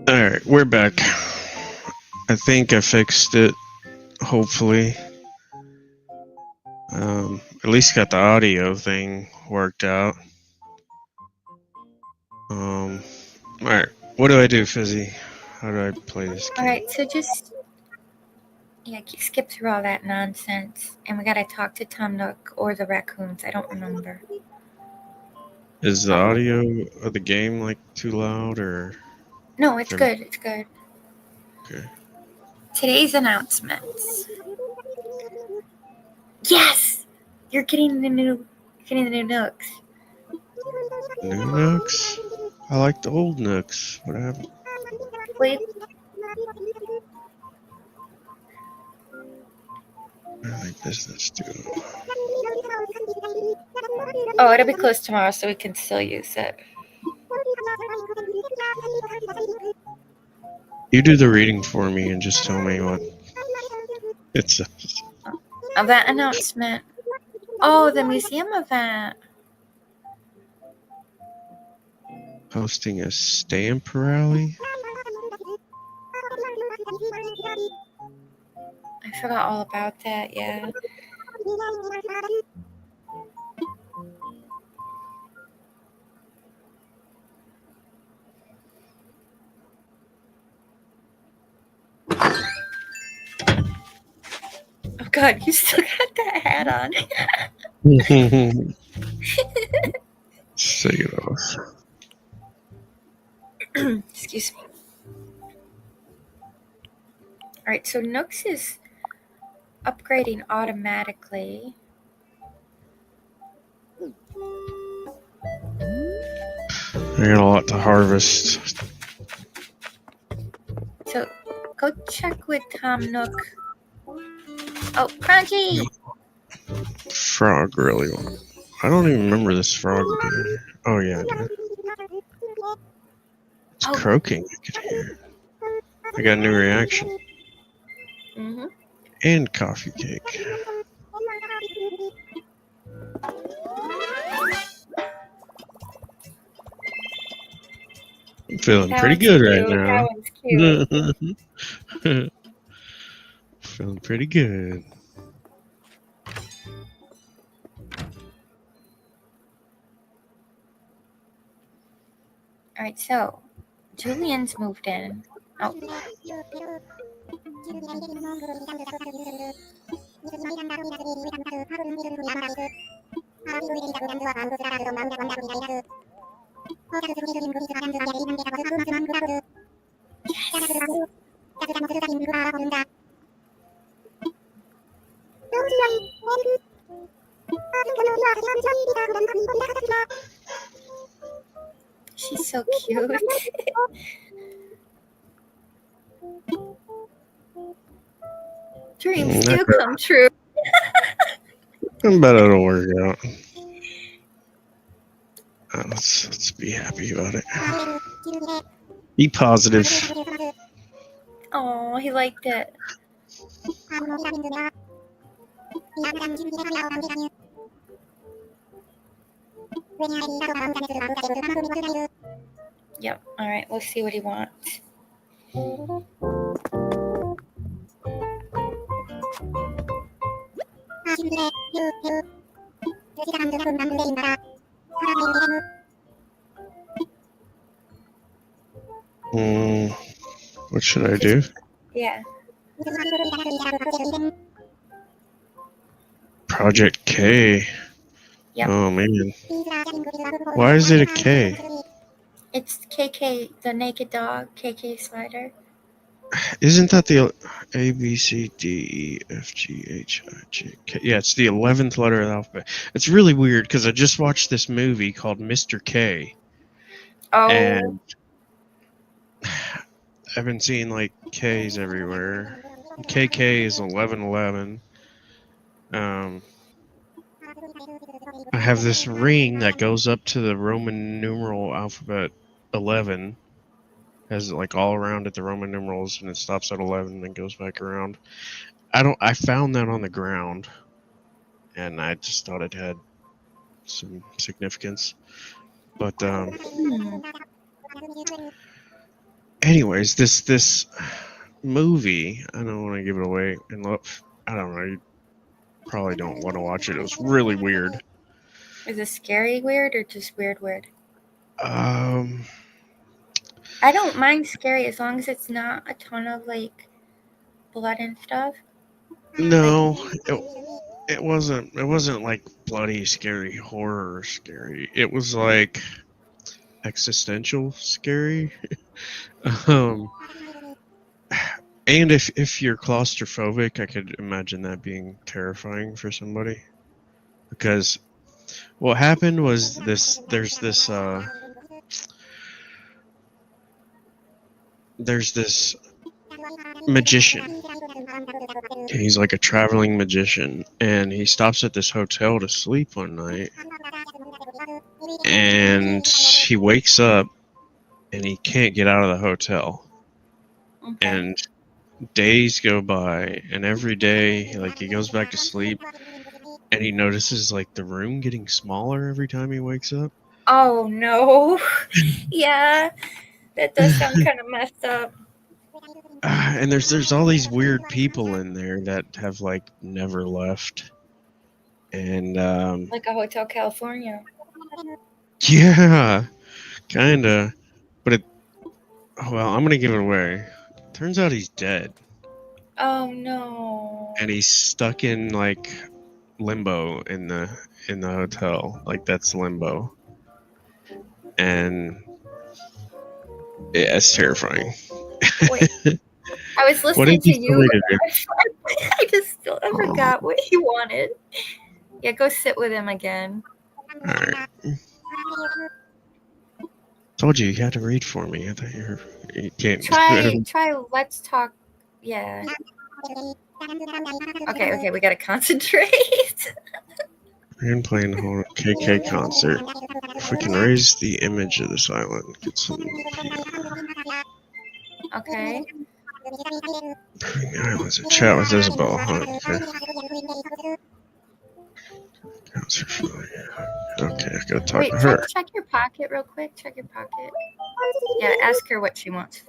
Alright, we're back. I think I fixed it, hopefully. At least got the audio thing worked out. Alright, what do I do, Fizzy? How do I play this game? Alright, so just skip through all that nonsense, and we gotta talk to Tom Nook or the raccoons. I don't remember. Is the audio of the game like too loud or? No, it's good. It's good. Okay. Today's announcements. Yes, you're getting the new Nooks. New Nooks? I like the old Nooks. What happened? Wait. I like business too. Oh, it'll be closed tomorrow, so we can still use it. You do the reading for me and just tell me what it says. Event announcement. Oh, the museum event. Hosting a stamp rally? I forgot all about that, yeah. Oh god, you still got that hat on. Take it off. Excuse me. Alright, so Nooks is upgrading automatically. I got a lot to harvest. So go check with Tom Nook. Oh, Crunchy! Frog really well. I don't even remember this frog being here. Oh yeah, I do. It's croaking, I could hear it. I got a new reaction. Mm-hmm. And coffee cake. I'm feeling pretty good right now. That one's cute. Feeling pretty good. Alright, so Julian's moved in. Oh. She's so cute. Dreams do come true. I bet it'll work out. Let's be happy about it. Be positive. Oh, he liked it. Yep, alright, we'll see what he wants. What should I do? Yeah. Project K. Yep. Oh man. Why is it a K? It's KK, the naked dog, KK slider. Isn't that the A, B, C, D, E, F, G, H, I, J, K? Yeah, it's the 11th letter of the alphabet. It's really weird because I just watched this movie called Mr. K. Oh. And I've been seeing like K's everywhere. KK is 1111. I have this ring that goes up to the Roman numeral alphabet 11. Has like all around it the Roman numerals, and it stops at 11 and then goes back around. I found that on the ground, and I just thought it had some significance. But anyways, this movie, I don't want to give it away, and look, I don't know, you probably don't want to watch it. It was really weird. Is it scary weird or just weird weird? Um, I don't mind scary as long as it's not a ton of like blood and stuff. no, it wasn't like bloody, scary, horror scary. It was like existential scary. um, and if you're claustrophobic, I could imagine that being terrifying for somebody. Because what happened was there's this magician. He's like a traveling magician, and he stops at this hotel to sleep one night, and he wakes up and he can't get out of the hotel. Okay. And days go by, and every day like he goes back to sleep, and he notices like the room getting smaller every time he wakes up. Oh no. Yeah. That does sound kind of messed up. And there's all these weird people in there that have like never left. And Like a Hotel California. yeah, kinda. But well, I'm gonna give it away. Turns out he's dead. Oh no. And he's stuck in like limbo in the hotel. Like that's limbo. And yeah, it's terrifying. Wait. I was What listening did to you tell me you. to do? I forgot what he wanted. Yeah, go sit with him again. All right. Told you had to read for me. I thought you can't. Try. Let's talk. Yeah. Okay. We gotta concentrate. We're playing the whole KK concert. If we can raise the image of this island, get some. Okay. Bring the islands and chat with Isabel. Huh? Okay, I gotta talk to her. Check your pocket real quick. Check your pocket. Yeah, ask her what she wants.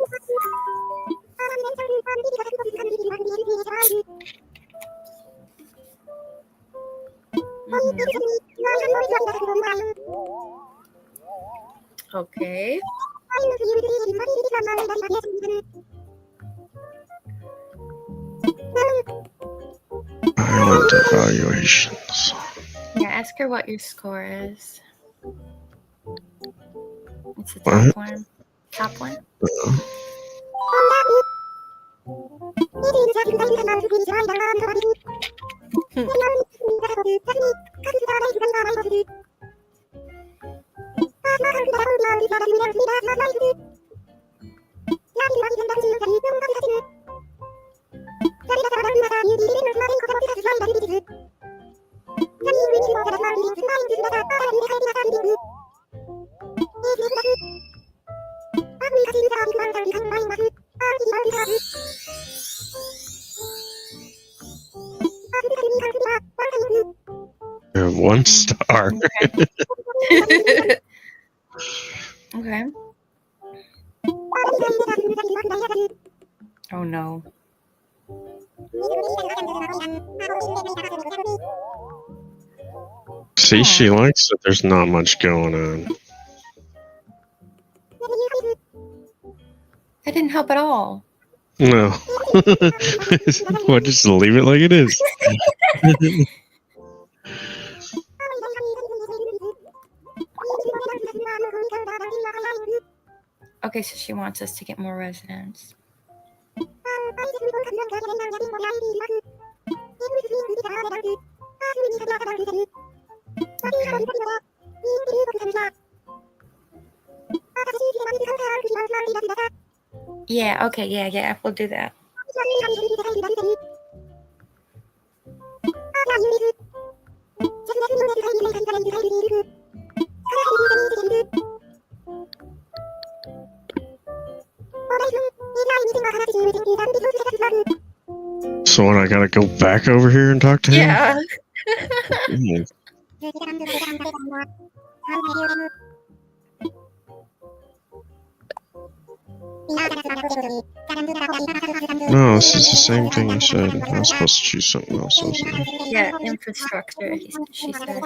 Okay. Island evaluations. Yeah, ask her what your score is. It's the top one. Top one? One star. Okay. Oh no. See, she likes that there's not much going on. That didn't help at all. No. Well, just leave it like it is. Okay, so she wants us to get more residents. Yeah, okay, yeah, we'll do that. So what, I gotta go back over here and talk to him? Yeah. No, this is the same thing you said. I was supposed to choose something else, wasn't I? Yeah, infrastructure, she said.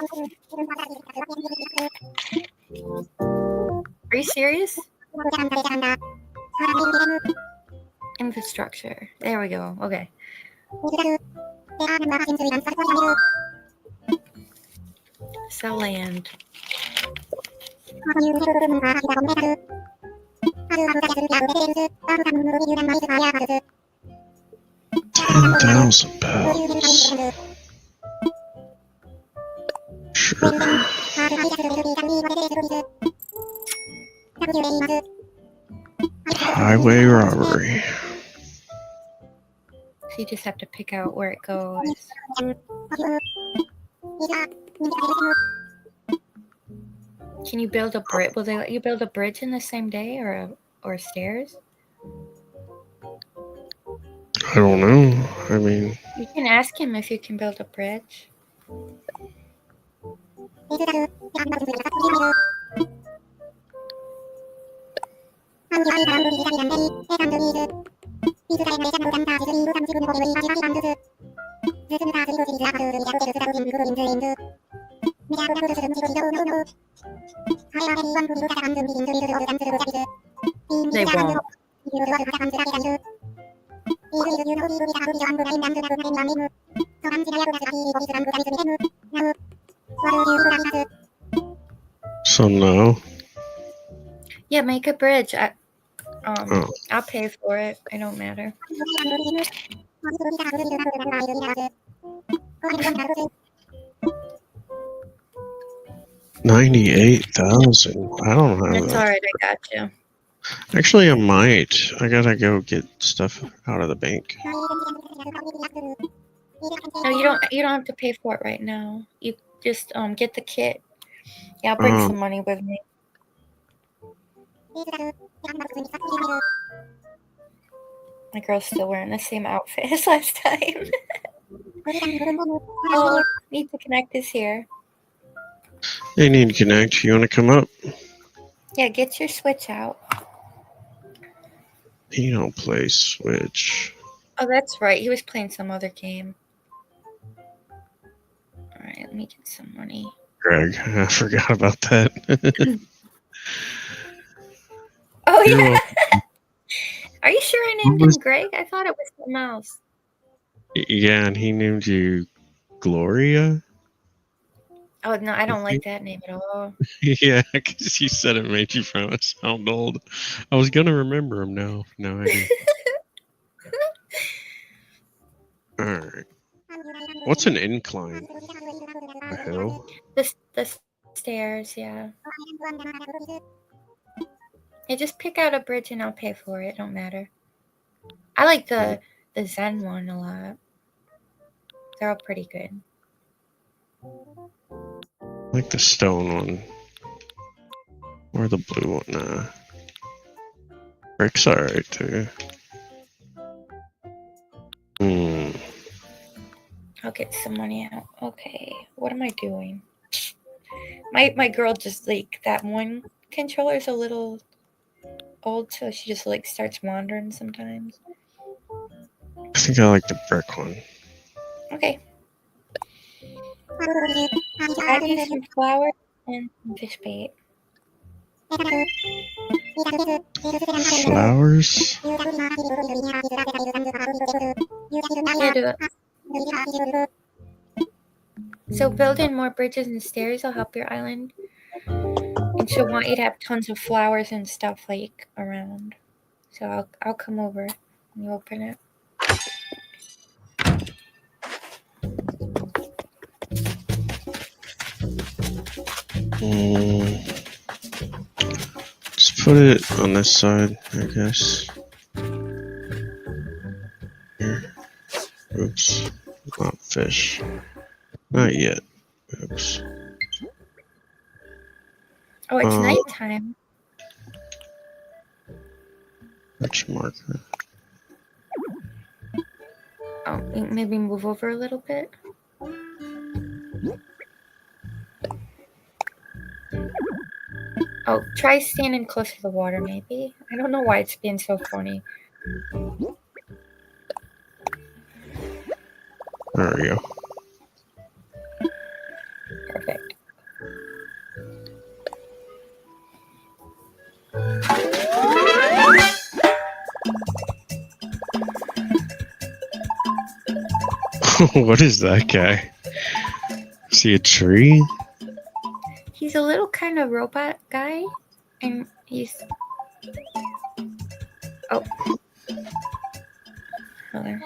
Are you serious? Infrastructure. There we go. Okay. Sell land. £10,000. Sure. Highway robbery. So you just have to pick out where it goes. Can you build a bridge? Will they let you build a bridge in the same day or stairs? I don't know. I mean, You can ask him if you can build a bridge. They won't. so no. Yeah, make a bridge. Oh. I'll pay for it. It don't matter. $98,000. I don't have That's that. all right. I got you. Actually, I might. I gotta go get stuff out of the bank. No, you don't. You don't have to pay for it right now. You just get the kit. Yeah, I'll bring Oh. some money with me. My girl's still wearing the same outfit as last time. Oh, need to connect this here. They need to connect. You want to come up? Yeah, get your Switch out. He don't play Switch. Oh, that's right. He was playing some other game. All right, let me get some money. Greg, I forgot about that. Oh, You're yeah. welcome. Are you sure I named him Greg? I thought it was something else. Yeah, and he named you Gloria? Oh, no, I don't like that name at all. Yeah, because you said it made you sound old. I was going to remember him now. No, I do. Alright. What's an incline? A hill? The stairs, yeah. Hey, just pick out a bridge and I'll pay for it. Don't matter. I like the Zen one a lot. They're all pretty good. I like the stone one. Or the blue one. Nah. Brick's alright too. I'll get some money out. Okay, what am I doing? My girl just like that one controller's a little old, so she just like starts wandering sometimes. I think I like the brick one. Okay. Add you some flour and some fish bait. Flowers? Yeah, do it. So building more bridges and stairs will help your island. And she'll want you to have tons of flowers and stuff like around. So I'll come over and you open it. Just put it on this side, I guess. Here. Oops. Not fish. Not yet. Oops. Oh, it's nighttime. Which marker? Oh, maybe move over a little bit. Oh, Oh, try standing close to the water, maybe. I don't know why it's being so funny. There we go. Perfect. What is that guy? See a tree? He's a little kind of robot guy, and he's... Oh. Hold on.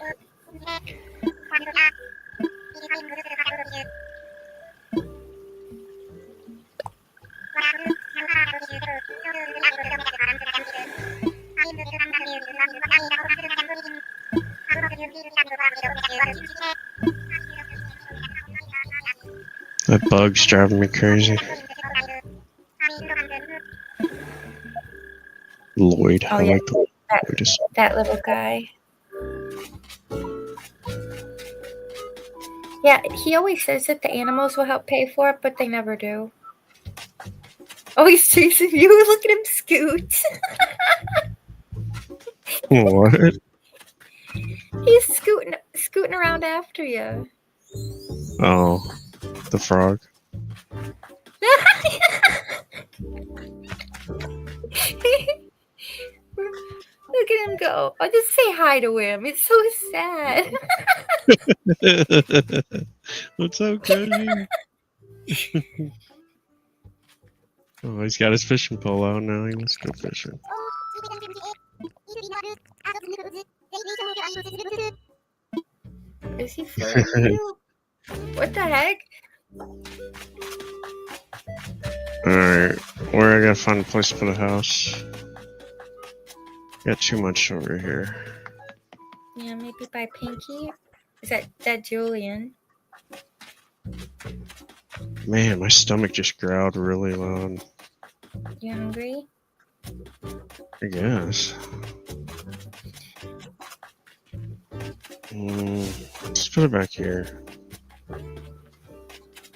That bug's driving me crazy. Lloyd. Oh, I yeah. like the That little guy. Yeah, he always says that the animals will help pay for it, but they never do. Oh, he's chasing you. Look at him scoot. What? He's scooting around after you. Oh, the frog. Look at him go. I'll just say hi to him. It's so sad. What's up, Cody? Oh, he's got his fishing pole out now. Let's go fishing. Is he flirting with you? What the heck? Alright, where I gotta find a place to put a house. Got too much over here. Yeah, maybe by Pinky. Is that Julian? Man, my stomach just growled really loud. You hungry? I guess. Let's put it back here.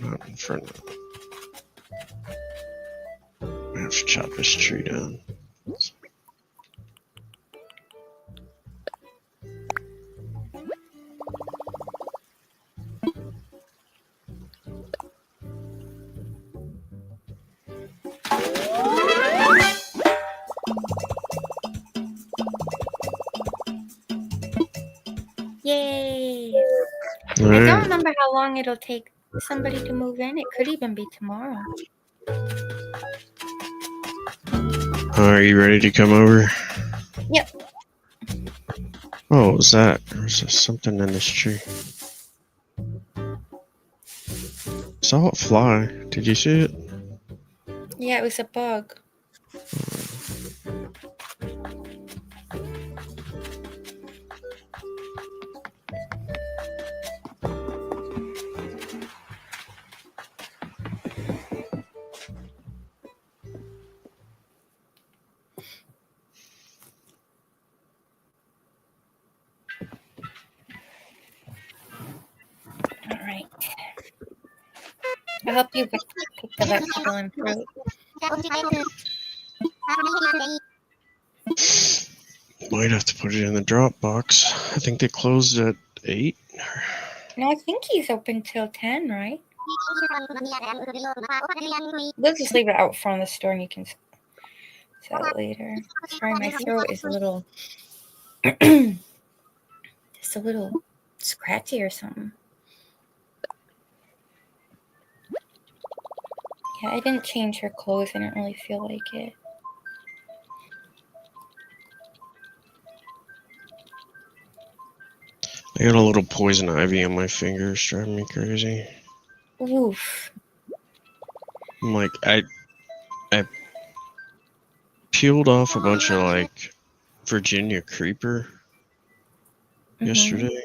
Not in front of it. I have to chop this tree down. Yay! I Alright. don't remember how long it'll take somebody to move in. It could even be tomorrow. Are you ready to come over? Yep. Oh, what was that? There was something in this tree. Saw it fly. Did you see it? Yeah, it was a bug. Alright. I hope you pick the vegetable and fruit. Might have to put it in the Dropbox. I think they closed at 8. No, I think he's open till 10, right? We'll just leave it out front of the store and you can sell it later. Sorry, my throat is a little... just a little scratchy or something. Yeah, I didn't change her clothes. I didn't really feel like it. I got a little poison ivy on my fingers, driving me crazy. Oof. I'm like, I peeled off a bunch of like Virginia creeper yesterday.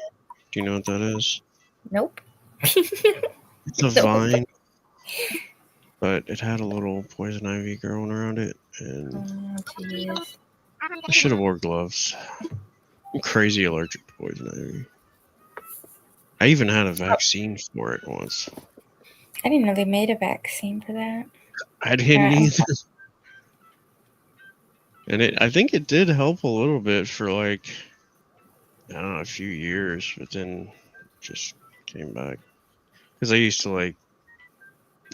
Do you know what that is? Nope. It's a vine, but it had a little poison ivy growing around it, and Jeez. I should have wore gloves. I'm crazy allergic to poison ivy. I even had a vaccine for it once. I didn't know they made a vaccine for that. I didn't Alright, either. And I think it did help a little bit for like, I don't know, a few years, but then just came back. Because I used to like,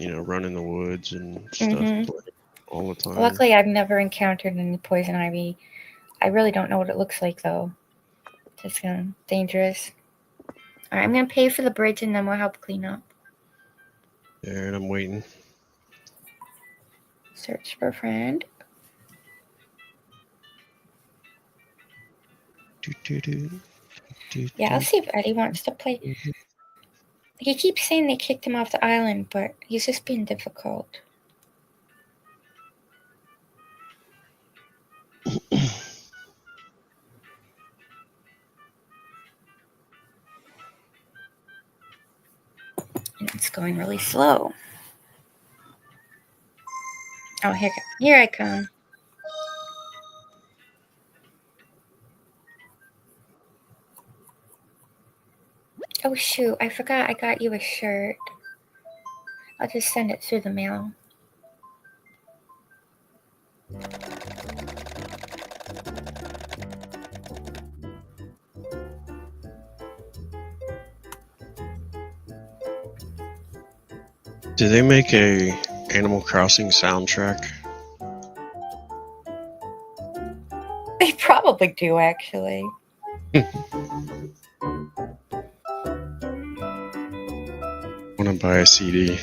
run in the woods and stuff all the time. Luckily, I've never encountered any poison ivy. I really don't know what it looks like though. It's dangerous. All right, I'm gonna pay for the bridge and then we'll help clean up. Yeah, and I'm waiting. Search for friend. Yeah, I'll see if Eddie wants to play. He keeps saying they kicked him off the island, but he's just being difficult. And it's going really slow. Oh, here I come. Oh shoot, I forgot I got you a shirt. I'll just send it through the mail. Do they make a Animal Crossing soundtrack? They probably do, actually. Want to buy a CD?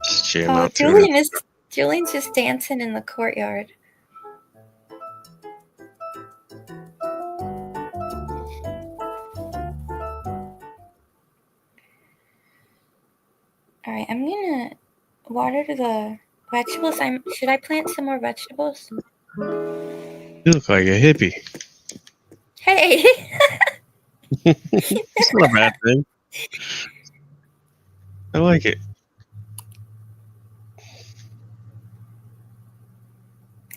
Just jam out to it. Julian's just dancing in the courtyard. All right, I'm gonna water the vegetables. Should I plant some more vegetables? You look like a hippie. Hey! It's not a bad thing. I like it.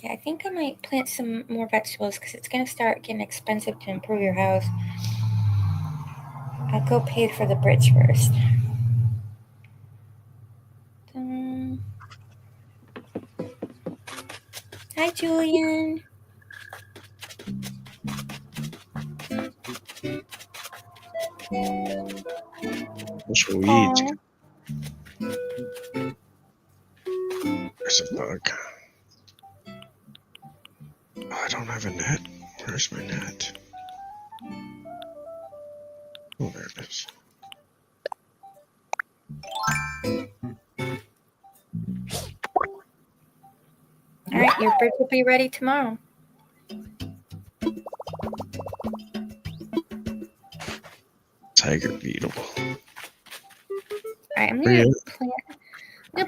Yeah, I think I might plant some more vegetables because it's going to start getting expensive to improve your house. I'll go pay for the bridge first. Hi, Julian. Bunch of weeds. There's a bug. Oh, I don't have a net. Where's my net? Oh, there it is. All right, your bridge will be ready tomorrow. Tiger beetle. All right, I'm gonna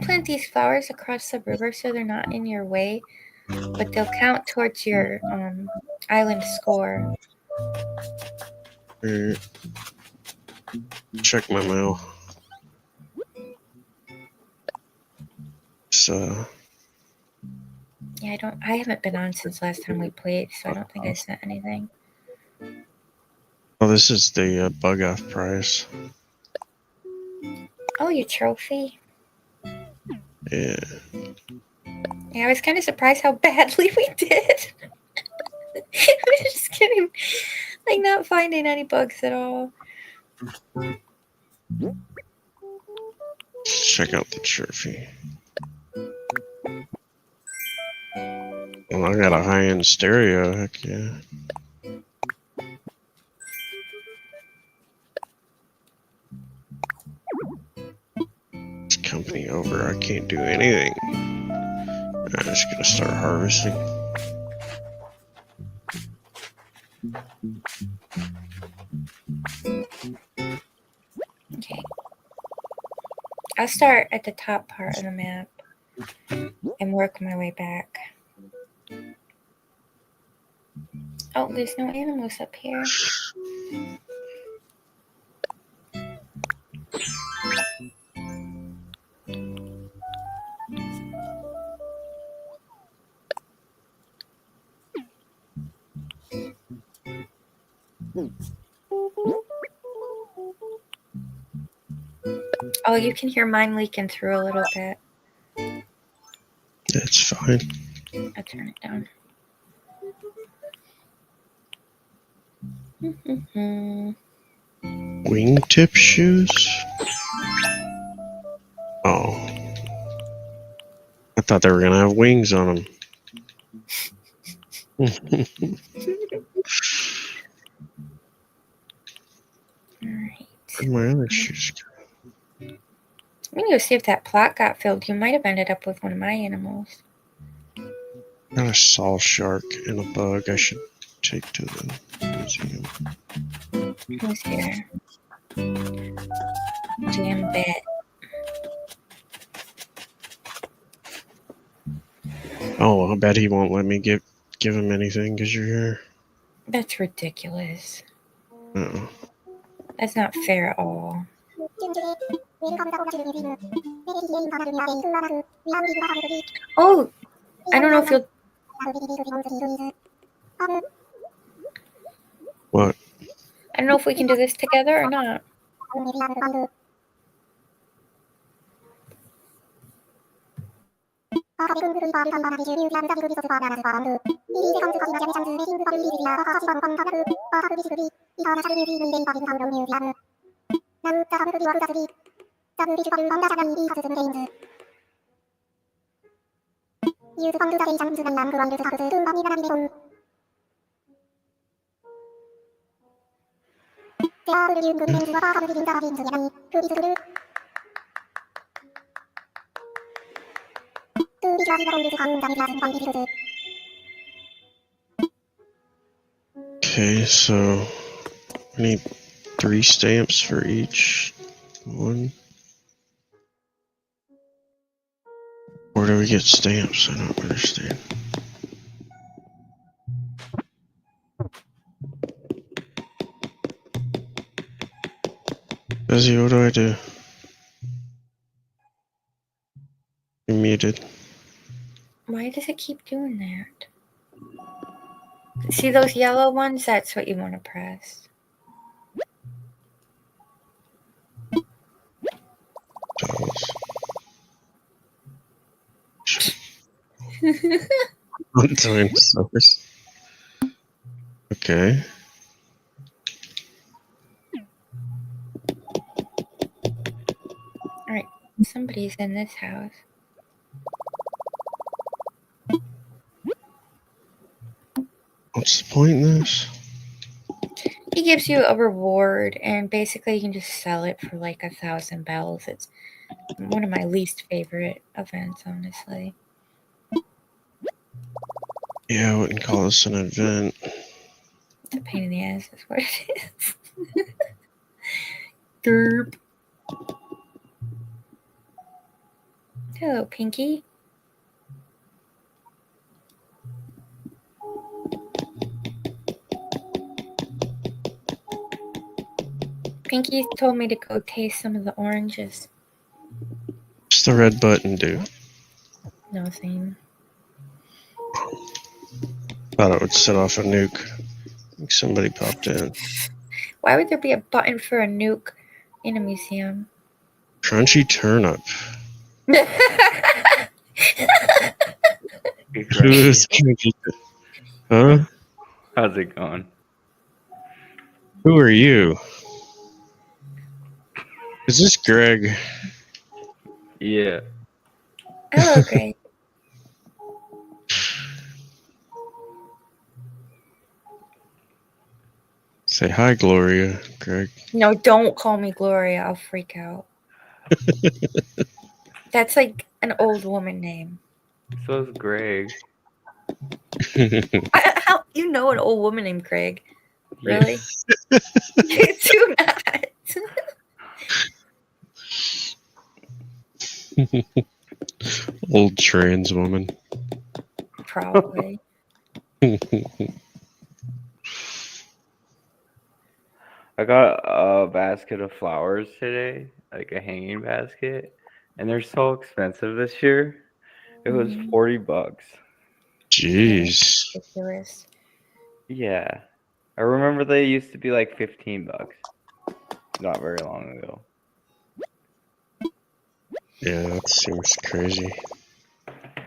plant these flowers across the river so they're not in your way, but they'll count towards your island score. Check my mail. So. Yeah, I haven't been on since last time we played, so I don't think I sent anything. Oh, this is the bug off prize. Oh, your trophy? Yeah. Yeah, I was kind of surprised how badly we did. I'm just kidding. Like, not finding any bugs at all. Let's check out the trophy. Well, I got a high-end stereo, heck yeah. It's company over, I can't do anything. I'm just gonna start harvesting. Okay. I'll start at the top part of the map and work my way back. Oh, there's no animals up here. Oh, you can hear mine leaking through a little bit. That's fine. I'll turn it down. Wingtip shoes? Oh. I thought they were going to have wings on them. Alright. Where'd my other shoes go? I'm gonna go see if that plot got filled. You might have ended up with one of my animals. Got a saw shark and a bug I should take to the museum. Who's here? Jam bet. Oh, I bet he won't let me give him anything because you're here. That's ridiculous. Uh-oh. That's not fair at all. Oh, I don't know if you'll... What? I don't know if we can do this together or not. Okay, so I need 3 stamps for each one. Where do we get stamps? I don't understand. Bezzy, what do I do? You're muted. Why does it keep doing that? See those yellow ones? That's what you want to press. Dinosaurs. Okay. Alright, somebody's in this house. What's the point in this? He gives you a reward, and basically you can just sell it for like 1,000 bells. It's one of my least favorite events, honestly. Yeah, I wouldn't call this an event. It's a pain in the ass, is what it is. Derp. Hello, Pinky. Pinky told me to go taste some of the oranges. What's the red button do? Nothing. Thought it would set off a nuke. I think somebody popped in. Why would there be a button for a nuke in a museum? Crunchy turnip. Who is crunchy? Huh? How's it going? Who are you? Is this Greg? Yeah. Hello, Greg. Say hi, Gloria, Greg. No, don't call me Gloria. I'll freak out. That's like an old woman name. So is Greg. How you know an old woman named Craig? Really? Yeah. Do not. Old trans woman. Probably. I got a basket of flowers today, like a hanging basket, and they're so expensive this year. It was $40. Jeez. Ridiculous. Yeah. I remember they used to be like $15 not very long ago. Yeah, that seems crazy.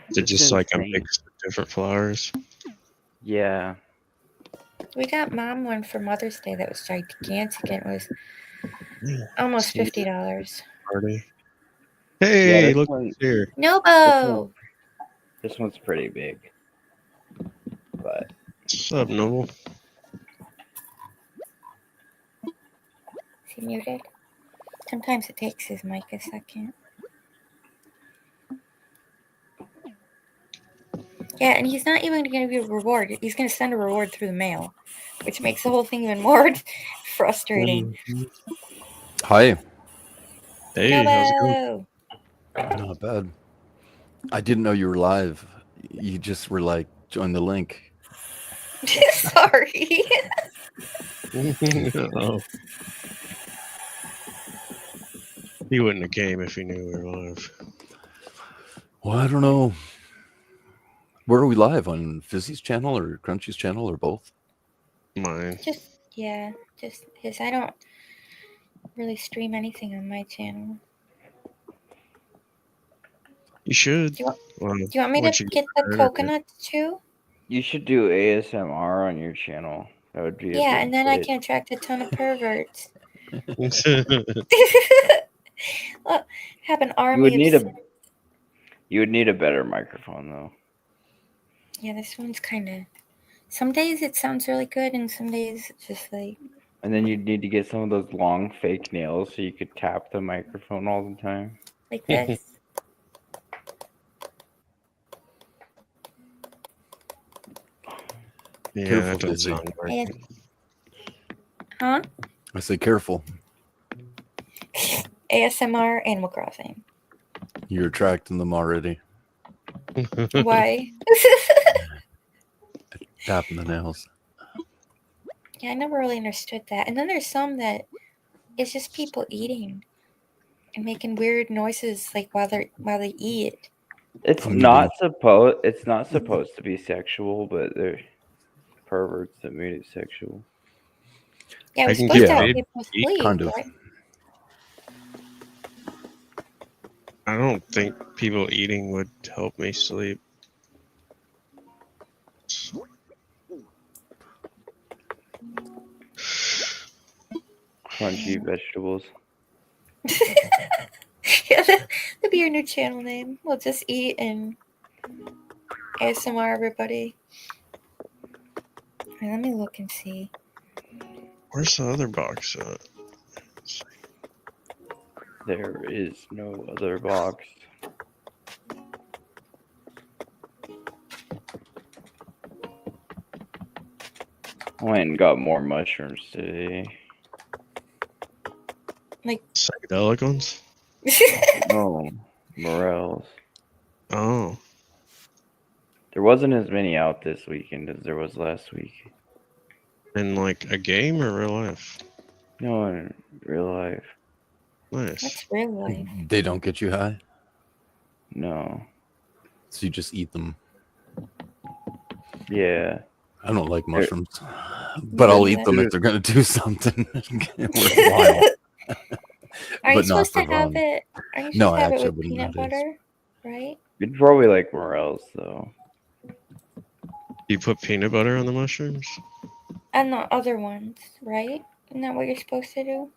Is it It's just like a insane. mix of different flowers? Yeah. We got mom one for Mother's Day that was gigantic. And it was Yeah, almost see, $50. party. Yeah, Hey, this look one who's here. Nobo! this one's pretty big. But What's up, Noble? Is he muted? Sometimes it takes his mic a second. Yeah, and he's not even going to give a reward. He's going to send a reward through the mail, which makes the whole thing even more frustrating. Mhm. Hi. Hey, how's it going? Nobo! Not bad. I didn't know you were live. You just were like, join the link. Sorry. Oh, he wouldn't have came if he knew we were live. Well, I don't know. Where are we live? On Fizzy's channel or Crunchy's channel or both? Mine. Just his. I don't really stream anything on my channel. You should. Do you want, Well, do you want me once to you get the started, coconuts too? you should do ASMR on your channel. That would be a Yeah, big and then I hit. can attract a ton of perverts. Look, have an You army would of. need a better microphone though. Yeah, this one's kind of. Some days it sounds really good, and some days it's just like. And then you'd need to get some of those long fake nails so you could tap the microphone all the time. Like this. Yeah, Careful, that doesn't Dizzy. sound right. Huh? I say careful. ASMR Animal Crossing. You're attracting them already. Why? Tapping the nails. Yeah, I never really understood that. And then there's some that it's just people eating and making weird noises like while they eat. It's I'm not supposed to be sexual, but they're perverts that made it sexual. Yeah, I we're can supposed get to help paid people eat, sleep, kind of. right? I don't think people eating would help me sleep. Crunchy vegetables. Yeah, that'd be your new channel name. We'll just eat and ASMR everybody. Alright, let me look and see. Where's the other box at? There is no other box. I went and got more mushrooms today. Psychedelic ones? No, morels. Oh. There wasn't as many out this weekend as there was last week. In like a game or real life? No, in real life. Nice. That's real life. They don't get you high, No. so you just eat them. Yeah. I don't like mushrooms, but I'll eat them if they're going to do something worthwhile. Are you But not supposed to for have fun. it? Are you supposed No, to I have it actually with wouldn't peanut nowadays. butter? Right? You'd probably like morels though. You put peanut butter on the mushrooms? And the other ones, right? Isn't that what you're supposed to do?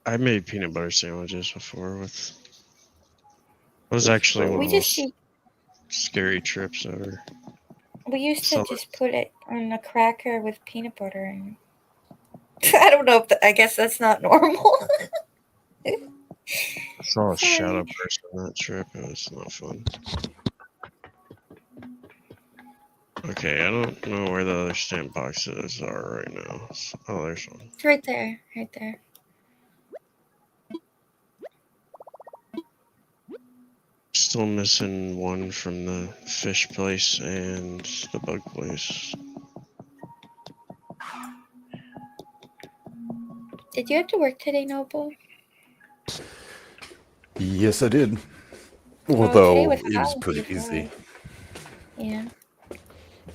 I made peanut butter sandwiches before with. It was That's actually so- one We of the just most scary trips ever. we used to So- just put it on a cracker with peanut butter and I don't know if I guess that's not normal. I saw a Sorry. shadow person on that trip. It was not fun. Okay, I don't know where the other stamp boxes are right now. Oh, there's one. It's right there, right there. Still missing one from the fish place and the bug place. Did you have to work today, Noble? Yes, I did. today Although was it was Halloween pretty before. easy Yeah.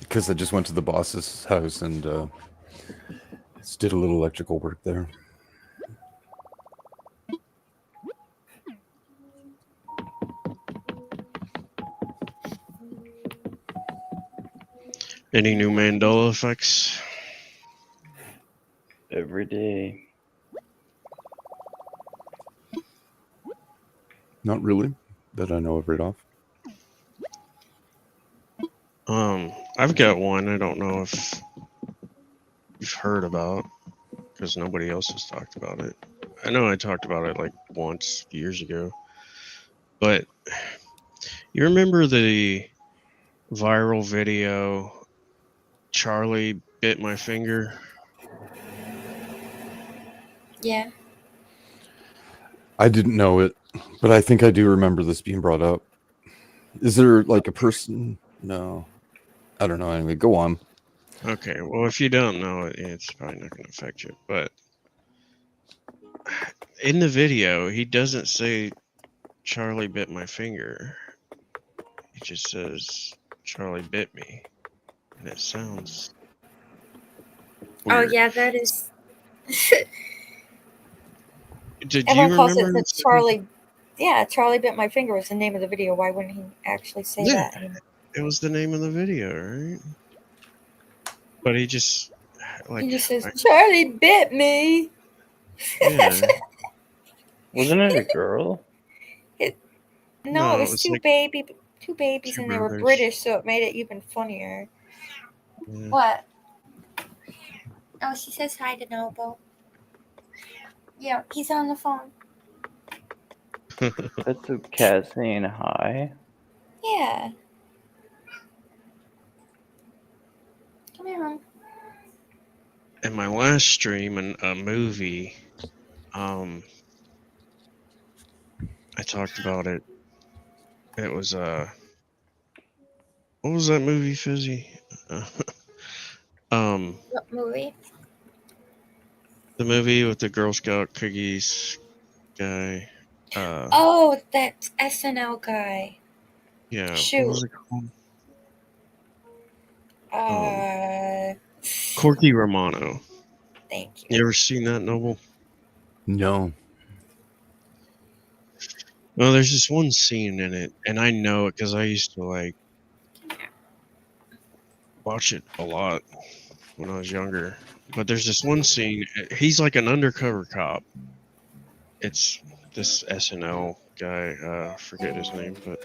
because I just went to the boss's house and just did a little electrical work there. Any new Mandela effects? Every day. Not really, that I know of right off. I've got one. I don't know if you've heard about because nobody else has talked about it. I know I talked about it like once years ago, but you remember the viral video Charlie bit my finger? Yeah. I didn't know it, but I think I do remember this being brought up. Is there like a person? No, I don't know. Anyway, go on. Okay, well, if you don't know it, it's probably not going to affect you. But in the video, he doesn't say Charlie bit my finger. He just says Charlie bit me, and it sounds Oh weird. yeah, that is. Did you Everyone calls it remember? the Charlie. Yeah, Charlie bit my finger was the name of the video. Why wouldn't he actually say Yeah, that anymore? it was the name of the video, right? But he just He just says Charlie bit me. yeah. Wasn't it a girl? No, No, it it was was two like babies, two and they were brothers. British, so it made it even funnier. Yeah. What? Oh, she says hi to Noble. Yeah, he's on the phone. That's a cat saying hi. Yeah. Come here, hon. In my last stream, a movie, I talked about it. It was what was that movie, Fizzy? What movie? The movie with the Girl Scout cookies guy. Oh, that SNL guy. Yeah, what Shoot. was it called? Uh, Corky Romano. thank you. You ever seen that, Noble? No. Well, there's this one scene in it, and I know it because I used to like watch it a lot when I was younger. But there's this one scene. He's like an undercover cop. It's this SNL guy. Forget his name, but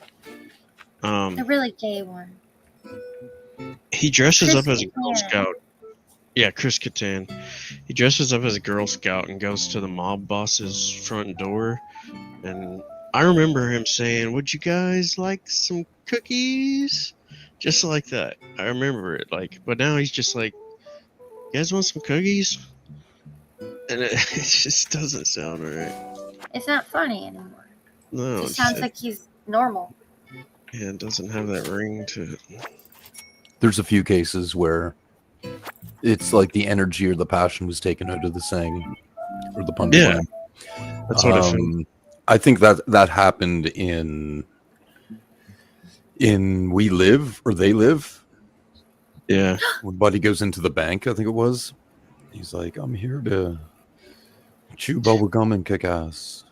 A really gay one. he dresses Chris up as a Girl Kattan. Scout. Yeah, Chris Kattan. He dresses up as a Girl Scout and goes to the mob boss's front door. And I remember him saying, "Would you guys like some cookies?" Just like that. I remember it. Like, but now he's just like, "You guys want some cookies?" And it just doesn't sound right. It's not funny anymore. No, It it's sounds like he's normal. yeah, it doesn't have that ring to it. There's a few cases where it's like the energy or the passion was taken out of the saying or the punchline. That's what I feel. I think that happened in We Live or They Live. Yeah. When Buddy goes into the bank, I think it was. He's like, "I'm here to chew bubble gum and kick ass."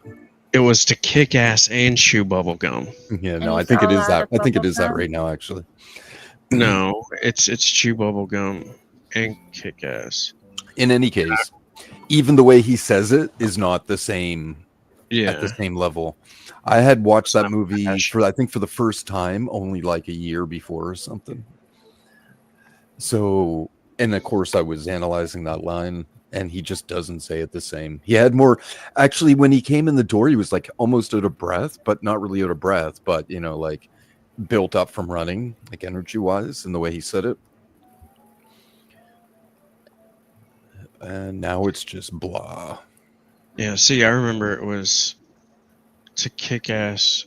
It was to kick ass and chew bubble gum. Yeah, no, And I he's think it all is out that. of I think it bubble is that gum? right now, actually. No, it's chew bubble gum and kick ass. In any case, even the way he says it is not the same at the Yeah. same level. I had watched that movie passion. I think for the first time only like a year before or something. So, and of course I was analyzing that line and he just doesn't say it the same. He had more, actually, when he came in the door, he was like almost out of breath, but not really out of breath, but you know, like built up from running, like energy wise, and the way he said it. And now it's just blah. Yeah, see, I remember it was to kick ass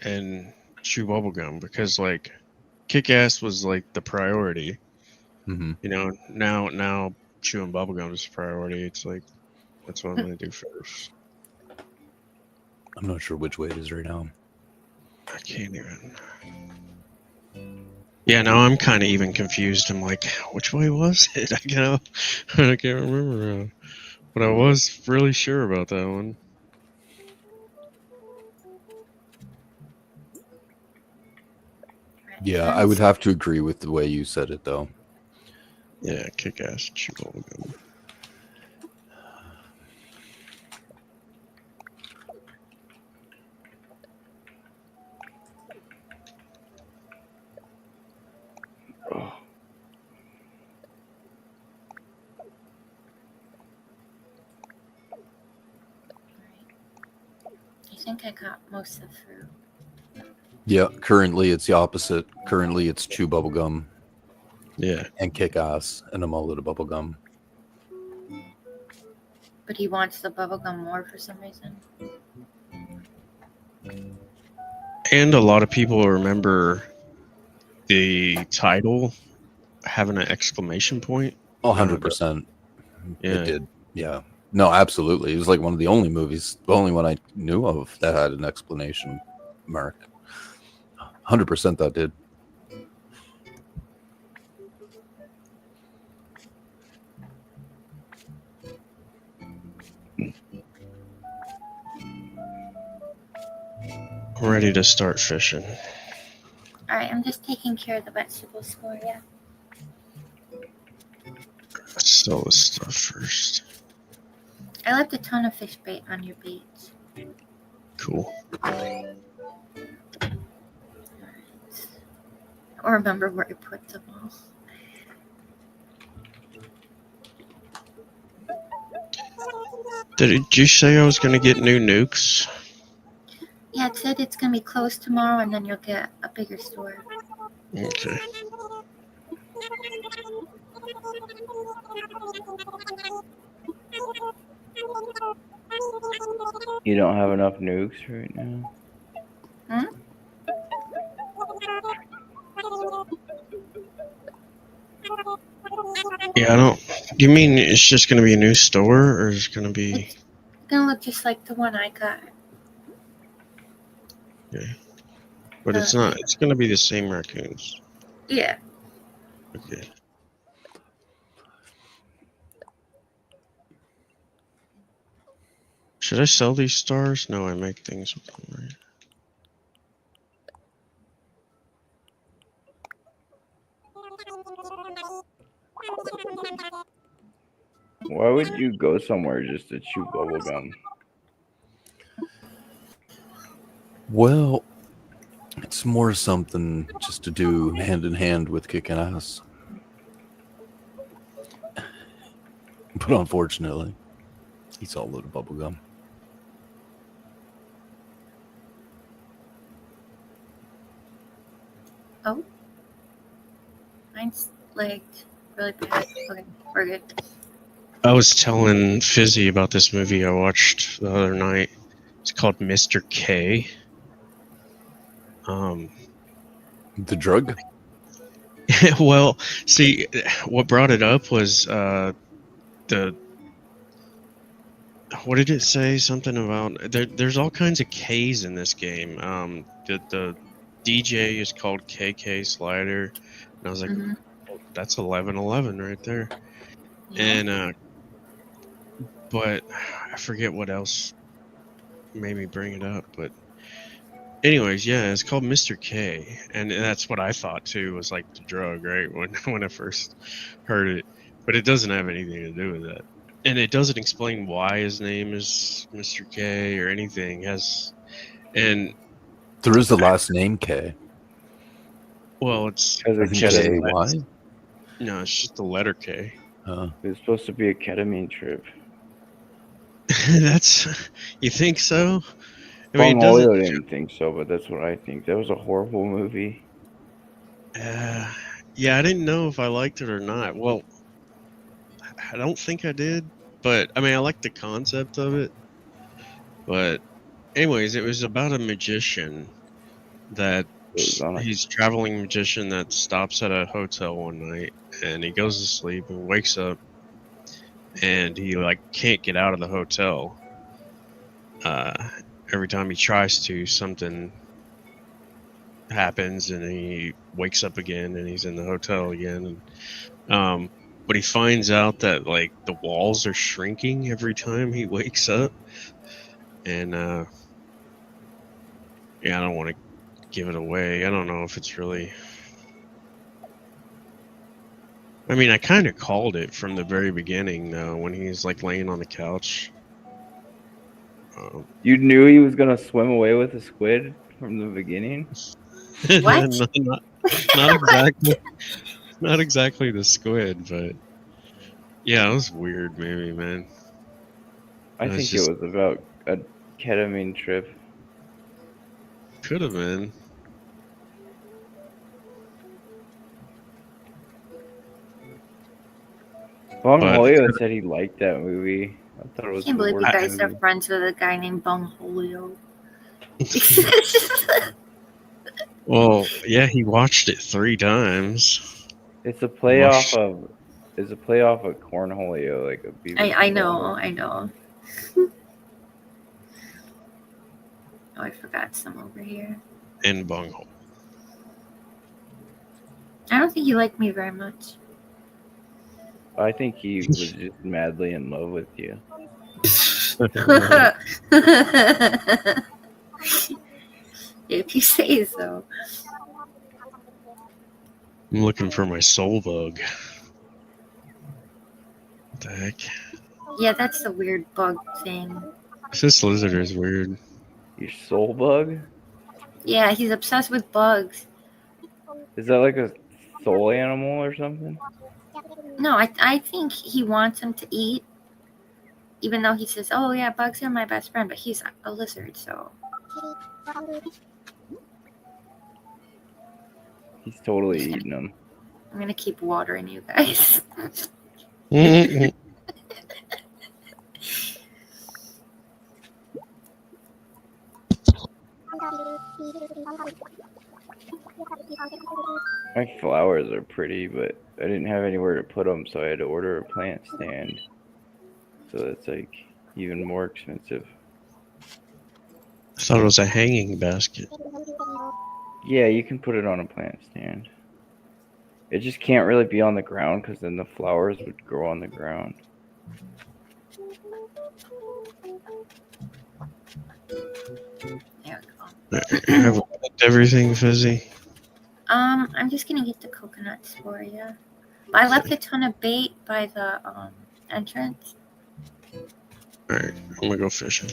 and chew bubble gum because like kick ass was like the priority. Mm-hmm. You know, now chewing bubble gum is a priority. It's like that's what I'm gonna do first. I'm not sure which way it is right now. I can't even. Yeah, now I'm kind of even confused. I'm like, which way was it? I can't remember. But I was really sure about that one. Yeah, I would have to agree with the way you said it, though. Yeah, kick-ass chew bubblegum. Oh, I think I got most of the fruit. Yeah, currently it's the opposite. Currently it's chew bubblegum Yeah. and kick ass, and I'm all out of bubblegum. But he wants the bubblegum more for some reason. And a lot of people remember the title having an exclamation point. 100%. Yeah. It did. Yeah. No, absolutely. It was like one of the only movies, the only one I knew of that had an explanation mark. 100% that did. I'm ready to start fishing. All right, I'm just taking care of the vegetables for you. Let's sell this stuff first. I left a ton of fish bait on your baits. Cool. I don't remember where I put them all. Did you say I was going to get new nukes? Yeah, it said it's gonna be closed tomorrow, and then you'll get a bigger store. Okay. you don't have enough nukes right now? Yeah, I don't. Do you mean it's just going to be a new store, or is it going to be? It's gonna look just like the one I got. But it's not. It's going to be the same raccoons. Yeah. Okay. Should I sell these stars? No, I make things with them, right? Why would you go somewhere just to chew bubblegum? Well, it's more something just to do hand in hand with kicking ass. But unfortunately, he's all out of bubblegum. Oh. Mine's like really bad. Okay, we're good. I was telling Fizzy about this movie I watched the other night. It's called Mr. K. The drug? Well, see, what brought it up was the. What did it say? Something about there's all kinds of K's in this game. The DJ is called KK Slider, and I was like, Mhm. oh, that's 1111 right there. Yeah. And but I forget what else made me bring it up. But anyways, yeah, it's called Mr. K, and that's what I thought too, was like the drug, right? When I first heard it, but it doesn't have anything to do with that, and it doesn't explain why his name is Mr. K or anything. And There is the last name K. well, it's Because I of think it's ketamine. AY. no, it's just the letter K. It's supposed to be a ketamine trip. That's you think so? I mean, it Bongolio doesn't. didn't think so, but that's what I think. That was a horrible movie. Yeah, I didn't know if I liked it or not. Well, I don't think I did, but I mean, I like the concept of it. But, anyways, it was about a magician that It was on a- he's traveling magician that stops at a hotel one night, and he goes to sleep and wakes up, and he like can't get out of the hotel. Every time he tries to, something happens, and he wakes up again, and he's in the hotel again. And but he finds out that like the walls are shrinking every time he wakes up, and yeah, I don't want to give it away. I don't know if it's really. I mean, I kind of called it from the very beginning, though, when he's like laying on the couch. You knew he was gonna swim away with a squid from the beginning. What? Not exactly. Not exactly the squid, but yeah, it was weird, maybe, man. I It was think just- it was about a ketamine trip. Could have been. Bong But- Holyo said he liked that movie. I thought it I was can't the believe you worst guys are movie. friends with a guy named Bong Holio. Well, yeah, he watched it 3 times. It's a playoff Mush. of. It's a playoff of Cornholio, like a Beavis I and know, Butthead. I know. Oh, I forgot some over here. And bunghole. I don't think you like me very much. I think he was just madly in love with you. If you say so. I'm looking for my soul bug. What the heck? Yeah, that's the weird bug thing. This lizard is weird. Your soul bug? Yeah, he's obsessed with bugs. Is that like a soul animal or something? No, I think he wants him to eat, even though he says, "Oh yeah, bugs are my best friend," but he's a lizard, so He's totally eating them. I'm gonna keep watering you guys. My flowers are pretty, but I didn't have anywhere to put them, so I had to order a plant stand. So that's like even more expensive. I thought it was a hanging basket. Yeah, you can put it on a plant stand. It just can't really be on the ground because then the flowers would grow on the ground. There we go. Have we cooked everything, Fizzy? I'm just gonna get the coconuts for you. I left a ton of bait by the entrance. Alright, I'm gonna go fishing.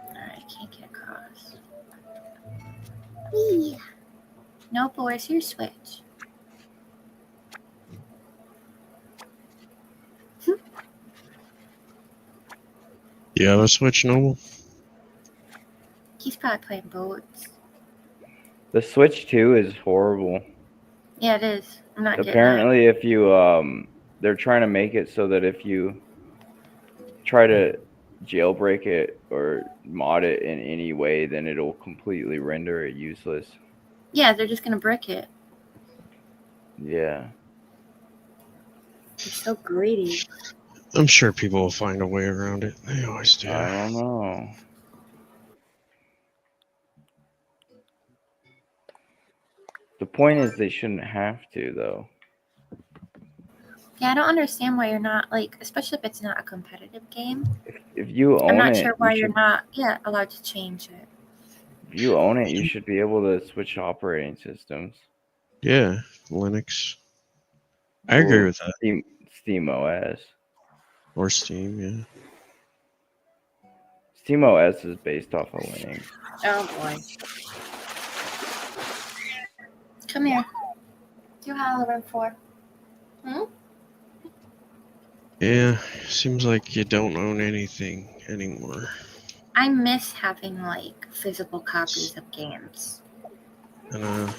Alright, can't get across. Whee! Nope, but where's your switch? You have a Switch, Noble? He's probably playing boats. The Switch 2 is horrible. Yeah, it is. I'm not getting it. Apparently, if you they're trying to make it so that if you try to jailbreak it or mod it in any way, then it'll completely render it useless. Yeah, they're just gonna brick it. Yeah. They're so greedy. I'm sure people will find a way around it. They always do. I don't know. The point is they shouldn't have to, though. Yeah, I don't understand why you're not like, especially if it's not a competitive game. If you own I'm not it, sure why you you're should, not, allowed to change it. if you own it, you should be able to switch operating systems. Yeah, Linux. I agree Or with that. Steam OS. Or Steam, yeah. Steam OS is based off of Linux. Oh boy. Come here. You hollering for? Yeah, seems like you don't own anything anymore. I miss having like physical copies of games. And My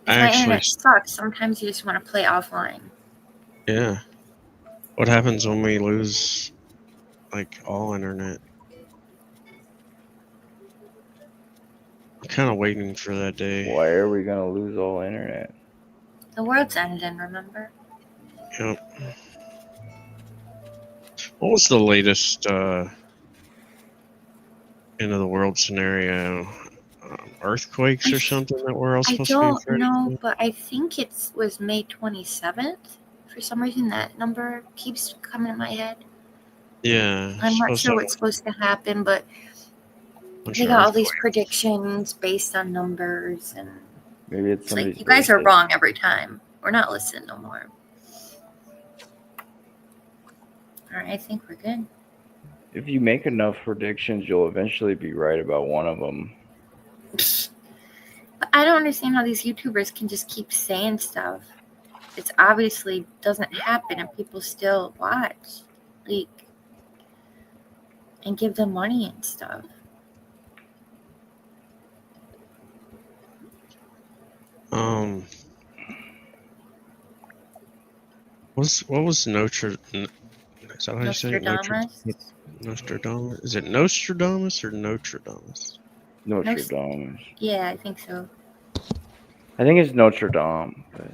actually, internet sucks. Sometimes you just want to play offline. yeah. What happens when we lose, like, all internet? I'm kind of waiting for that day. Why are we gonna lose all internet? The world's ending, remember? Yep. What was the latest end of the world scenario? Earthquakes or something that we're all I supposed to be don't afraid know, of? but I think it was May 27th. For some reason, that number keeps coming in my head. Yeah. I'm not supposed sure to- what's supposed to happen, but bunch They of got all these earthquakes. predictions based on numbers, and Maybe it's it's somebody's like, you guys are birthday. wrong every time. We're not listening no more. All right, I think we're good. If you make enough predictions, you'll eventually be right about one of them. But I don't understand how these YouTubers can just keep saying stuff. It's obviously doesn't happen, and people still watch, like, and give them money and stuff. What was Notre? Is that how you say it? Nostradamus. Nostradamus? Is it Nostradamus or Notre Dame? Notre Dame. Yeah, I think so. I think it's Notre Dame. But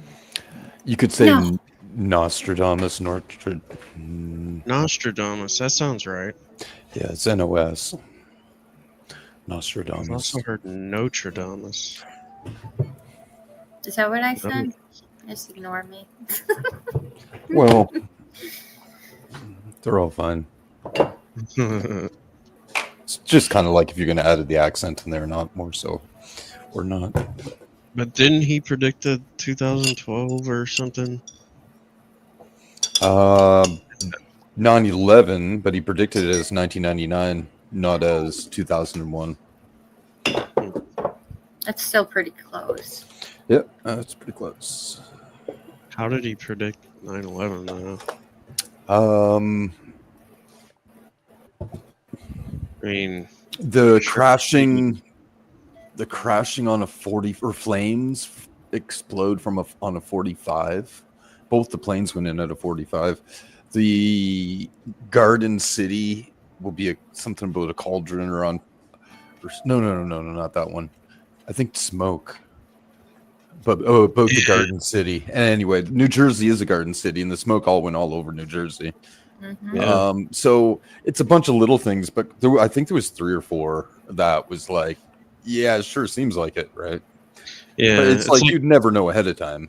You could say No. Nostradamus, Nostradamus. That sounds right. yeah, it's NOS. I've Nostradamus. also heard Notre Dame. Is that what I said? Just ignore me. Well, they're all fine. It's just kind of like if you're going to add the accent in there, not more so, or not. But didn't he predict the 2012 or something? 9/11, but he predicted it as 1999, not as 2001. That's still pretty close. Yep, that's pretty close. How did he predict 9/11 though? I mean, The crashing on a 40 or flames explode on a 45. Both the planes went in at a 45. The Garden City will be something about a cauldron or on. No, not that one. I think smoke. But about the Garden City. And anyway, New Jersey is a Garden City, and the smoke all went all over New Jersey. Mm-hmm. Yeah. So it's a bunch of little things, but I think there was 3 or 4 that was like, yeah, it sure seems like it, right? yeah, But it's like you'd never know ahead of time.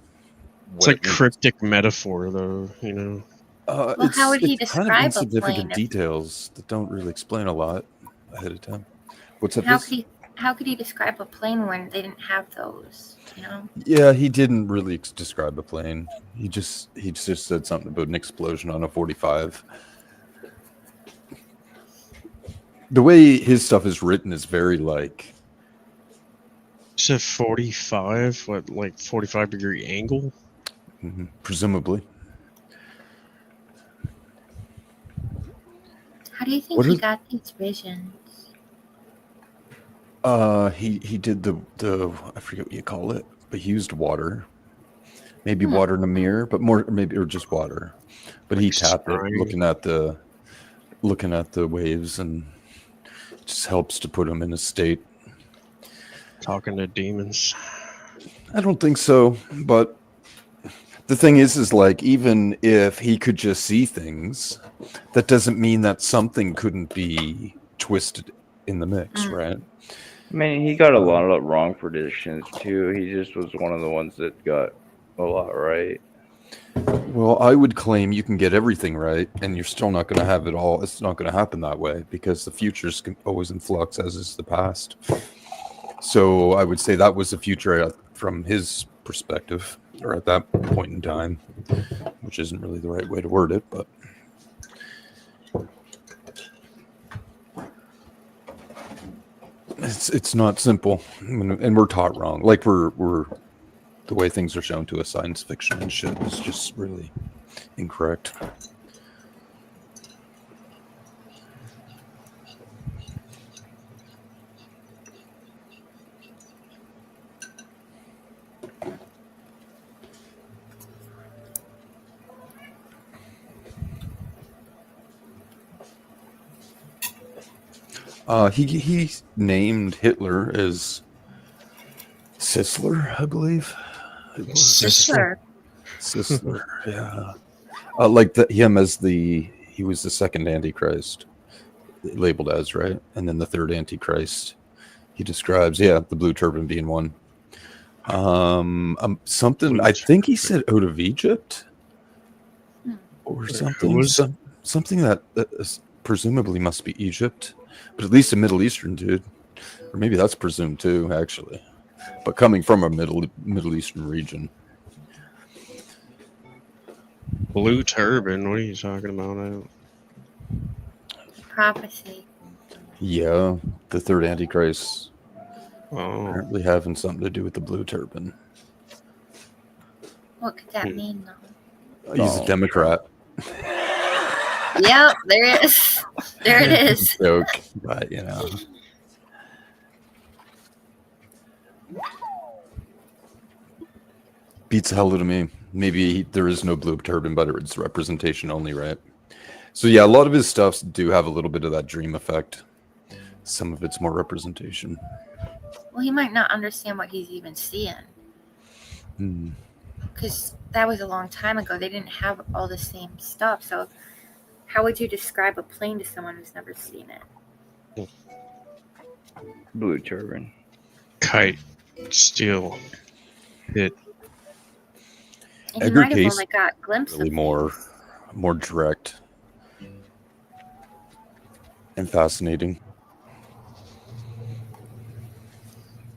It's like cryptic metaphor, though. You know. Well, how would he it's kind of describe a insignificant plane if- details that don't really explain a lot ahead of time. What's that? How could he describe a plane when they didn't have those? You know. Yeah, he didn't really describe a plane. He just said something about an explosion on a 45. The way his stuff is written is very like. You said 45. What, like 45-degree angle? Presumably. How do you think he got these visions? He did the I forget what you call it, but he used water. Maybe water in a mirror, but more maybe or just water. But he tapped it, looking at the waves, and it just helps to put him in a state. Talking to demons. I don't think so, but the thing is like even if he could just see things, that doesn't mean that something couldn't be twisted in the mix, right? I mean, he got a lot of wrong predictions too. He just was one of the ones that got a lot right. Well, I would claim you can get everything right, and you're still not going to have it all. It's not going to happen that way because the future's always in flux, as is the past. So I would say that was the future from his perspective, or at that point in time, which isn't really the right way to word it, but. It's not simple, and we're taught wrong. Like we're the way things are shown to us, science fiction and shit is just really incorrect. He named Hitler as Sisler, I believe. Sisler. Sisler, yeah. Like him as he was the second Antichrist, labeled as, right? And then the third Antichrist, he describes, the blue turban being one. Something, I think he said out of Egypt or something. Something that presumably must be Egypt, but at least a Middle Eastern dude. or maybe that's presumed too, actually. But coming from a Middle Eastern region, Blue turban. What are you talking about? I don't... Prophecy. yeah, the third Antichrist Oh, apparently having something to do with the blue turban. What could that Hmm. mean, though? He's a Oh, Democrat. Yep, there it is. There it is. Joke, but you know. Beats hell to me. Maybe there is no blue turban, but it's representation only, right? So yeah, a lot of his stuffs do have a little bit of that dream effect. Some of it's more representation. Well, he might not understand what he's even seeing. Hmm. Because that was a long time ago. They didn't have all the same stuff. So how would you describe a plane to someone who's never seen it? blue turban. kite, steel, hit. And he Edgar might have Cayce only got glimpses Really of more direct and fascinating.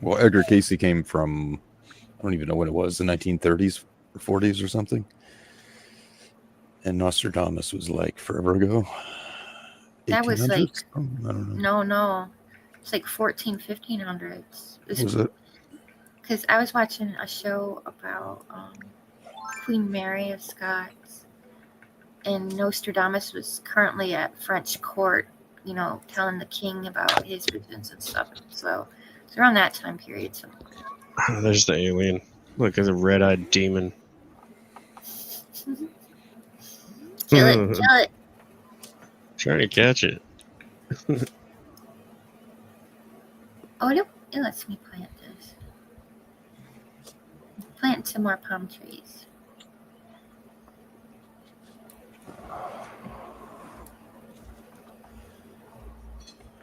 Well, Edgar Casey came from, I don't even know when it was, the 1930s or 40s or something. And Nostradamus was like forever ago. That was 1800s? like- I don't know. No. It's like 1500s. Was it? Because I was watching a show about Queen Mary of Scots, and Nostradamus was currently at French court, you know, telling the king about his visions and stuff. So it's around that time period. So Oh, there's the alien. Look at the red-eyed demon. kill it. Trying to catch it. Oh, it lets me plant this. Plant some more palm trees.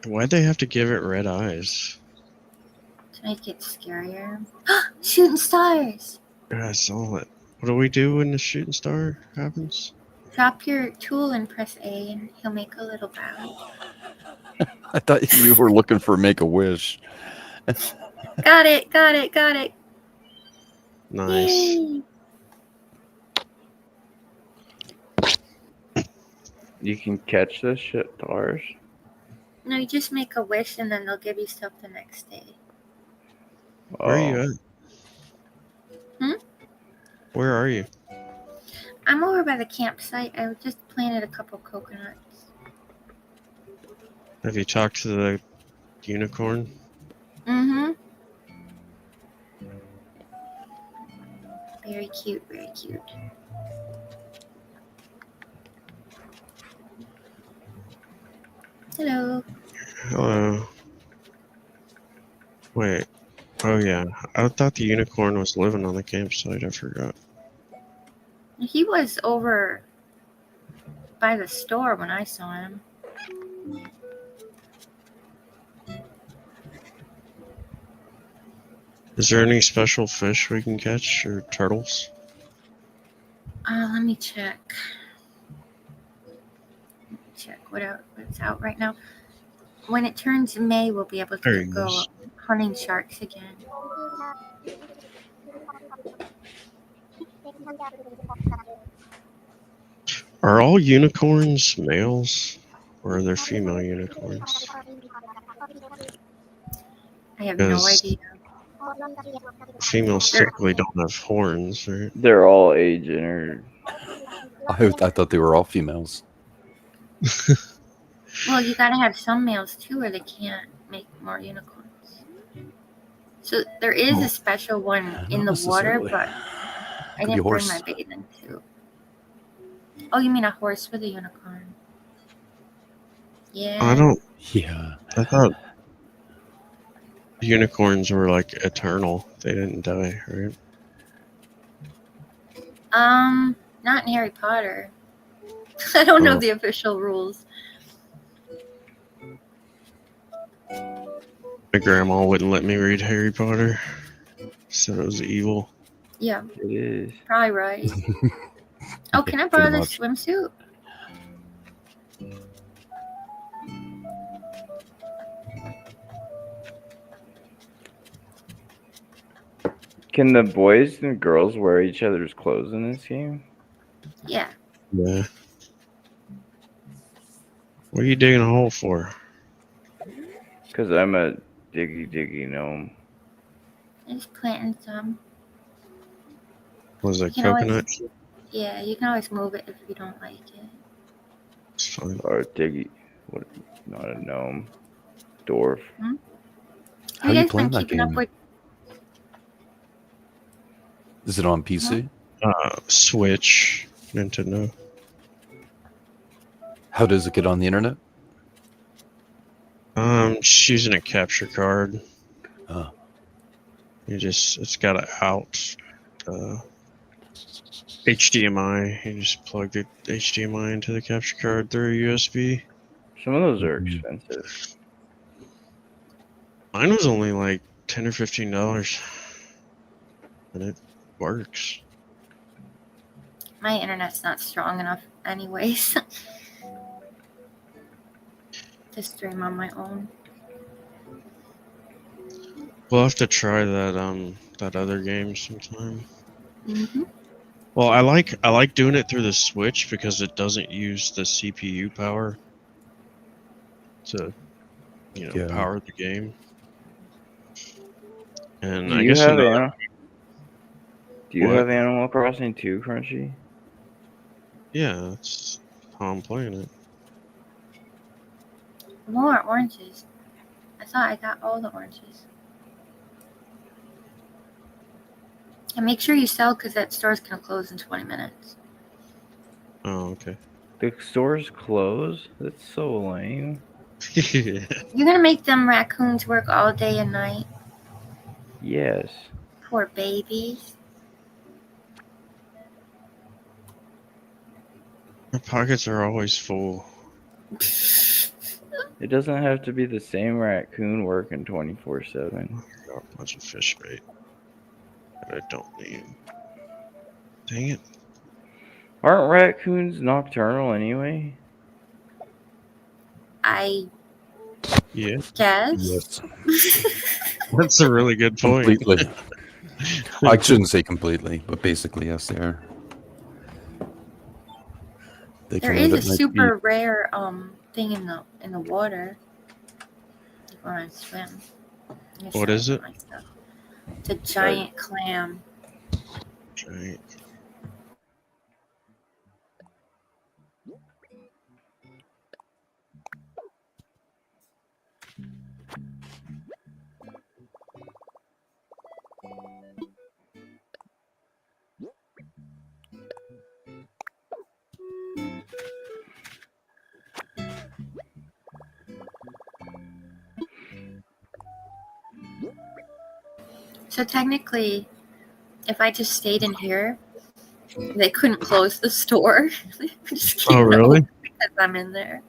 Why'd they have to give it red eyes? To make it scarier. Shooting stars! Yeah, I saw it. What do we do when the shooting star happens? Drop your tool and press A, and he'll make a little bow. I thought you were looking for Make a Wish. Got it! Nice. Yay! You can catch this shit, stars. No, you just make a wish, and then they'll give you stuff the next day. Where are you at? Hmm? Where are you? I'm over by the campsite. I just planted a couple coconuts. Have you talked to the unicorn? Mm-hmm. Very cute, very cute. Hello. Hello. Wait. Oh yeah. I thought the unicorn was living on the campsite. I forgot. He was over by the store when I saw him. Is there any special fish we can catch or turtles? Let me check. What's out right now. When it turns May, we'll be able There to he go is. hunting sharks again. Are all unicorns males? Or are there female unicorns? I have no Yes. idea. Females typically don't have horns, right? They're all age entered. I thought they were all females. Well, you gotta have some males too, or they can't make more unicorns. So there is a special one in Not the water, necessarily. but I Could be didn't bring horse. my bathing suit. Oh, you mean a horse with a unicorn? Yeah. Yeah. I thought unicorns were like eternal. They didn't die, right? Not in Harry Potter. I don't know Oh. the official rules. My grandma wouldn't let me read Harry Potter. Said it was evil. Yeah, It is. probably right. Oh, can I Yeah, borrow pretty this swimsuit? Can the boys and girls wear each other's clothes in this game? Yeah. Yeah. What are you digging a hole for? Because I'm a diggy gnome. Just planting some. Was You it can always, coconut? yeah, you can always move it if you don't like it. It's fine. Or diggy. What? Not a gnome. Dwarf. How Have you you guys been playing that keeping up game? with? Is it on PC? Switch, Nintendo. How does it get on the internet? Just using a capture card. Oh. It's got an out HDMI. You just plug the HDMI into the capture card through a USB. Some of those are Mhm. expensive. Mine was only like $10 or $15, and it works. My internet's not strong enough, anyways, to stream on my own. We'll have to try that other game sometime. Mm-hmm. Well, I like doing it through the Switch because it doesn't use the CPU power to, Yeah. power the game. And Do I you guess have another, Do you What? have Animal Crossing 2, Crunchy? yeah, that's how I'm playing it. More oranges. I thought I got all the oranges. And make sure you sell because that store's gonna close in 20 minutes. Oh, okay. The store's closed? That's so lame. Yeah. You're gonna make them raccoons work all day and night. Yes. Poor babies. My pockets are always full. It doesn't have to be the same raccoon working 24/7. I got a bunch of fish bait that I don't need. Dang it. Aren't raccoons nocturnal anyway? I Yeah, guess. Yes. that's a really good point. Completely. I shouldn't say completely, but basically, yes, they are. They There come is out a at night to super rare thing in the water. If you want to swim. I'm gonna What show is you it? my stuff. It's a giant clam. Giant. So technically, if I just stayed in here, they couldn't close the store. They just keep Oh, it really? open because I'm in there.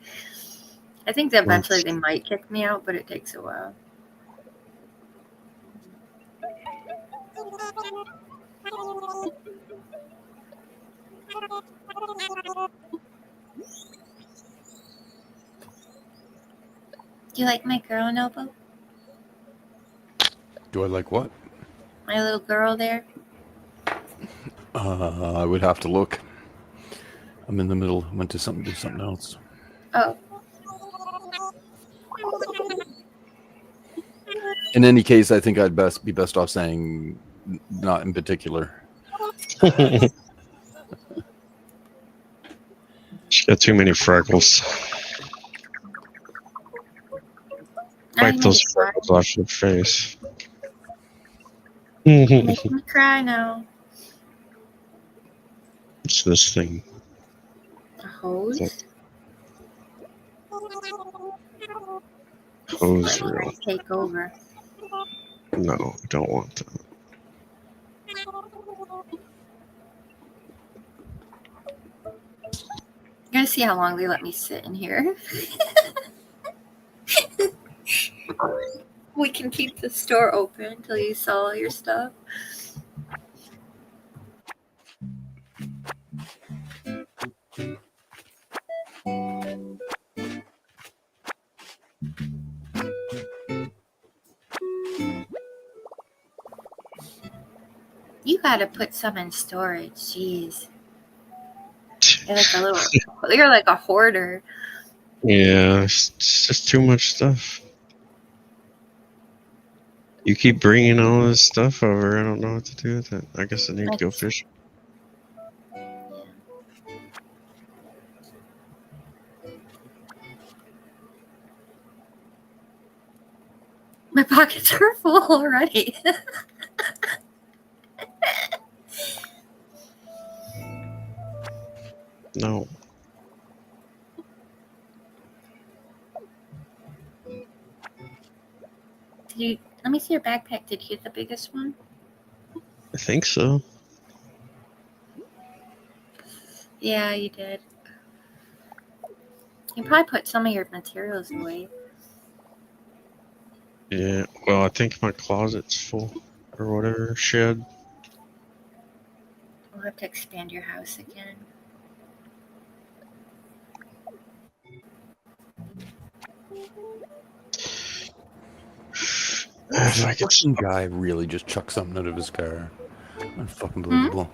I think that eventually they might kick me out, but it takes a while. Do you like my girl, Noble? Do I like what? My little girl there? I would have to look. I'm in the middle. Went to do something else. Oh, In any case, I think I'd be best off saying not in particular. She got too many freckles. now Wipe you those made me cry. freckles off your face. You What's make me cry now. this thing? A hose? Hose Let reel. me take over. No, I don't want that. You're gonna see how long they let me sit in here. We can keep the store open until you sell all your stuff. gotta put some in storage. Jeez. You're like a hoarder. Yeah, it's just too much stuff. You keep bringing all this stuff over. I don't know what to do with it. I guess I need to go fish. My pockets are full already. No. Let me see your backpack. Did you get the biggest one? I think so. Yeah, you did. You probably put some of your materials away. Yeah. Well, I think my closet's full or whatever. Shed. We'll have to expand your house again. If I could. Fucking guy really just chucked something out of his car. Unfucking believable.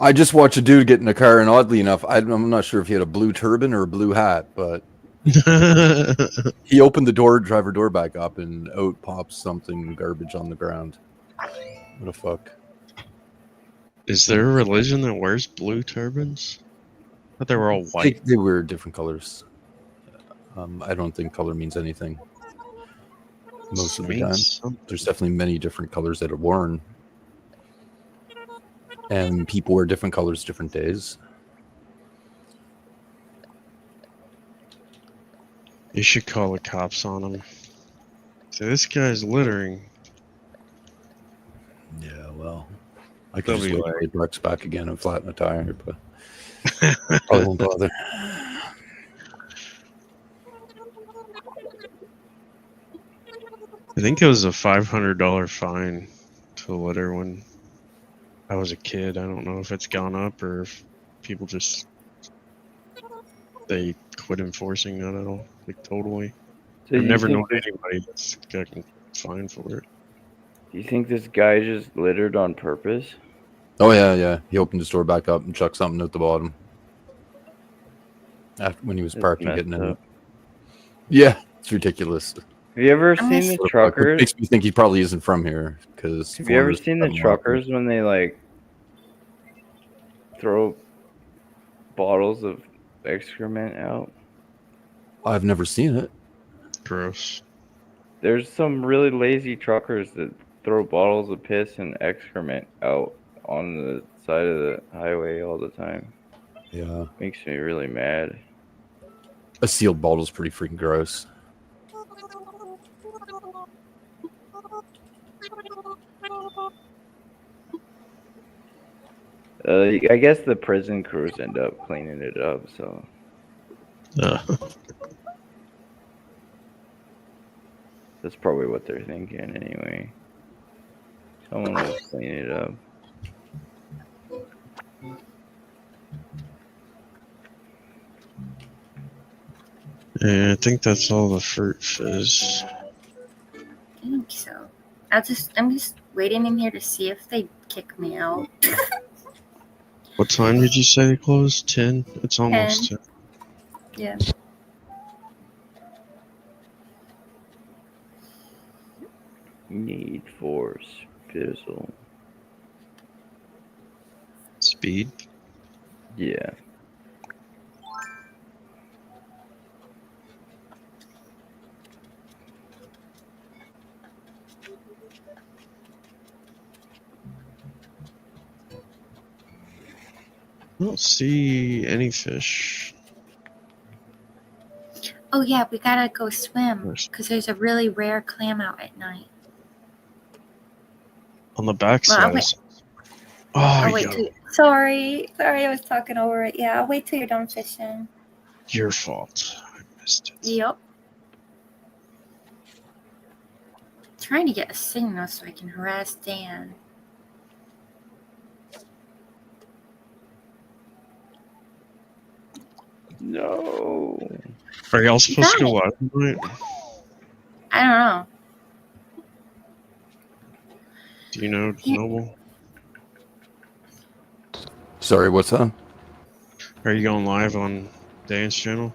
I just watched a dude get in a car, and oddly enough, I'm not sure if he had a blue turban or a blue hat, but he opened the driver door back up, and out pops something garbage on the ground. What the fuck? Is there a religion that wears blue turbans? I thought they were all white. They wear different colors. I don't think color means anything. Most of the time, there's definitely many different colors that are worn, and people wear different colors different days. You should call the cops on him. So this guy's littering. Yeah, well, I could just wait for $8 back again and flatten a tire, but probably won't bother. I think it was a $500 fine to litter when I was a kid. I don't know if it's gone up or if people just they quit enforcing that at all, like totally. So I've never known anybody that's gotten fined for it. Do you think this guy just littered on purpose? Oh yeah. He opened his door back up and chucked something at the bottom. After when he was parked and getting in it. Yeah, it's ridiculous. Have you ever seen the truckers? It makes me think he probably isn't from here. Because have you ever seen the truckers when they like throw bottles of excrement out? I've never seen it. Gross. There's some really lazy truckers that throw bottles of piss and excrement out on the side of the highway all the time. Yeah. Makes me really mad. A sealed bottle's pretty freaking gross. I guess the prison crews end up cleaning it up, so. That's probably what they're thinking anyway. Someone will clean it up. Yeah, I think that's all the fruit fizz. I think so. I'm just waiting in here to see if they kick me out. What time did you say they closed? 10? It's almost 10. Yeah. Need for Speed? Yeah. I don't see any fish. Oh yeah, we gotta go swim because there's a really rare clam out at night. On the backside. I'll wait till sorry, I was talking over it. Yeah, I'll wait till you're done fishing. Your fault. I missed it. Yep. Trying to get a signal so I can harass Dan. No. Are y'all supposed to go live tonight? I don't know. Do you know, Noble? Sorry, what's that? Are you going live on Dance Channel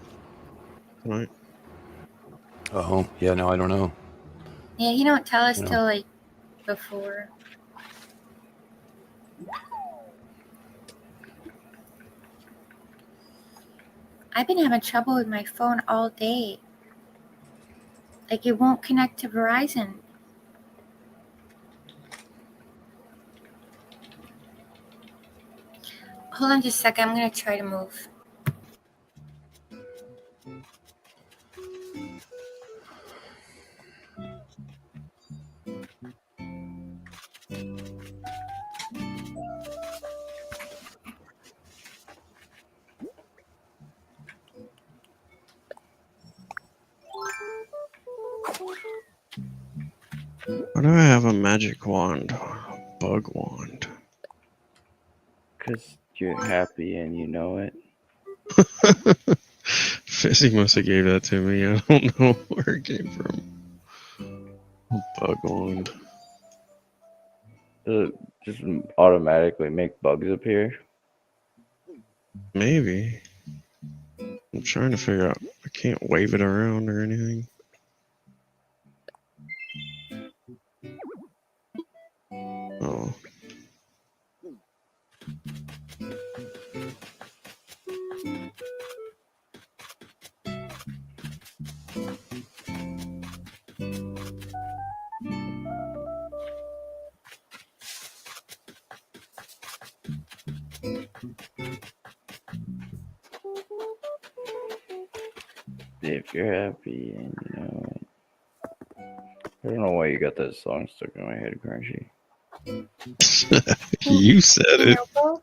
tonight? Oh, yeah, no, I don't know. Yeah, he don't tell us Yeah. till like before. I've been having trouble with my phone all day. Like, it won't connect to Verizon. Hold on just a second. I'm going to try to move. Why do I have a magic wand? Bug wand. Because you're happy and you know it. Fizzy must have gave that to me. I don't know where it came from. Bug wand. Does it just automatically make bugs appear? Maybe. I'm trying to figure out. I can't wave it around or anything. Oh. If you're happy and you know it. I don't know why you got that song stuck in my head, Crunchy. You said it. Noble,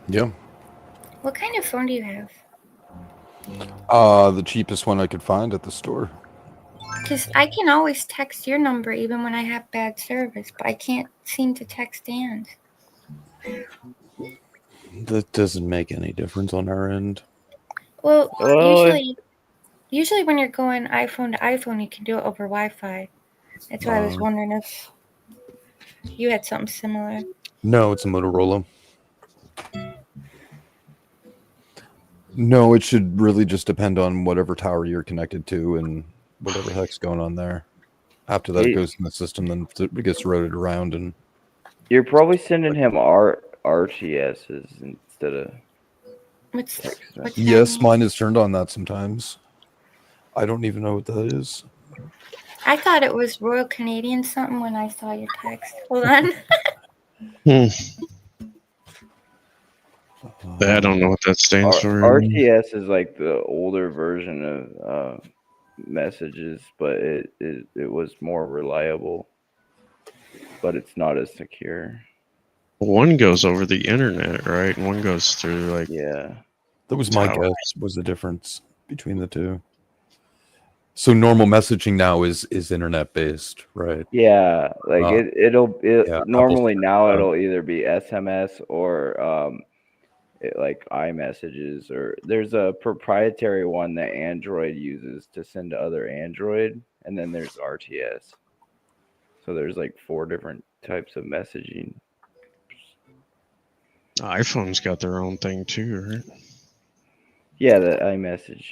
Yeah. what kind of phone do you have? The cheapest one I could find at the store. Because I can always text your number even when I have bad service, but I can't seem to text Dan's. That doesn't make any difference on our end. Well, Well, usually when you're going iPhone to iPhone, you can do it over Wi-Fi. That's why I was wondering if you had something similar. No, it's a Motorola. No, it should really just depend on whatever tower you're connected to and whatever the heck's going on there. After that, it goes in the system, then it gets routed around. And you're probably sending him RTSs instead of What's text that messages. yes, mean? mine is turned on that sometimes. I don't even know what that is. I thought it was Royal Canadian something when I saw your text. Hold on. I don't know what that stands for. RTS is like the older version of messages, but it was more reliable, but it's not as secure. One goes over the internet, right? And one goes through like Yeah. That was my Tower. guess, was the difference between the two. So normal messaging now is internet based, right? Yeah, like it'll yeah, normally Apple's now that. it'll either be SMS or like iMessages, or there's a proprietary one that Android uses to send to other Android, and then there's RTS. So there's like 4 different types of messaging. iPhone's got their own thing too, right? Yeah, the iMessage.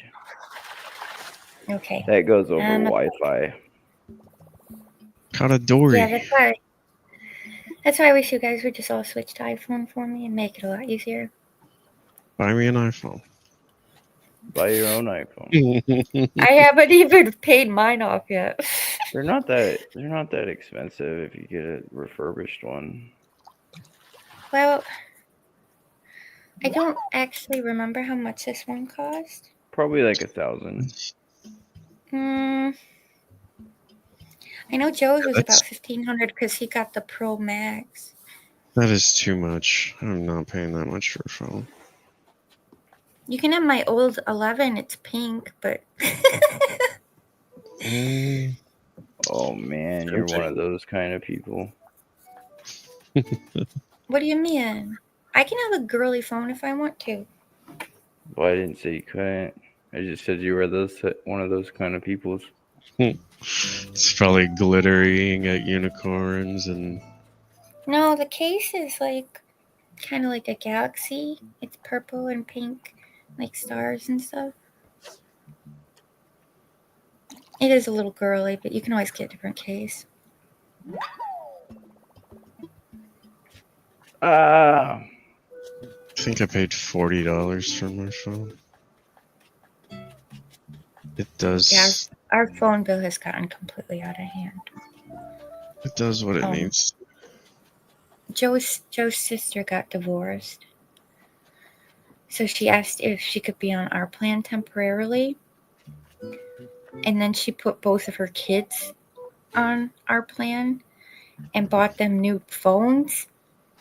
Okay. That goes over Wi-Fi. Katadori. Yeah, that's why I wish you guys would just all switch to iPhone for me and make it a lot easier. Buy me an iPhone. Buy your own iPhone. I haven't even paid mine off yet. They're not that expensive if you get a refurbished one. Well, I don't actually remember how much this one cost. Probably like 1,000. I know Joe's was That's- about $1,500 because he got the Pro Max. That is too much. I'm not paying that much for a phone. You can have my old 11. It's pink, but Oh man, you're one of those kind of people. what do you mean? I can have a girly phone if I want to. Well, I didn't say you couldn't. I just said you were one of those kind of peoples. It's probably glittering at unicorns and No, the case is like kind of like a galaxy. It's purple and pink, like stars and stuff. It is a little girly, but you can always get a different case. Ah, I think I paid $40 for my phone. It does. Yeah, our phone bill has gotten completely out of hand. It does what it needs. Joe's sister got divorced, so she asked if she could be on our plan temporarily, and then she put both of her kids on our plan and bought them new phones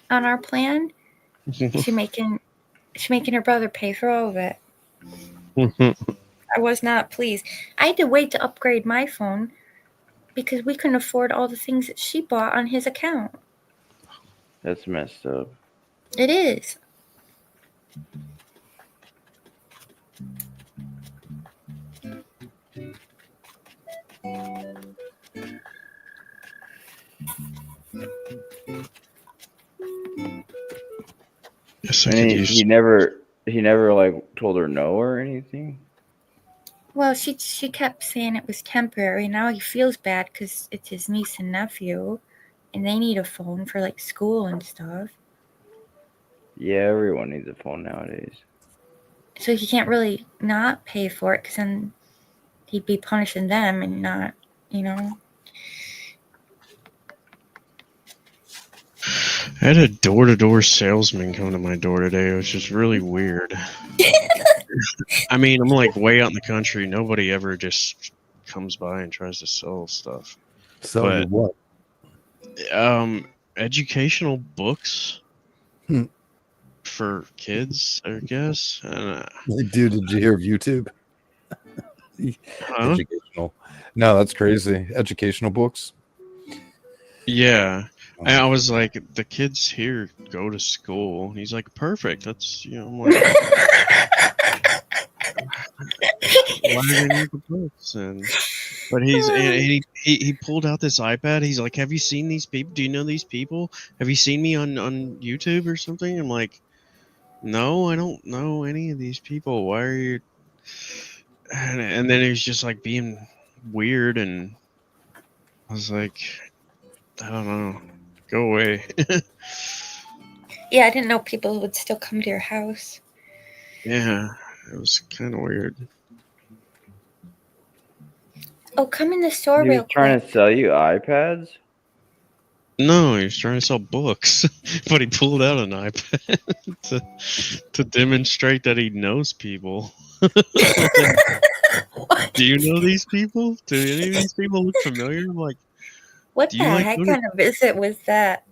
on our plan. She making her brother pay for all of it. I was not pleased. I had to wait to upgrade my phone because we couldn't afford all the things that she bought on his account. that's messed up. It is. Yes, I And could he, use. he never like told her no or anything. Well, she kept saying it was temporary. Now he feels bad because it's his niece and nephew, and they need a phone for like school and stuff. Yeah, everyone needs a phone nowadays. So he can't really not pay for it because then he'd be punishing them and not, you know. I had a door-to-door salesman come to my door today, which is really weird. I mean, I'm like way out in the country. Nobody ever just comes by and tries to sell stuff. Sell you But- what? Educational books Hmm. for kids, I guess. Dude, did you hear of YouTube? Huh? Educational. No, that's crazy. Educational books. Yeah. And I was like, the kids here go to school. He's like, perfect. That's, I'm like, why do they need the books? But he pulled out this iPad. He's like, have you seen these people? Do you know these people? Have you seen me on YouTube or something? I'm like, no, I don't know any of these people. Why are you? And then he was just like being weird, and I was like, I don't know, go away. Yeah, I didn't know people would still come to your house. Yeah, it was kind of weird. Oh, come in the store He real was trying quick. to sell you iPads. No, he was trying to sell books, but he pulled out an iPad to demonstrate that he knows people. Do you know these people? Do any of these people look familiar? Like, What do the you like heck go to- kind of visit was that?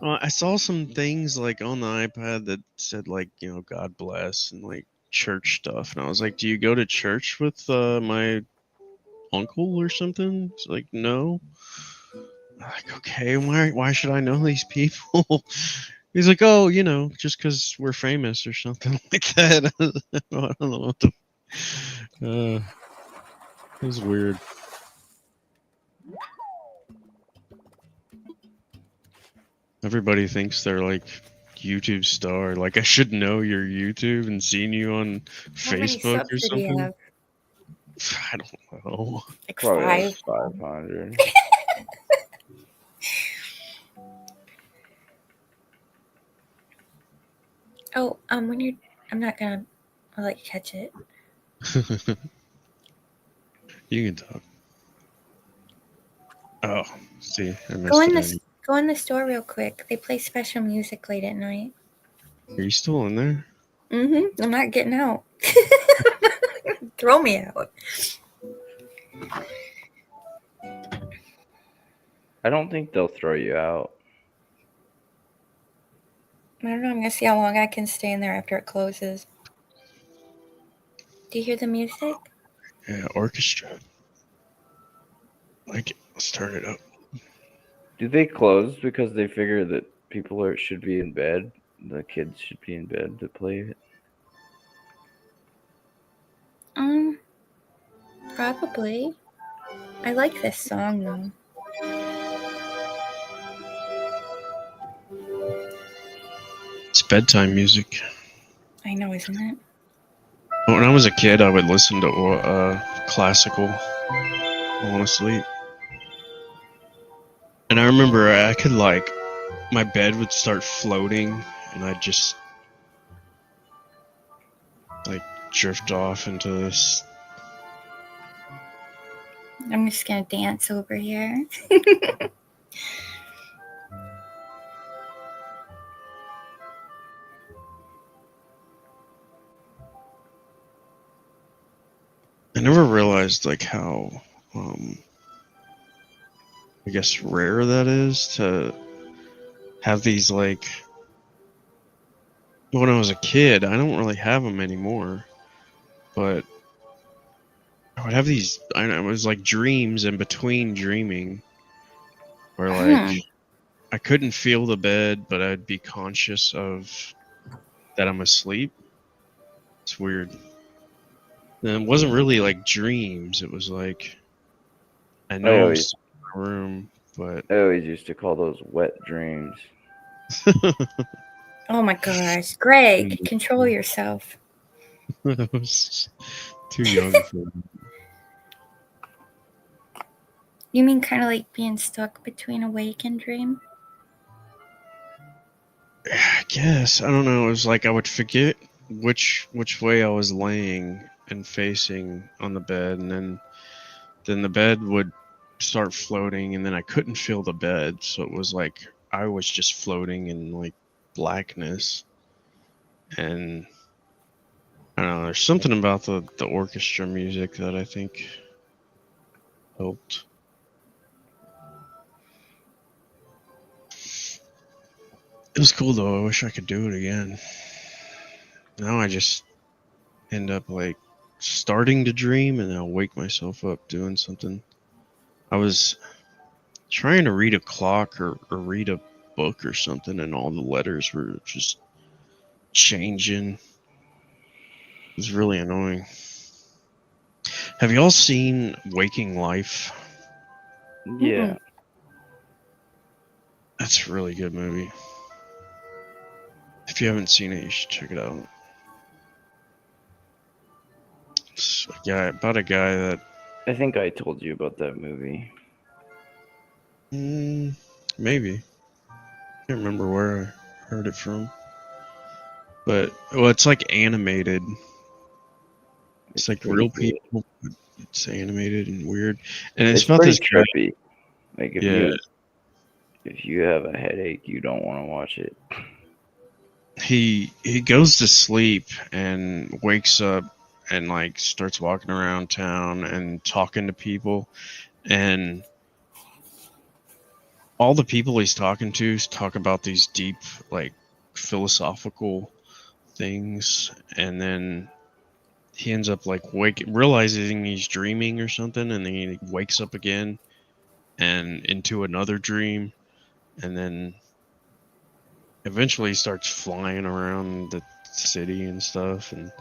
I saw some things like on the iPad that said like, God bless and like church stuff, and I was like, do you go to church with my uncle or something? It's like, no. I'm like, okay, why should I know these people? He's like, oh, just because we're famous or something like that. I don't know what the. It was weird. Everybody thinks they're like YouTube star. Like, I should know your YouTube and seen you on How many Facebook subs or did he something. have? I don't know. Like Probably like 5. 500. Oh, when you're, I'm not gonna. I'll let you catch it. You can talk. Oh, see, I missed Go in it. the Go in the store real quick. They play special music late at night. Are you still in there? I'm not getting out. Throw me out. I don't think they'll throw you out. I don't know. I'm gonna see how long I can stay in there after it closes. Do you hear the music? Yeah, orchestra. Like it. Let's turn it up. Do they close because they figure that people should be in bed? The kids should be in bed to play it. Probably. I like this song though. bedtime music. I know, isn't it? When I was a kid, I would listen to classical. I want to sleep. And I remember I could my bed would start floating, and I'd just drift off into this. I'm just gonna dance over here. I never realized how, I guess, rare that is to have these when I was a kid. I don't really have them anymore, but I would have these. I know it was like dreams in between dreaming, where I couldn't feel the bed, but I'd be conscious of that I'm asleep. It's weird. And it wasn't really like dreams. It was like I know I'm still in my room, but I always used to call those wet dreams. Oh my gosh, Greg, control yourself. I was too young for that. You mean kind of like being stuck between awake and dream? I guess I don't know. It was like I would forget which way I was laying and facing on the bed, and then the bed would start floating, and then I couldn't feel the bed, so it was like I was just floating in blackness. And I don't know. There's something about the orchestra music that I think helped. It was cool though. I wish I could do it again. Now I just end up starting to dream and I'll wake myself up doing something. I was trying to read a clock or read a book or something, and all the letters were just changing. It was really annoying. Have y'all seen Waking Life? Yeah. That's a really good movie. If you haven't seen it, you should check it out. It's about a guy that... I think I told you about that movie. Maybe. I can't remember where I heard it from. But, it's animated. It's real people. It's animated and weird. And it's about pretty this guy. trippy. If you have a headache, you don't want to watch it. He goes to sleep and wakes up and starts walking around town and talking to people, and all the people he's talking to talk about these deep philosophical things, and then he ends up realizing he's dreaming or something, and then he wakes up again and into another dream, and then eventually he starts flying around the city and stuff, and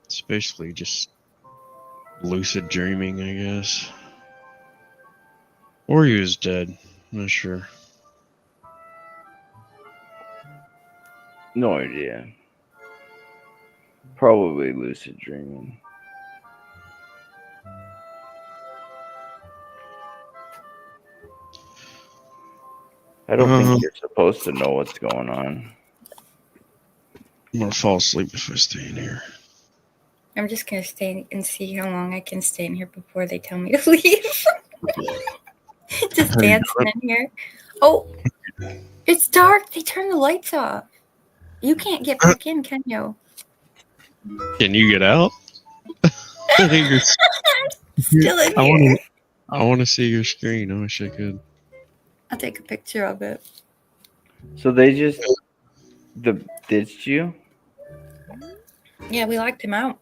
it's basically just lucid dreaming, I guess. Or he was dead. I'm not sure. No idea. Probably lucid dreaming. I don't think you're supposed to know what's going on. I'm gonna fall asleep if I stay in here. I'm just gonna stay and see how long I can stay in here before they tell me to leave. Just dancing in here. Oh, it's dark. They turned the lights off. You can't get back in, can you? Can you get out? I think you're still in here. I want to see your screen. I wish I could. I'll take a picture of it. So they just ditched you? Yeah, we locked him out.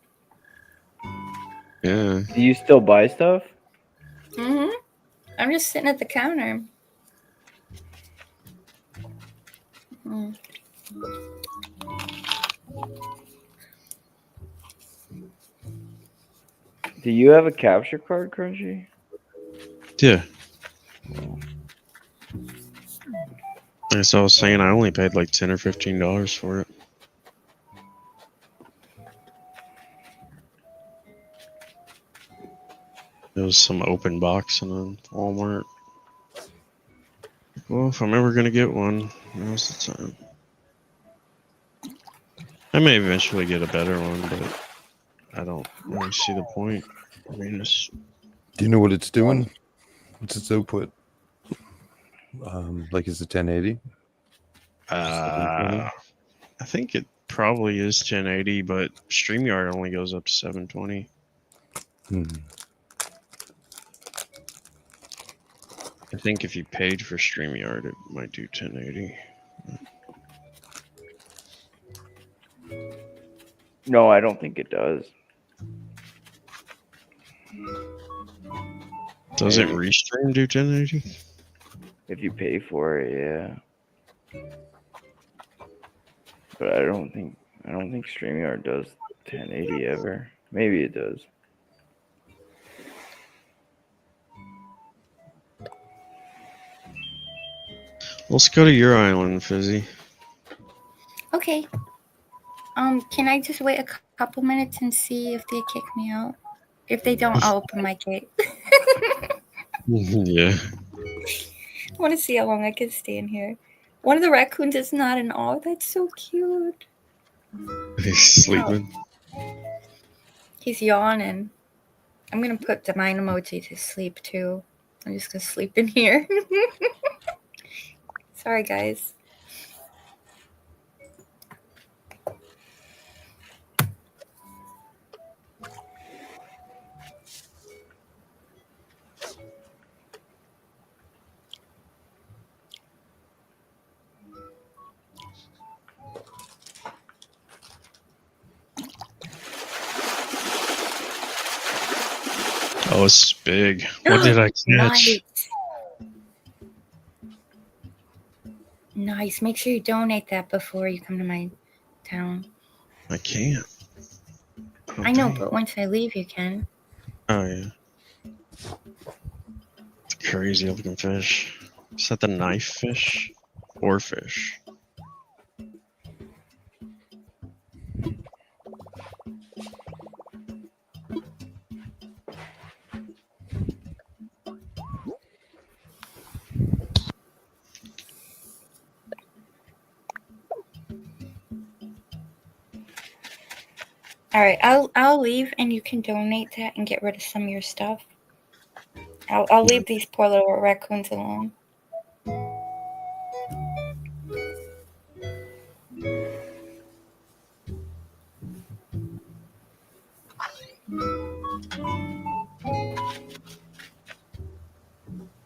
Yeah. Do you still buy stuff? Mm-hmm. I'm just sitting at the counter. Mm. Do you have a capture card, Crunchy? Yeah. As I was saying, I only paid like $10 or $15 for it. It was some open box in a Walmart. Well, if I'm ever gonna get one, now's the time. I may eventually get a better one, but I don't really see the point. I mean, it's Do you know what it's doing? What's its output? Like, is it 1080? I think it probably is 1080, but StreamYard only goes up to 720. Hmm. I think if you paid for StreamYard, it might do 1080. No, I don't think it does. Doesn't Maybe. Restream do 1080? If you pay for it, yeah. But I don't think StreamYard does 1080 ever. Maybe it does. Let's go to your island, Fizzy. Okay. Can I just wait a couple minutes and see if they kick me out? If they don't, I'll open my gate. Yeah. I want to see how long I can stay in here. One of the raccoons is not an all. That's so cute. He's sleeping. He's yawning. I'm gonna put the mine emoji to sleep too. I'm just gonna sleep in here. Sorry, guys. Oh, it's big. What did I catch? Nice. Nice. Make sure you donate that before you come to my town. I can't. Oh, I know, dang. but once I leave, you can. Oh, yeah. It's a crazy looking fish. Is that the knife fish? Or fish? All right, I'll leave, and you can donate that and get rid of some of your stuff. I'll leave these poor little raccoons alone.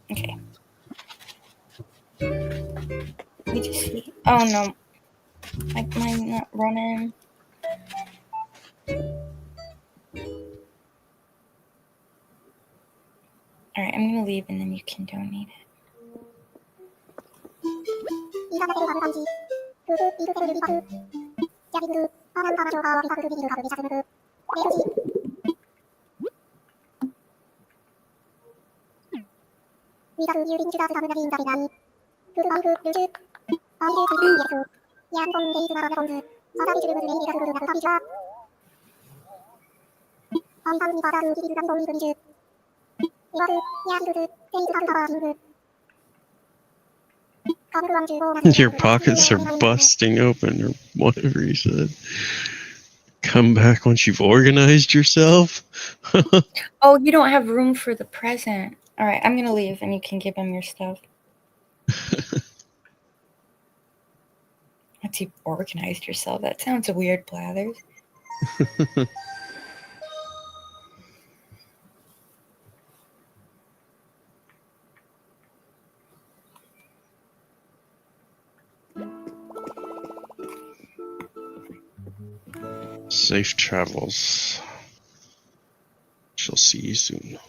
Okay. Let me just see. Oh no, mine's not running. All right, I'm gonna leave, and then you can donate it. Your pockets are busting open, or whatever you said. Come back once you've organized yourself? Oh, you don't have room for the present. All right, I'm gonna leave, and you can give him your stuff. Once you've organized yourself. That sounds weird, Blathers. Safe travels. Shall see you soon.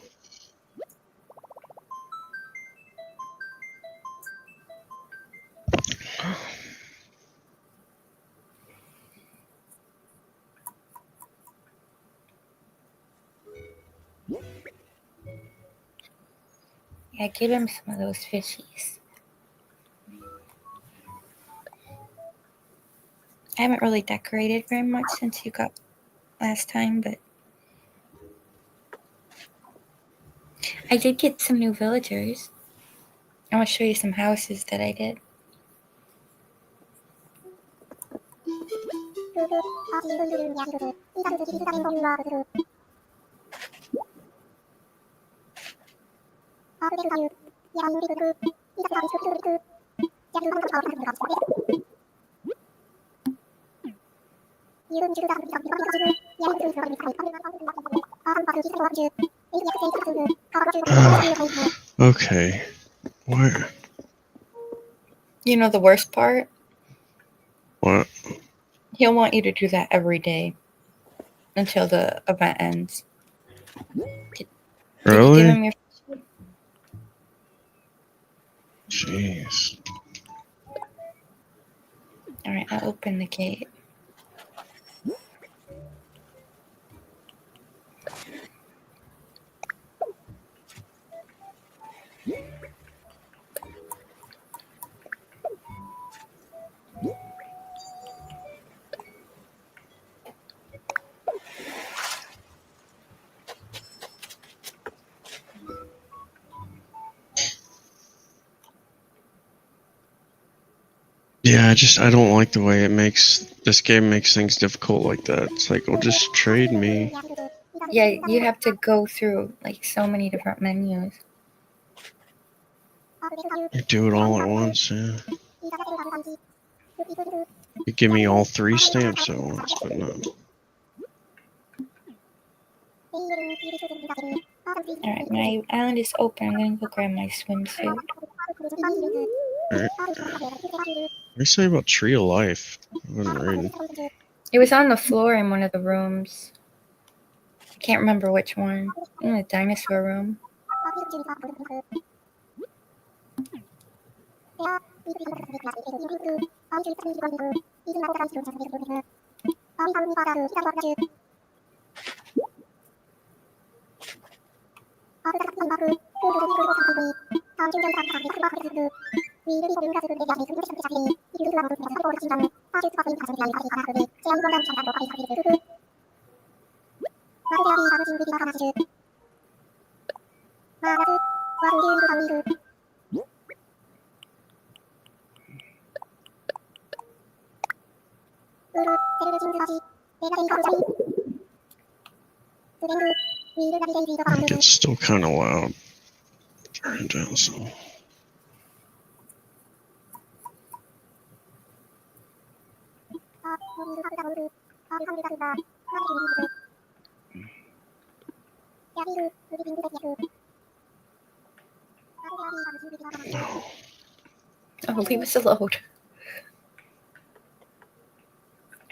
Yeah, give him some of those fishies. I haven't really decorated very much since you got last time, but I did get some new villagers. I want to show you some houses that I did. Okay. Where? You know the worst part? What? He'll want you to do that every day until the event ends. Did you give Really? him your... Jeez. All right, I'll open the gate. Yeah, I don't like the way this game makes things difficult like that. It's like, well, just trade me. Yeah, you have to go through like so many different menus. You do it all at once, yeah. You give me all 3 stamps at once, but no. All right, my island is open. I'm gonna go grab my swimsuit. Alright. What do you say about Tree of Life? I wasn't reading. It was on the floor in one of the rooms. I can't remember which one. In the dinosaur room. It's still kind of loud. Turn it down some. No. Oh, leave us alone.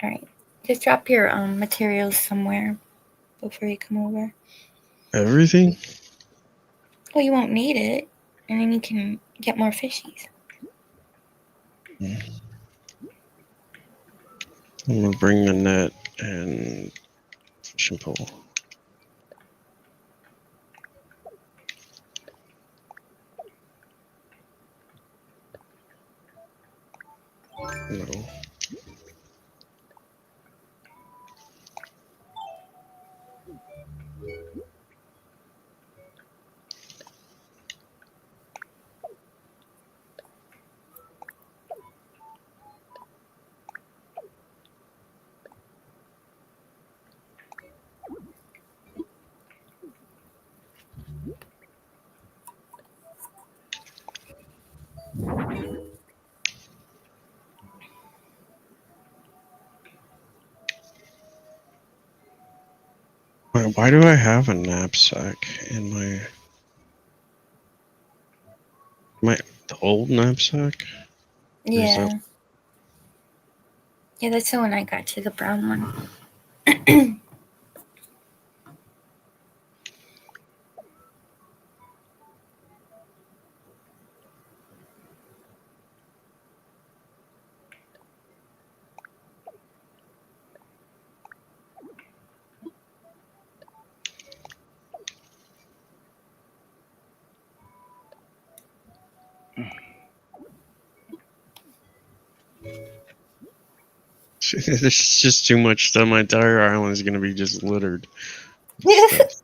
All right, just drop your materials somewhere before you come over. Everything? Well, you won't need it, and then you can get more fishies. I'm gonna bring the net and fishing pole. No. Why do I have a knapsack in the old knapsack? Yeah. Yeah, that's the one I got you, the brown one. There's just too much stuff. My entire island is gonna be just littered. with stuff.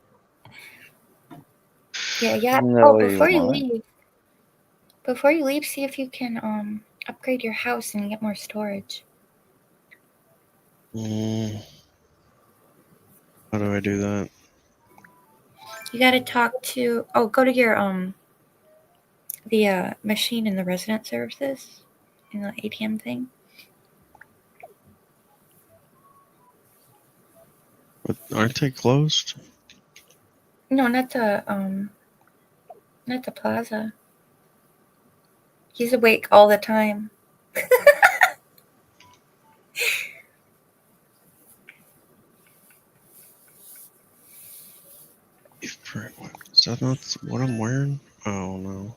Yeah. Isn't that Oh, what you want? before you leave, see if you can upgrade your house and get more storage. How do I do that? You gotta talk to. Oh, go to your the machine in the resident services, in the ATM thing. But aren't they closed? No, not the plaza. He's awake all the time. Is that not what I'm wearing? Oh no.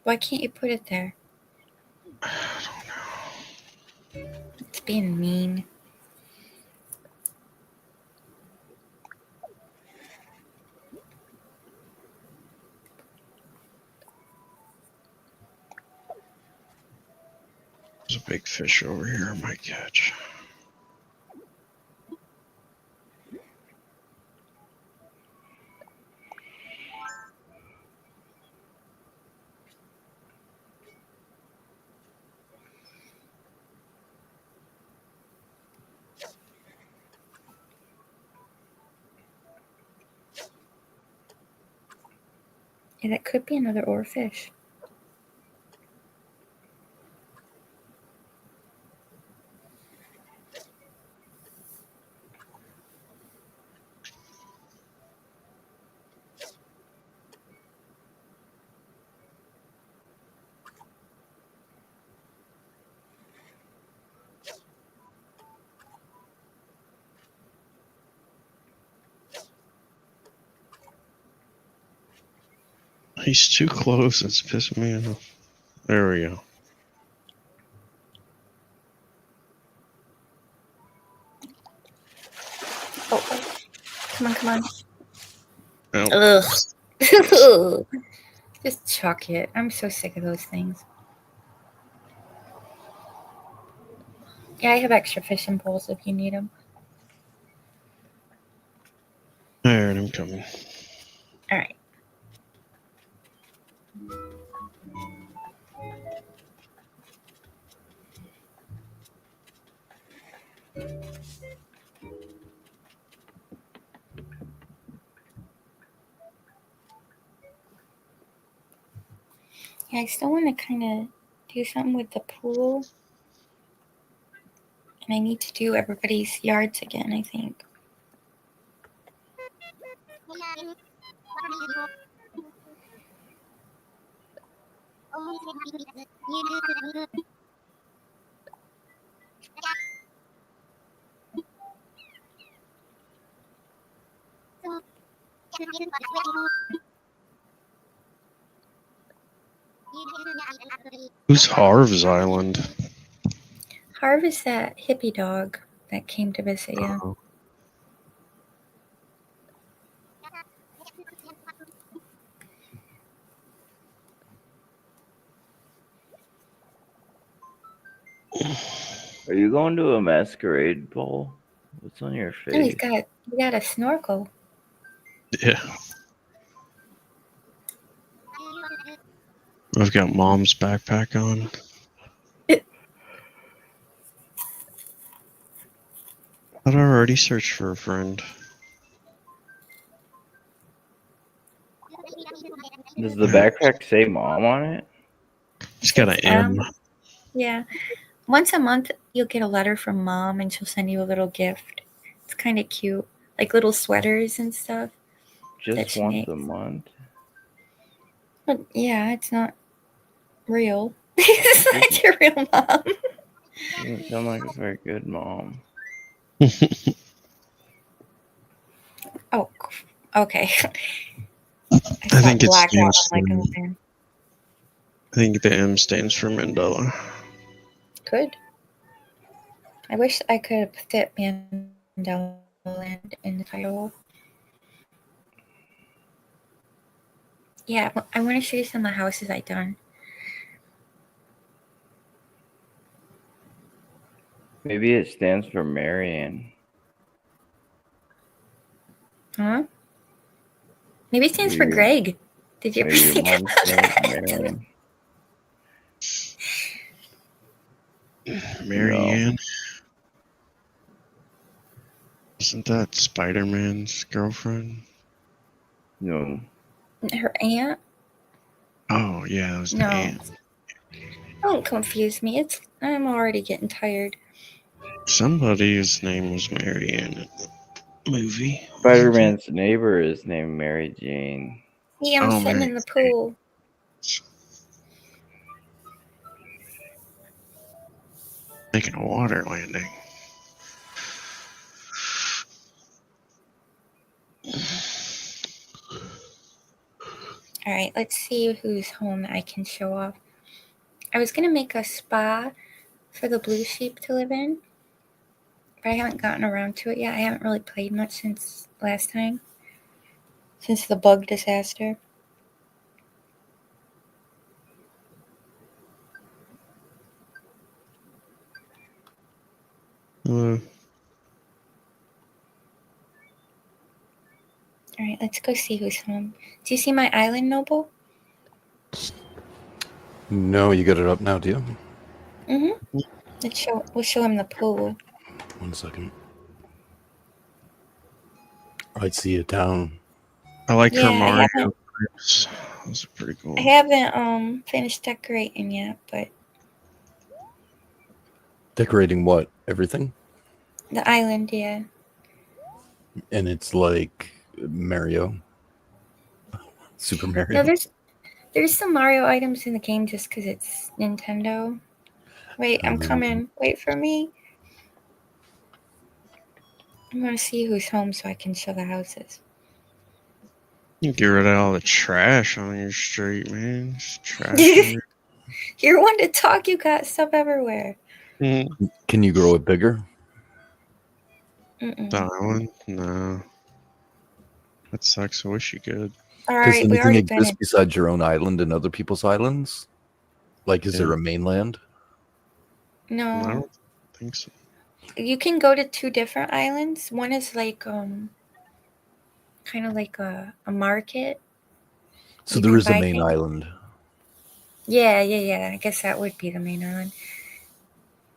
Why can't you put it there? I don't know. It's being mean. There's a big fish over here I might catch. Yeah, that could be another oarfish. He's too close. It's pissing me off. There we go. Oh, come on. Oh. Ugh. Just chuck it. I'm so sick of those things. Yeah, I have extra fishing poles if you need them. Alright, I'm coming. All right. Yeah, I still want to kind of do something with the pool. And I need to do everybody's yards again, I think. Who's Harv's Island? Harv is that hippie dog that came to visit you. Oh. Are you going to a masquerade ball? What's on your Oh, he face? got a snorkel. Yeah. I've got mom's backpack on. I'd already searched for a friend. Does the backpack say mom on it? It's got an M. Yeah. Once a month, you'll get a letter from mom and she'll send you a little gift. It's kind of cute. Like little sweaters and stuff. Just That she once makes. a month? But yeah, it's not real. It's not your real mom. Doesn't sound like a very good mom. Oh, okay. I think it black out stands on my for. computer. I think the M stands for Mandela. Could. I wish I could fit Mandela Land in the title. Yeah, I want to show you some of the houses I done. Maybe it stands for Marion. Huh? Maybe it stands for Maybe- Greg. Did you ever Maybe your think mom's about name is that? Marion. Marianne. Isn't that Spider-Man's girlfriend? No. Her aunt? Oh, yeah, that was the No. aunt. Don't confuse me. I'm already getting tired. Somebody's name was Marianne in the movie. Spider-Man's neighbor is named Mary Jane. Yeah, I'm Oh, sitting Mary in the pool. Making a water landing. All right, let's see whose home I can show off. I was going to make a spa for the blue sheep to live in, but I haven't gotten around to it yet. I haven't really played much since last time, since the bug disaster. All right, let's go see who's home. Do you see my island, Noble? No, you got it up now, do you? Mm-hmm. We'll show him the pool. 1 second. I see a town. I like Yeah, her I Mario haven't- clips. Those are pretty cool. I haven't finished decorating yet, but Decorating what? Everything? the island, yeah. And it's like Mario. Super Mario. No, there's some Mario items in the game just because it's Nintendo. Wait, I'm coming. Wait for me. I'm gonna see who's home so I can show the houses. You get rid of all the trash on your street, man. Just trash. everywhere. You're one to talk. You got stuff everywhere. Mm. Can you grow it bigger? Mm-mm. The island? No. That sucks. I wish you could. All Does right, we anything already been exist in. besides your own island and other people's islands? Like, is there Yeah. a mainland? I No, don't think so. you can go to 2 different islands. One is like kind of like a market. So You there can is a buy main things. island. Yeah. I guess that would be the main island.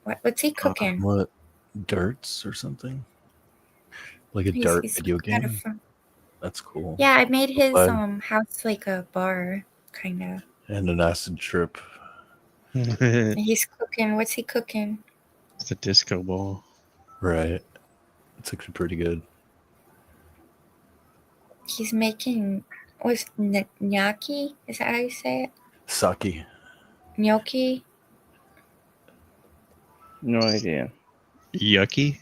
What's he cooking? What? Darts or something? Like a He's- dart he's video got a game? fun- That's cool. Yeah, I made his Fun. house like a bar, kind of. And an acid trip. It's He's cooking. What's he cooking? a disco ball. Right. It's actually pretty good. He's making what's gnocchi? Is that how you say it? Sake. Gnocchi? No idea. Yucky?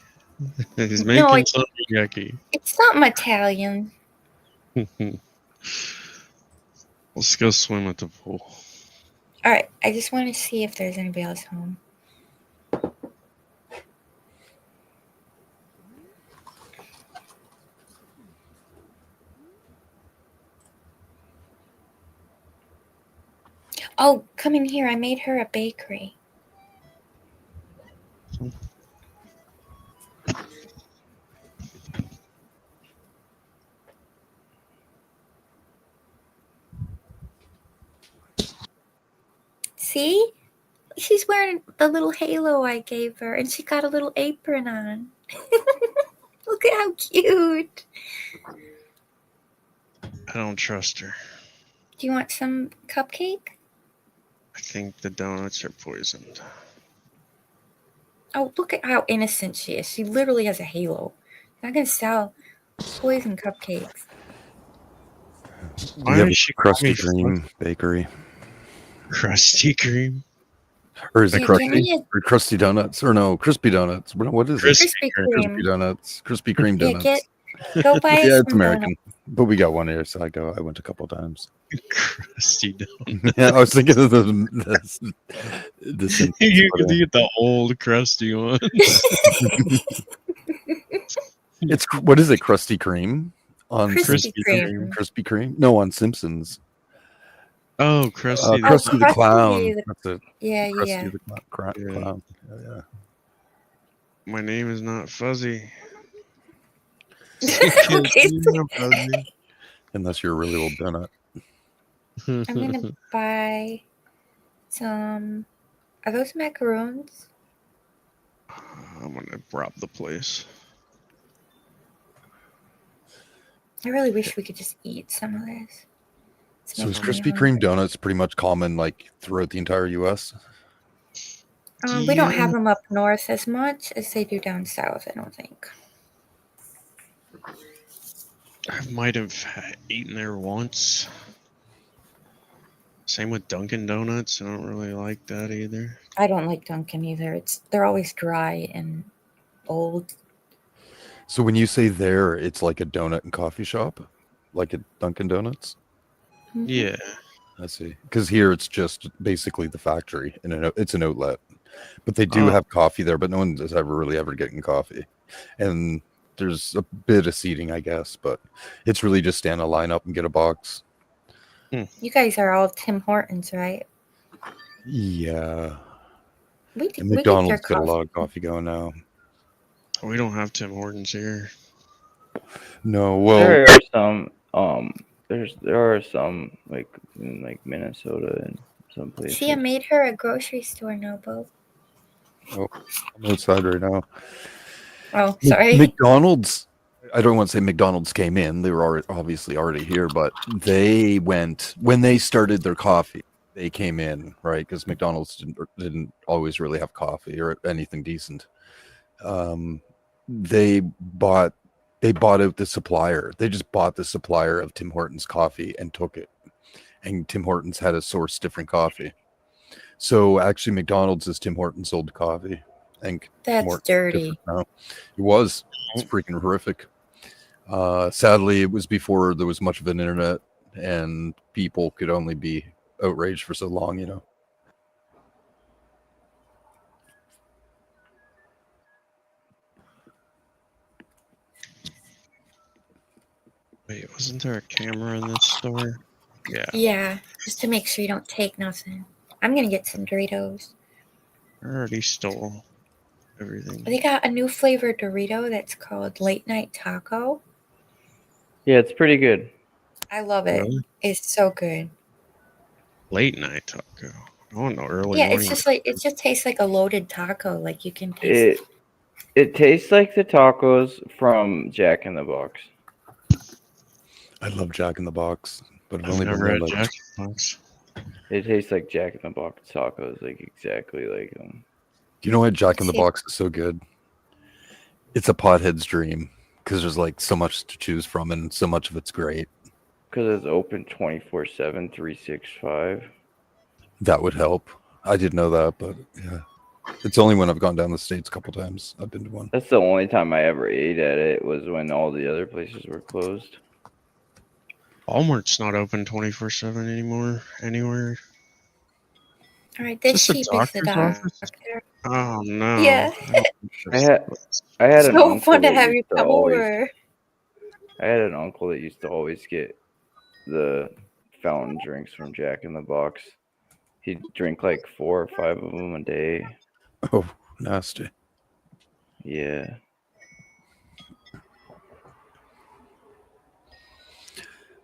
He's No, making it- something yucky. It's something Italian. Let's go swim at the pool. All right, I just want to see if there's anybody else home. Oh, come in here. I made her a bakery. See? She's wearing the little halo I gave her, and she got a little apron on. Look at how cute. I don't trust her. Do you want some cupcake? I think the donuts are poisoned. Oh, look at how innocent she is. She literally has a halo. Not gonna sell poison cupcakes. Why You have is a she Krusty calling me Kreme bakery. Krusty Kreme? Or is it Yeah, Krusty? give me Or Krusty Donuts? Or no, Crispy Donuts. What is it? Crispy Krispy Kreme. Kreme. Crispy Donuts. Krispy Kreme Yeah, Donuts. Go buy us Yeah, it's some American, but we got one here, so I went a couple times. Crusty donut. Yeah, I was thinking of the Simpsons, You but, could get the old crusty one. it's what is it? Krusty Kreme on Krispy Krispy Kreme. Kreme. Krispy Kreme? No, on Simpsons. Oh, Krusty. Krusty the Krusty Clown. the- That's it. Yeah, Krusty yeah. the Yeah. Clown. Yeah. My name is not Fuzzy. Okay, so Fuzzy. Unless you're a really old donut. I'm gonna buy some. Are those macaroons? I'm gonna rob the place. I really wish we could just eat some of this. It's So is making me Krispy hungry. Kreme donuts pretty much common like throughout the entire U.S.? We don't have them up north as much as they do down south, I don't think. I might have eaten there once. Same with Dunkin' Donuts. I don't really like that either. I don't like Dunkin' either. They're always dry and old. So when you say there, it's like a donut and coffee shop, like a Dunkin' Donuts. Mhm. Yeah. I see. Because here it's just basically the factory, and it's an outlet. But they do Oh. have coffee there, but no one is ever getting coffee. And there's a bit of seating, I guess, but it's really just stand a line up and get a box. You guys are all Tim Hortons, right? Yeah. We And get their McDonald's got a coffee. lot of coffee going now. We don't have Tim Hortons here. No, well, There are some there are some like in like Minnesota and some places. See, I made her a grocery store notebook. I'm outside right now. Oh, sorry. McDonald's, I don't want to say McDonald's came in. They were obviously already here, but they went when they started their coffee. They came in, right? Because McDonald's didn't always really have coffee or anything decent. They bought out the supplier. They just bought the supplier of Tim Hortons coffee and took it. And Tim Hortons had to source different coffee. So actually, McDonald's is Tim Hortons' old coffee. I think That's more dirty. different now. It was. It's freaking horrific. Sadly, it was before there was much of an internet, and people could only be outraged for so long, you know. Wait, wasn't there a camera in this store? Yeah. Yeah, just to make sure you don't take nothing. I'm gonna get some Doritos. I already stole everything. They got a new flavor Dorito that's called Late Night Taco. Yeah, it's pretty good. I love it. Really? It's so good. Late night taco. I want no early Yeah, morning. it's just like it just tastes like a loaded taco. Like you can taste. It tastes like the tacos from Jack in the Box. I love Jack in the Box, but I've never been had like, Jack in the Box. It tastes like Jack in the Box tacos, like exactly like them. Do you know why Jack in the See- Box is so good? It's a pothead's dream because there's like so much to choose from, and so much of it's great. Because it's open 24/7, 365. That would help. I didn't know that, but yeah, it's only when I've gone down the States a couple times I've been to one. That's the only time I ever ate at it was when all the other places were closed. Walmart's not open 24/7 anymore. Anywhere. All right, this Is this a sheep is the doctor's office? doctor. Oh no. Yeah. I don't think I that's had- the place. I had an So uncle fun to that have you used to come always- over. I had an uncle that used to always get the fountain drinks from Jack in the Box. He'd drink like 4 or 5 of them a day. Oh, nasty. Yeah.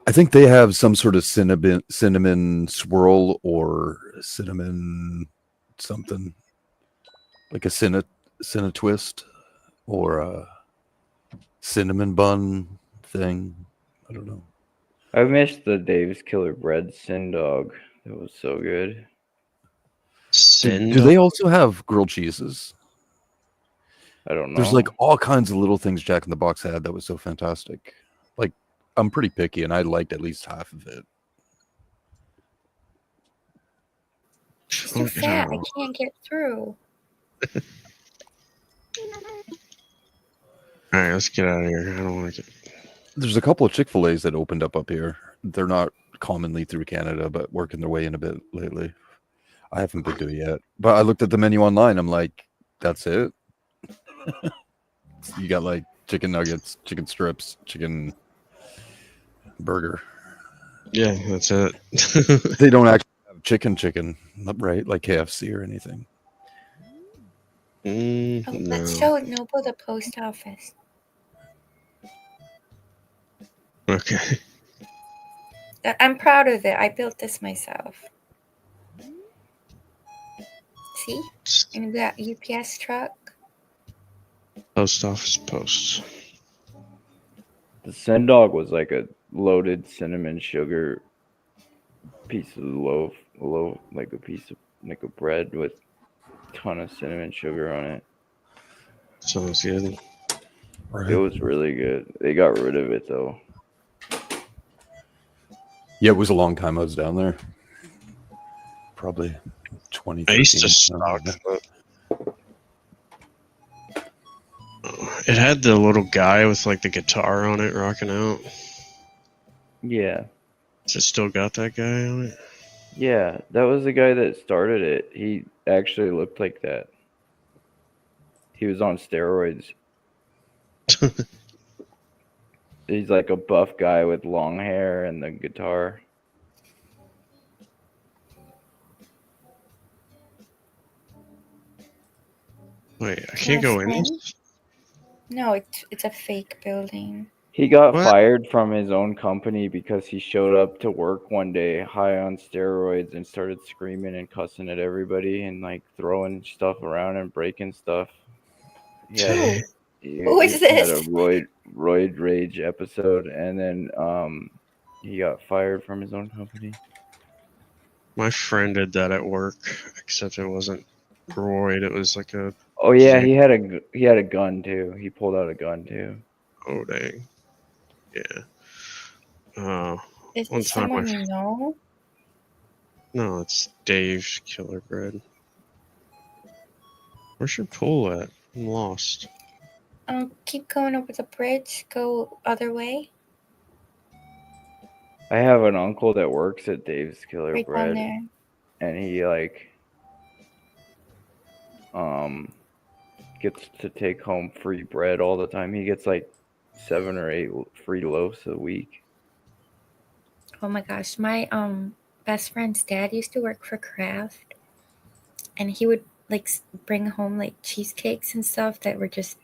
I think they have some sort of cinnamon swirl or cinnamon something, like a cinna twist or a cinnamon bun thing. I don't know. I missed the Dave's Killer Bread Sin Dog. It was so good. Do they also have grilled cheeses? I don't know. There's like all kinds of little things Jack in the Box had that was so fantastic. Like, I'm pretty picky, and I liked at least half of it. She's too fat. I can't get through. All right, let's get out of here. I don't like it. There's a couple of Chick-fil-A's that opened up here. They're not commonly through Canada, but working their way in a bit lately. I haven't been to it yet, but I looked at the menu online. I'm like, that's it. You got like chicken nuggets, chicken strips, chicken burger. Yeah, that's it. They don't actually have chicken, right? Like KFC or anything. Oh, No. let's show Noble the post office. Okay. I'm proud of it. I built this myself. See? And we got UPS truck. Post office posts. The Send Dog was like a loaded cinnamon sugar piece of loaf, like a piece of like a bread with a ton of cinnamon sugar on it. Sounds good. Right. It was really good. They got rid of it though. Yeah, it was a long time I was down there. Probably 20. I used to stock. It had the little guy with like the guitar on it rocking out. Yeah. Has it still got that guy on it? Yeah, that was the guy that started it. He actually looked like that. He was on steroids. He's like a buff guy with long hair and the guitar. Wait, I can't go in this? No, it's a fake building. He got What? fired from his own company because he showed up to work one day high on steroids and started screaming and cussing at everybody and like throwing stuff around and breaking stuff. Yeah, Who is he this? had a roid rage episode, and then he got fired from his own company. My friend did that at work, except it wasn't roid. It was like a Oh yeah, he had a gun too. He pulled out a gun too. oh dang, yeah. Is One it time someone you know? No, it's Dave Killer Bread. Where's your pool at? I'm lost. Keep going over the bridge. Go other way. I have an uncle that works at Dave's Killer Right down Bread, there. and he like gets to take home free bread all the time. He gets like 7 or 8 free loaves a week. Oh my gosh, my best friend's dad used to work for Kraft, and he would like bring home like cheesecakes and stuff that were just,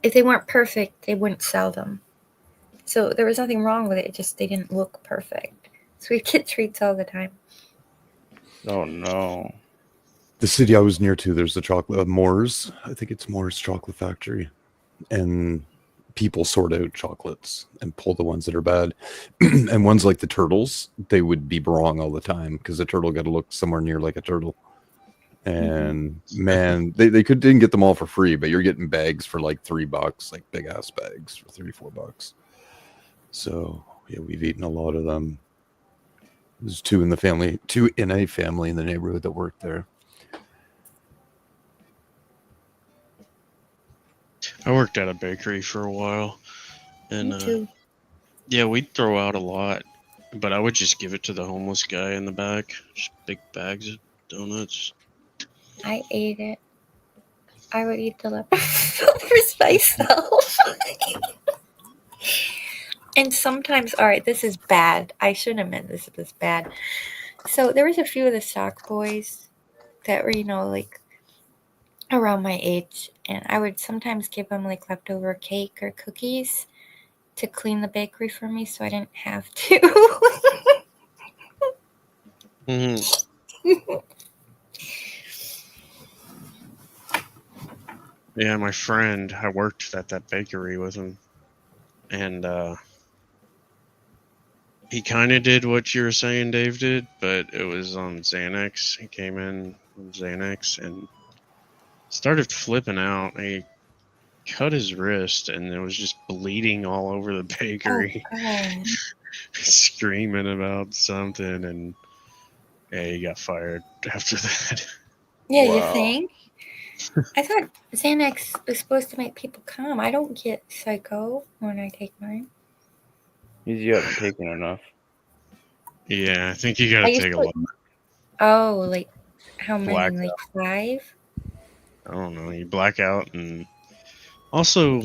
if they weren't perfect, they wouldn't sell them. So there was nothing wrong with it. Just they didn't look perfect. So we'd get treats all the time. Oh no. The city I was near to, there's a chocolate Moore's. I think it's Moore's Chocolate Factory, and people sort out chocolates and pull the ones that are bad. And ones like the turtles, they would be wrong all the time because the turtle got to look somewhere near like a turtle. And man, they didn't get them all for free, but you're getting bags for like $3, like big ass bags for $34. So yeah, we've eaten a lot of them. There's two in a family in the neighborhood that worked there. I worked at a bakery for a while, and Me too. yeah, we'd throw out a lot, but I would just give it to the homeless guy in the back. Just big bags of donuts. I ate it. I would eat the leftovers myself. And sometimes, all right, this is bad. I shouldn't have meant this was bad. So there was a few of the sock boys that were, like around my age, and I would sometimes give them like leftover cake or cookies to clean the bakery for me so I didn't have to. Mm-hmm. Yeah, my friend, I worked at that bakery with him, and he kind of did what you were saying Dave did, but it was on Xanax. He came in on Xanax and started flipping out. He cut his wrist, and it was just bleeding all over the bakery. Oh, God. Screaming about something, and yeah, he got fired after that. Yeah, Wow. you think? I thought Xanax was supposed to make people calm. I don't get psycho when I take mine. Means you haven't taken enough. Yeah, I think you I gotta used take a to- lot. Oh, like how many? Black Like 5? I don't know. You black out, and also,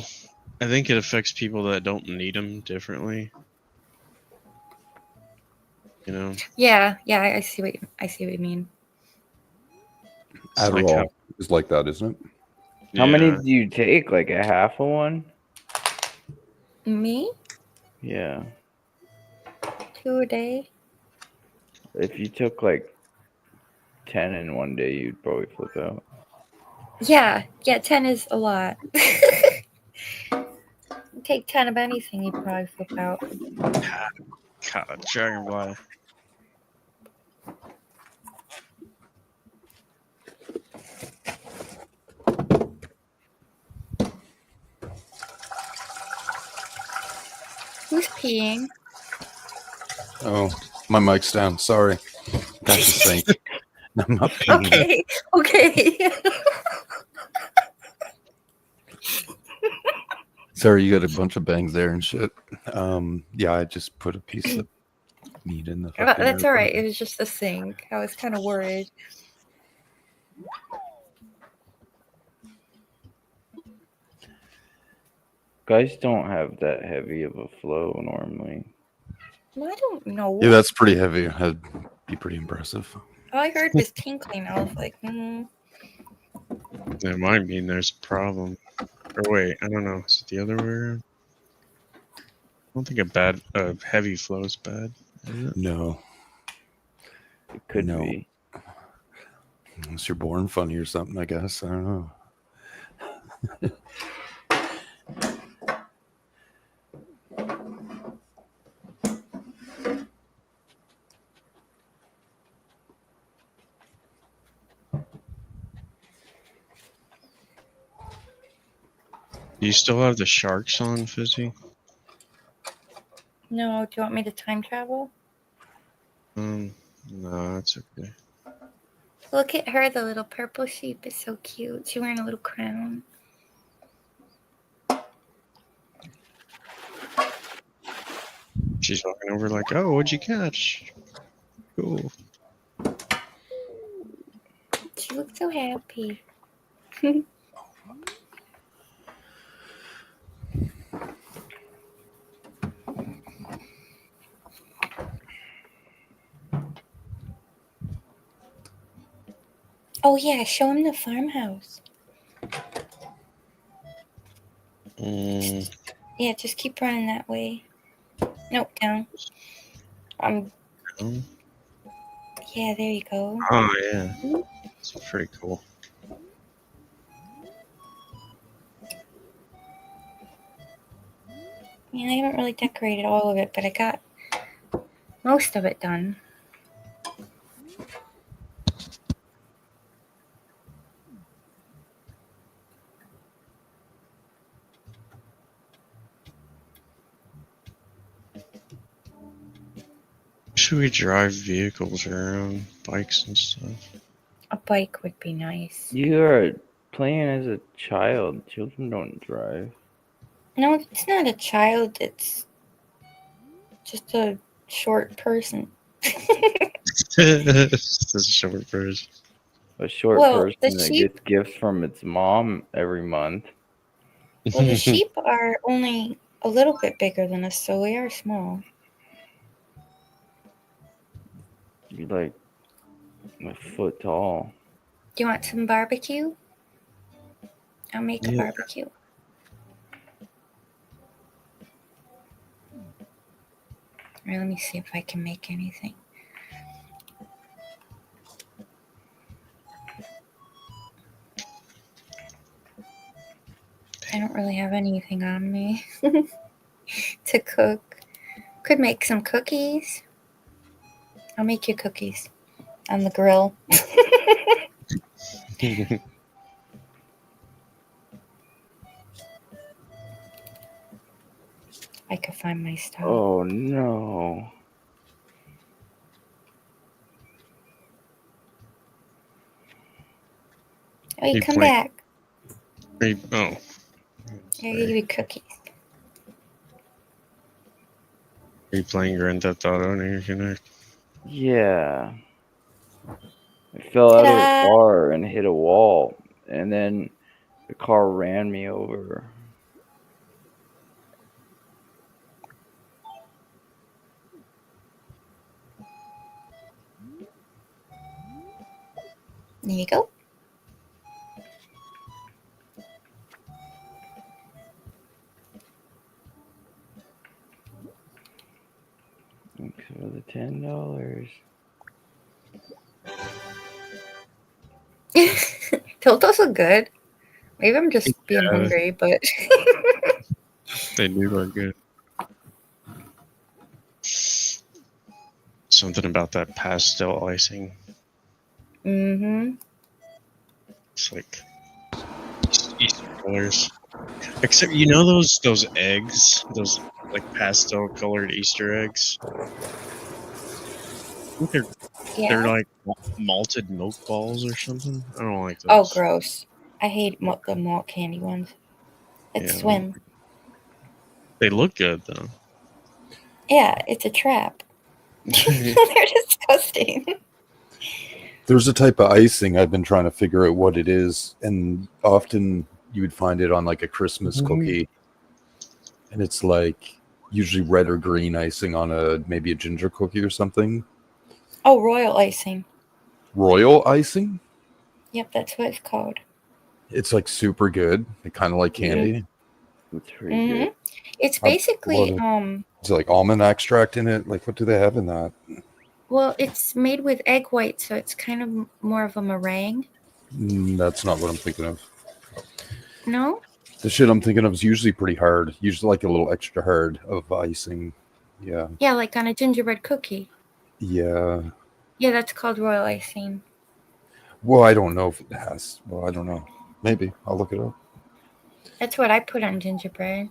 I think it affects people that don't need them differently. You know, Yeah, I see what you mean. it's like Adderall is like that, isn't it? How many yeah. do you take? Like a half of one? Me? Yeah. 2 a day? If you took like 10 in one day, you'd probably flip out. Yeah, 10 is a lot. Take 10 of anything, you probably flip out. God, dragonfly. Who's peeing? Oh, my mic's down. Sorry. That's the sink. I'm not peeing. Okay. Sorry, you got a bunch of bangs there and shit. Yeah, I just put a piece of meat in the fucking That's air all right. It fryer. was just the sink. I was kind of worried. Guys don't have that heavy of a flow normally. Well, I don't know. Yeah, that's pretty heavy. That'd be pretty impressive. All I heard was tinkling. I was like, That might mean there's a problem. Or wait, I don't know. Is it the other way around? I don't think a heavy flow is bad. Is it? No, It could No. be. unless you're born funny or something, I guess. I don't know. Do you still have the sharks on, Fizzy? no. Do you want me to time travel? No, that's okay. Look at her. The little purple sheep is so cute. She's wearing a little crown. She's walking over like, oh, what'd you catch? Cool. She looks so happy. Oh yeah, show him the farmhouse. Yeah, just keep running that way. Nope, down. Oh, Yeah, there you go. yeah. It's pretty cool. Yeah, I haven't really decorated all of it, but I got most of it done. Should we drive vehicles around, bikes and stuff? A bike would be nice. You are playing as a child. Children don't drive. No, it's not a child. It's just a short person. This is a short version. A short Well, person the that sheep- gets gifts from its mom every month. Well, the sheep are only a little bit bigger than us, so we are small. You're like a foot tall. Do you want some barbecue? I'll make a Yeah. barbecue. Or let me see if I can make anything. I don't really have anything on me to cook. Could make some cookies. I'll make you cookies on the grill. I could find my stuff. Oh no. Wait, You come play- back. Oh. I give you cookies. Are you playing Grand Theft Auto and you connect? Yeah. I fell out of the Ta-da! car and hit a wall, and then the car ran me over. There you go. Thanks for the $10. Those are good. Maybe I'm just being Yeah. hungry, but They do look good. Something about that pastel icing. mm-hmm. It's like Easter colors. Except you know those eggs, those like pastel colored Easter eggs. I think they're Yeah. like malted milk balls or something. I don't like those. Oh, gross. I hate the malt candy ones. It's Yeah. swim. They look good though. Yeah, it's a trap. They're disgusting. There's a type of icing I've been trying to figure out what it is, and often you would find it on like a Christmas cookie, and it's like usually red or green icing on maybe a ginger cookie or something. Oh, royal icing. Royal icing? Yep, that's what it's called. It's like super good. It kind of like candy. It's pretty good. It's I love basically it. Is it like almond extract in it? Like what do they have in that? well, it's made with egg white, so it's kind of more of a meringue. That's not what I'm thinking of. No? The shit I'm thinking of is usually pretty hard. Usually like a little extra hard of icing. Yeah. Yeah, like on a gingerbread cookie. Yeah. Yeah, that's called royal icing. Well, I don't know if it has. Well, I don't know. Maybe. I'll look it up. That's what I put on gingerbread.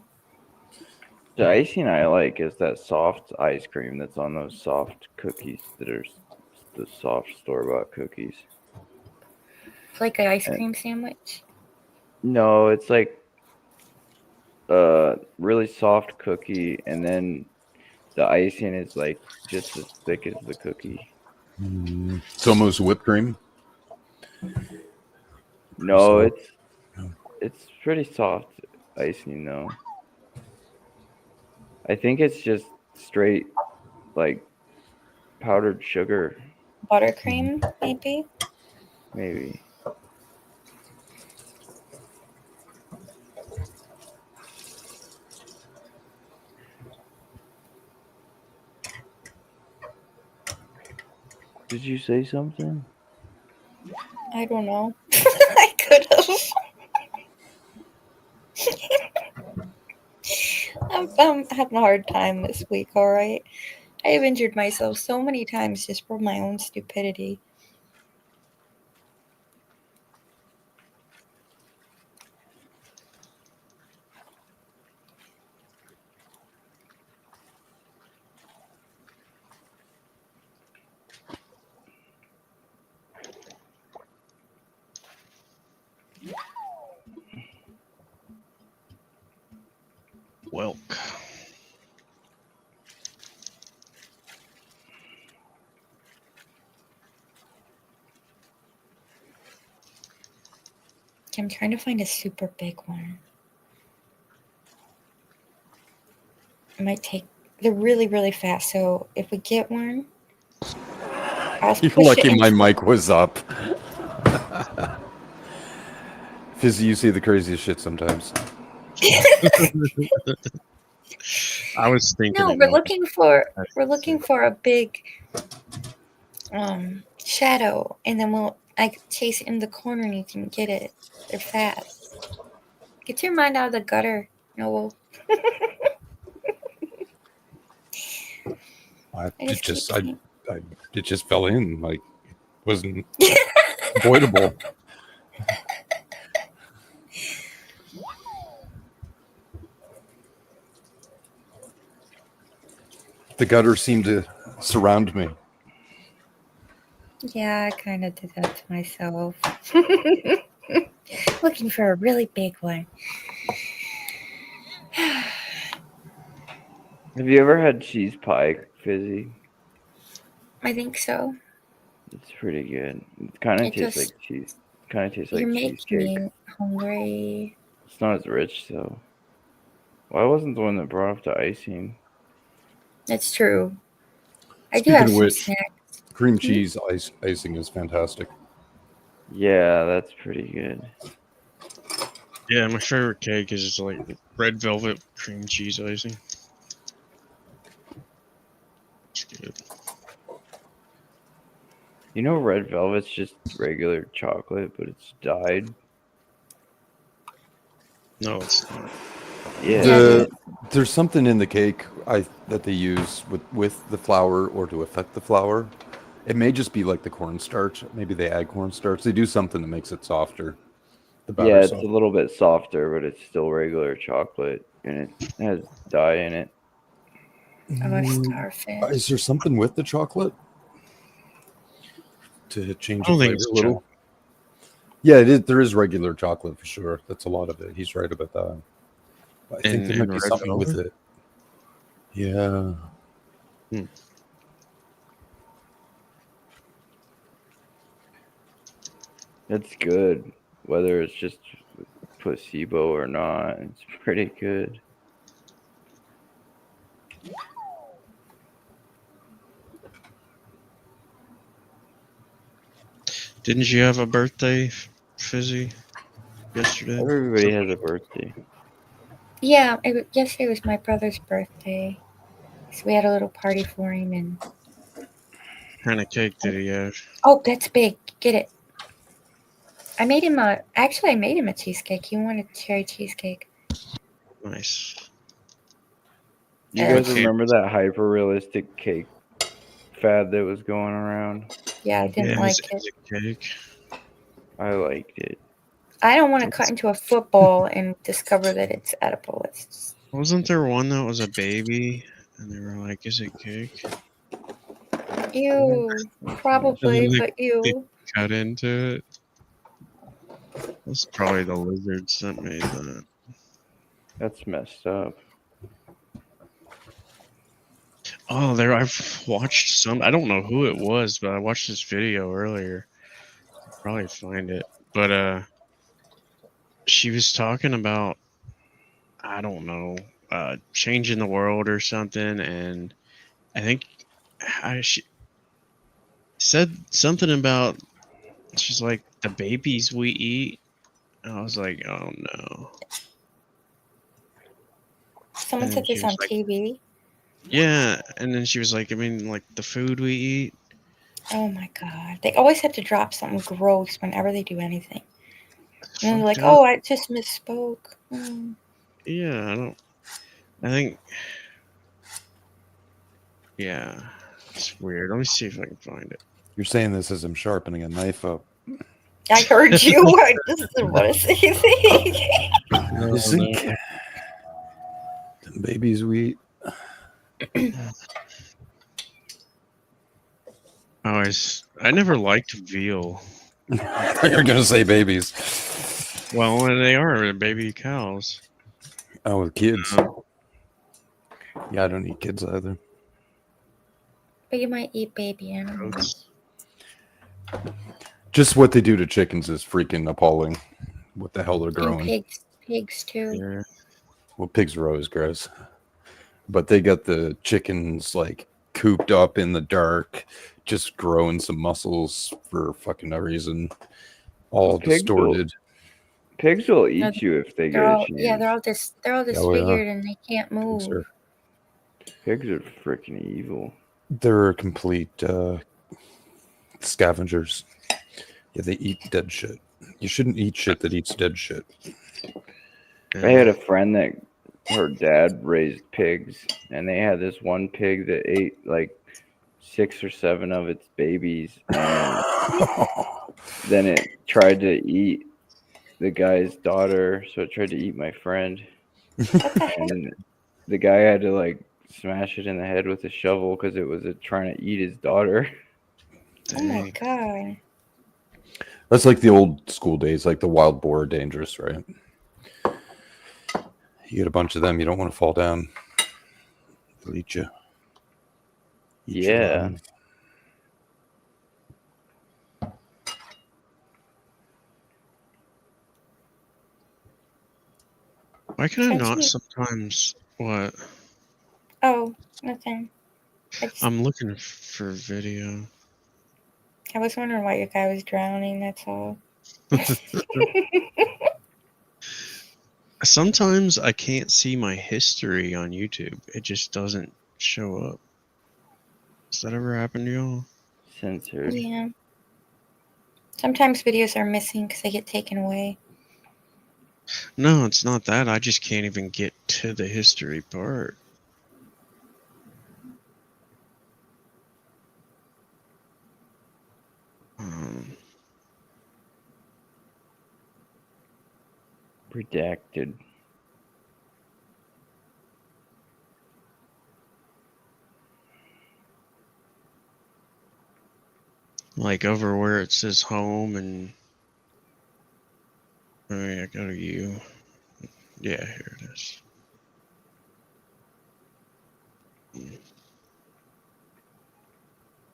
The icing I like is that soft ice cream that's on those soft cookies that are the soft store-bought cookies. It's like an ice cream sandwich. No, it's like a really soft cookie, and then the icing is like just as thick as the cookie. It's almost whipped cream. No, So- it's pretty soft icing though. I think it's just straight like powdered sugar, Buttercream, maybe? maybe. Did you say something? I don't know. I could have. I'm having a hard time this week, alright? I have injured myself so many times just for my own stupidity. Welk. I'm trying to find a super big one. It might take. They're really, really fast. So if we get one, I'll You're push lucky it my into- mic was up. Fizzy, you say the craziest shit sometimes. I was thinking. No, it we're might- looking for a big shadow, and then we'll chase it in the corner and you can get it. They're fast. Get your mind out of the gutter, Noel. It keep just fell in. Like it wasn't avoidable. The gutter seemed to surround me. Yeah, I kind of did that to myself. Looking for a really big one. Have you ever had cheese pie, Fizzy? I think so. It's pretty good. It kind of It tastes just like cheese. Kind of tastes you're like making cheesecake. me hungry. It's not as rich though. Well, I wasn't the one that brought up the icing. That's true. I do Speaking have of some which, snacks. cream cheese icing is fantastic. Yeah, that's pretty good. Yeah, my favorite cake is like red velvet cream cheese icing. It's good. You know, red velvet's just regular chocolate, but it's dyed. No, it's not. Yeah. The, there's something in the cake that they use with the flour or to affect the flour. It may just be like the cornstarch. Maybe they add cornstarch. They do something that makes it softer. The batter Yeah, it's softer. a little bit softer, but it's still regular chocolate, and it has dye in it. Oh, starfish. Is there something with the chocolate to change I the don't think flavor it's a little? Yeah, it is. There is regular chocolate for sure. That's a lot of it. He's right about that. I think there might be red something with velvet? it. Yeah. It's good, whether it's just placebo or not. It's pretty good. Didn't you have a birthday, Fizzy, yesterday? Everybody has a birthday. Yeah, yesterday was my brother's birthday. So we had a little party for him and What kind of cake did he have? oh, that's big. Get it. I made him a cheesecake. He wanted cherry cheesecake. Nice. You Yeah. guys remember that hyper realistic cake fad that was going around? Yeah, I didn't Yeah, like it. is a cake. I liked it. I don't want to cut into a football and discover that it's edible. It's just, Wasn't there one that was a baby? And they were like, is it cake? ew. Probably, And then but they ew. cut into it. That's probably the lizards that made that. That's messed up. Oh, I've watched some. I don't know who it was, but I watched this video earlier. I'll probably find it. But she was talking about, I don't know, changing the world or something, and I think she said something about, she's like, the babies we eat. And I was like, oh no. Someone And said she this was on like, TV. yeah, and then she was like, I mean, like the food we eat. Oh my god. They always have to drop something gross whenever they do anything. And they're like, fucked up. oh, I just misspoke. Yeah, I think, yeah, it's weird. Let me see if I can find it. You're saying this as I'm sharpening a knife up. I heard you. I just didn't want to say anything. Isn't them babies we eat? I never liked veal. I thought you were gonna say babies. Well, they are baby cows. Oh, with kids. Yeah, I don't eat kids either. But you might eat baby animals. Just what they do to chickens is freaking appalling. What the hell they're And growing? pigs too. Yeah. Well, pigs are always gross, but they got the chickens like cooped up in the dark, just growing some muscles for fucking no reason, all Pigs distorted. Pigs will eat you if they get a chance. Yeah, they're all disfigured and they can't move. Pigs Pigs are freaking evil. They're complete scavengers. Yeah, they eat dead shit. You shouldn't eat shit that eats dead shit. I had a friend that her dad raised pigs, and they had this one pig that ate like 6 or 7 of its babies, and then it tried to eat the guy's daughter, so it tried to eat my friend. And the guy had to like smash it in the head with a shovel because it was trying to eat his daughter. Oh my god. That's like the old school days, like the wild boar are dangerous, right? You get a bunch of them, you don't want to fall down. They'll eat you. Eat you Yeah. alive. Why can I Since not you- sometimes? What? Oh, nothing. I'm looking for video. I was wondering why your guy was drowning. That's all. Sometimes I can't see my history on YouTube. It just doesn't show up. Does that ever happen to y'all? Censored. Yeah. Sometimes videos are missing because they get taken away. No, it's not that. I just can't even get to the history part. Um, Redacted. like over where it says home and. I go to you. Yeah, here it is.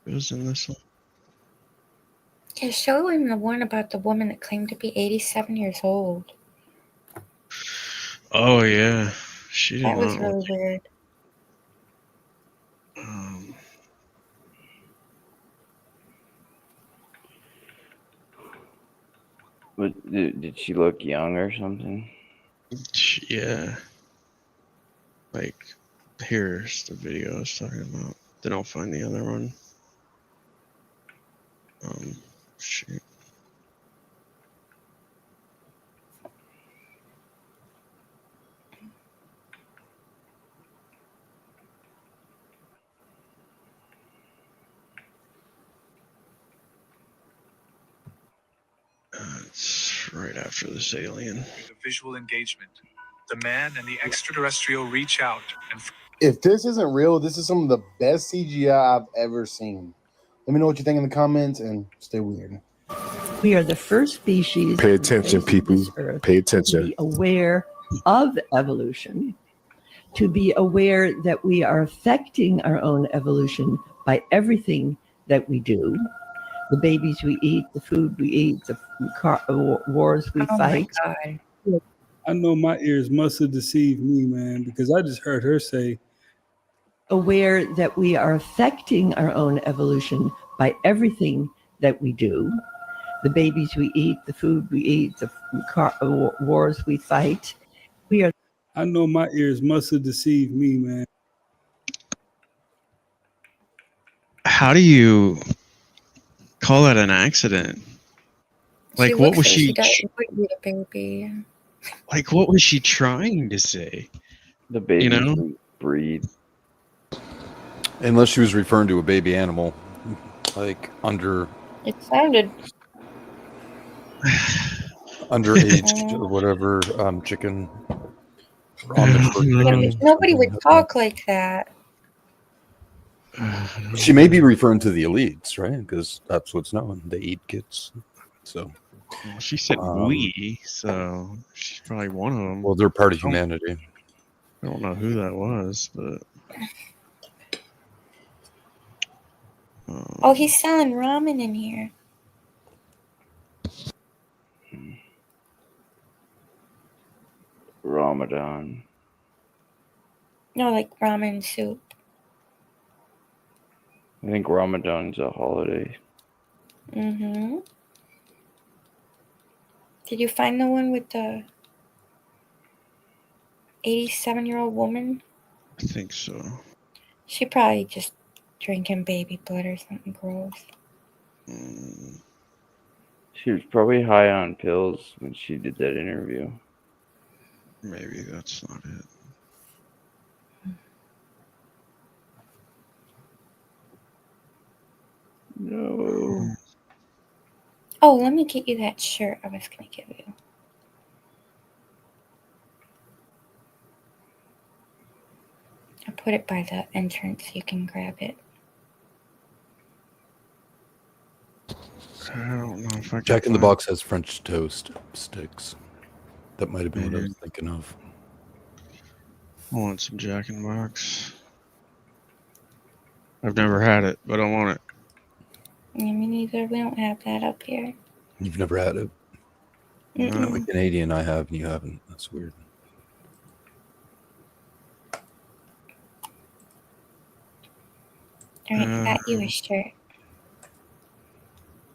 It was in this one. Yeah, show him the one about the woman that claimed to be 87 years old. Oh yeah, she did That was not. really weird. Um, But did she look young or something? yeah, like here's the video I was talking about. Then I'll find the other one. Shoot. It's right after this alien. Visual engagement. The man and the extraterrestrial reach out and If this isn't real, this is some of the best CGI I've ever seen. Let me know what you think in the comments and stay weird. We are the first species. Pay attention, people. Pay To attention. be aware of evolution, to be aware that we are affecting our own evolution by everything that we do. The babies we eat, the food we eat, the wars we Oh fight. my god. I know my ears must have deceived me, man, because I just heard her say, Aware that we are affecting our own evolution by everything that we do. The babies we eat, the food we eat, the wars we fight. We are. I know my ears must have deceived me, man. How do you call that an accident? Like, what looks was like she? doesn't eat a baby. Like, what was she trying to say? The baby know? breed. Unless she was referring to a baby animal, like It sounded. underaged or whatever chicken. On the Nobody would talk like that. She may be referring to the elites, right? Because that's what's known. They eat kids. So Well, she said we, so she's probably one of them. well, they're part of humanity. I don't know who that was, but Oh, he's selling ramen in here. Ramadan. No, like ramen soup. I think Ramadan's a holiday. Mm-hmm. Did you find the one with the 87-year-old woman? I think so. She probably just drinking baby blood or something gross. She was probably high on pills when she did that interview. Maybe that's not it. No. Oh, let me get you that shirt I was going to give you. I put it by the entrance so you can grab it. I don't know if I can Jack in the find- Box has French toast sticks. That might have been what I was Mhm. thinking of. I want some Jack in the Box. I've never had it, but I want it. Yeah, me neither. We don't have that up here. You've never had it. No. I'm a Canadian. I have, and you haven't. That's weird. Alright, I got you a shirt.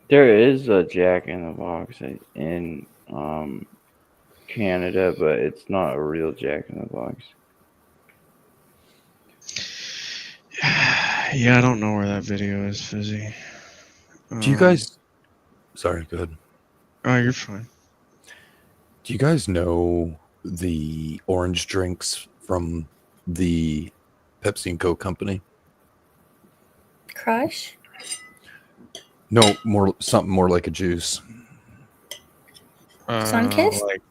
There is a Jack in the Box in Canada, but it's not a real Jack in the Box. Yeah, I don't know where that video is, Fizzy. Do you guys? Sorry, go ahead. Oh, you're fine. Do you guys know the orange drinks from the Pepsi and Coke company? Crush? No, something more like a juice. Sunkist? Like,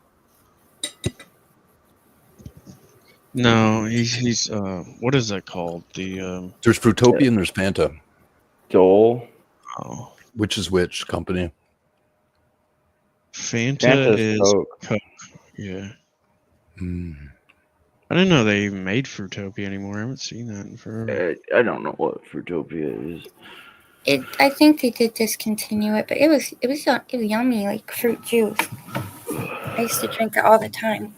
no, he's what is that called? The There's Fruitopia and there's Fanta. Dole. oh, Which is which company? Fanta Fanta's is Coke. Yeah. Hmm. I didn't know they even made Fruitopia anymore. I haven't seen that in forever. I don't know what Fruitopia is. I think they did discontinue it, but it was yummy, like fruit juice. I used to drink it all the time.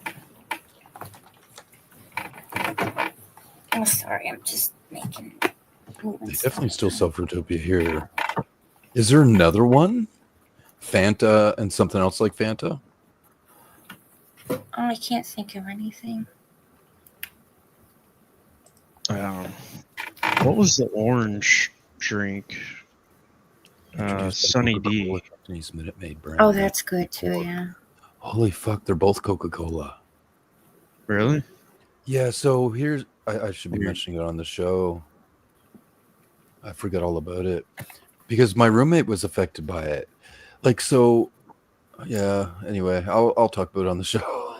I'm sorry, I'm just making. They definitely still sell Fruitopia here. Is there another one? Fanta and something else like Fanta? Oh, I can't think of anything. What was the orange drink? Sunny D. Coca-Cola Company's Minute Maid brand. Oh, that's good too. Yeah. Holy fuck, they're both Coca-Cola. Really? Yeah, so here's I should be Weird. mentioning it on the show. I forgot all about it because my roommate was affected by it. Like, so yeah, anyway, I'll talk about it on the show.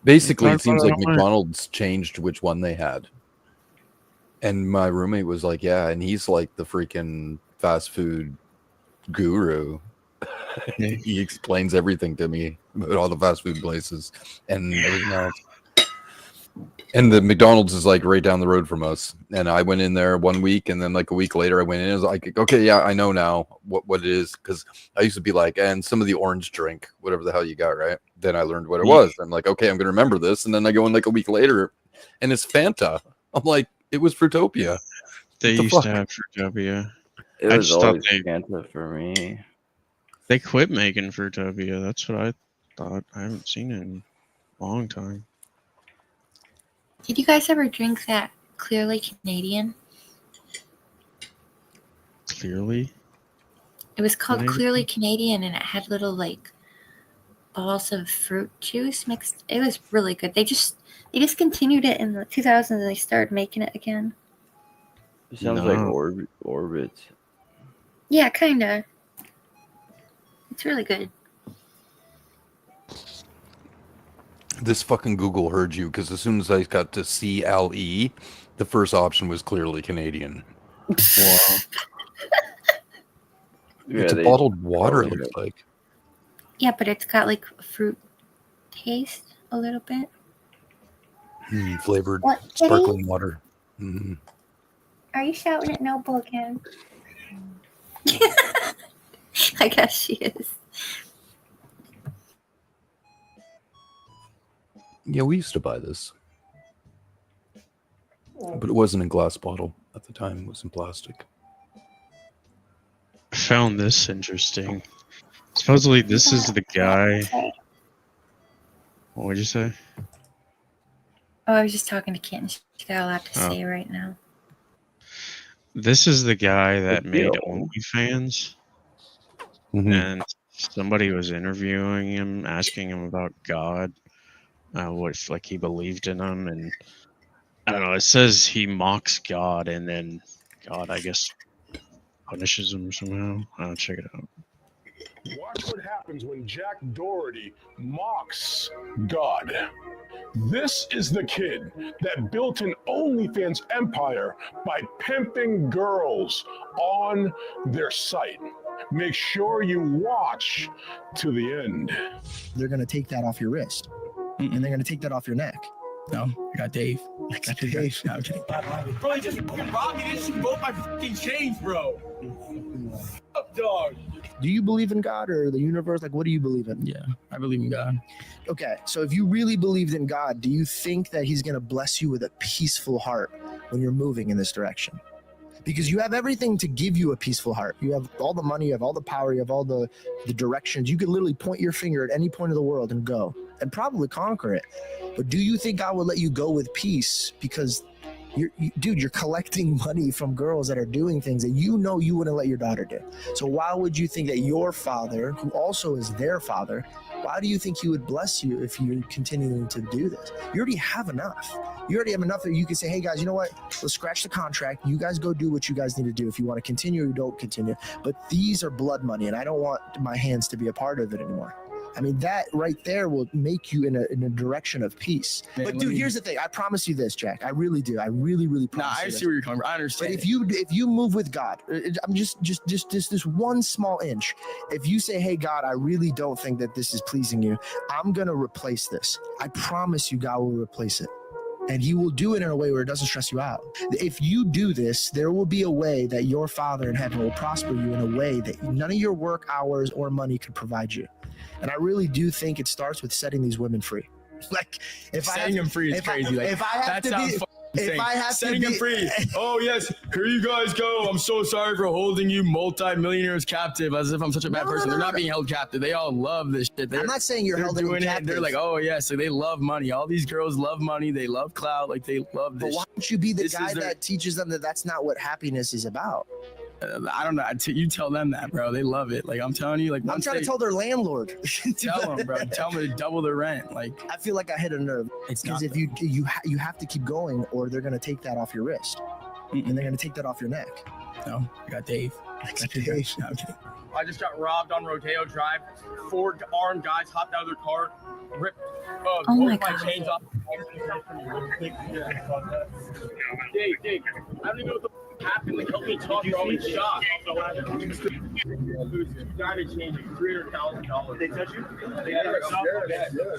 Basically, it seems like McDonald's changed which one they had. And my roommate was like, yeah, and he's like the freaking fast food guru. He explains everything to me about all the fast food places and everything else. And the McDonald's is like right down the road from us. And I went in there 1 week, and then like a week later I went in. I was like, okay, yeah, I know now what it is. Because I used to be like, and some of the orange drink, whatever the hell you got, right? Then I learned what it was. I'm like, okay, I'm gonna remember this. And then I go in like a week later, and it's Fanta. I'm like, it was Fruitopia. They What the used fuck? to have Fruitopia. It I was just thought always they- Fanta for me. They quit making Fruitopia. That's what I thought. I haven't seen it in a long time. Did you guys ever drink that Clearly Canadian? Clearly. It was called Canadian? Clearly Canadian, and it had little like balls of fruit juice mixed. It was really good. They discontinued it in the 2000s, and they started making it again. It sounds like No. Orbits. Yeah, kinda. It's really good. This fucking Google heard you because as soon as I got to CLE, the first option was Clearly Canadian. Wow. Yeah, It's a they- bottled water, it probably looks like. Yeah, but it's got like fruit taste a little bit. Flavored What, Kitty? sparkling water. Mm. Are you shouting at Noble again? I guess she is. Yeah, we used to buy this. But it wasn't in glass bottle at the time. It was in plastic. I found this interesting. Supposedly, this is the guy. What would you say? Oh, I was just talking to Kitten. She's got a lot to Oh. say right now. This is the guy that Good made deal. OnlyFans, Mhm. and somebody was interviewing him, asking him about God, what if like he believed in him, and I don't know. It says he mocks God, and then God, I guess, punishes him somehow. I'll check it out. Watch what happens when Jack Doherty mocks God. This is the kid that built an OnlyFans empire by pimping girls on their site. Make sure you watch to the end. They're going to take that off your wrist, and they're going to take that off your neck. No, I got Dave. I got Dave. No, I'm kidding. Bro, you just fucking robbed me. This shit broke my fucking chains, bro. Up, dog. Do you believe in God or the universe? Like, what do you believe in? Yeah, I believe in God. Okay, so if you really believed in God, do you think that he's going to bless you with a peaceful heart when you're moving in this direction? Because you have everything to give you a peaceful heart. You have all the money, you have all the power, you have all the directions. You could literally point your finger at any point of the world and go and probably conquer it. But do you think God will let you go with peace? Because you're collecting money from girls that are doing things that you know you wouldn't let your daughter do. So why would you think that your father, who also is their father, why do you think he would bless you if you're continuing to do this? You already have enough. You already have enough that you can say, hey guys, you know what? Let's scratch the contract. You guys go do what you guys need to do. If you want to continue or you don't continue. But these are blood money and I don't want my hands to be a part of it anymore. I mean, that right there will make you in a direction of peace. Man, but dude, here's the thing. I promise you this, Jack. I really do. I really promise I you see this. where you're coming from. I understand. But if you move with God, I'm just this one small inch. If you say, hey God, I really don't think that this is pleasing you, I'm gonna replace this. I promise you, God will replace it. And he will do it in a way where it doesn't stress you out. If you do this, there will be a way that your Father in heaven will prosper you in a way that none of your work hours or money could provide you. And I really do think it starts with setting these women free. Like, if setting them free is crazy. Like, if I have to be, if I have setting to be, them free. Oh yes, here you guys go. I'm so sorry for holding you multi-millionaires captive. As if I'm such a bad person. They're not being held captive. They all love this shit. I'm not saying you're held doing captive. They're like, oh yeah, so they love money. All these girls love money. They love clout. Like they love this. But why don't you be the This guy is their- that teaches them that that's not what happiness is about? I don't know. You tell them that, bro. They love it. Like I'm telling you, like I'm once trying to tell their landlord. tell them, bro. Tell them to double their rent. Like I feel like I hit a nerve. It's because not, if you have to keep going, or they're gonna take that off your wrist, and they're gonna take that off your neck. No, I got Dave. I got Dave. No, I'm kidding. I just got robbed on Rodeo Drive. 4 armed guys hopped out of their car, ripped Oh both my my God. chains off. Dave, I don't even know what the happened. Like, help me talk, bro. I'm shocked. Diamond change, $300,000. They touch you? Yeah.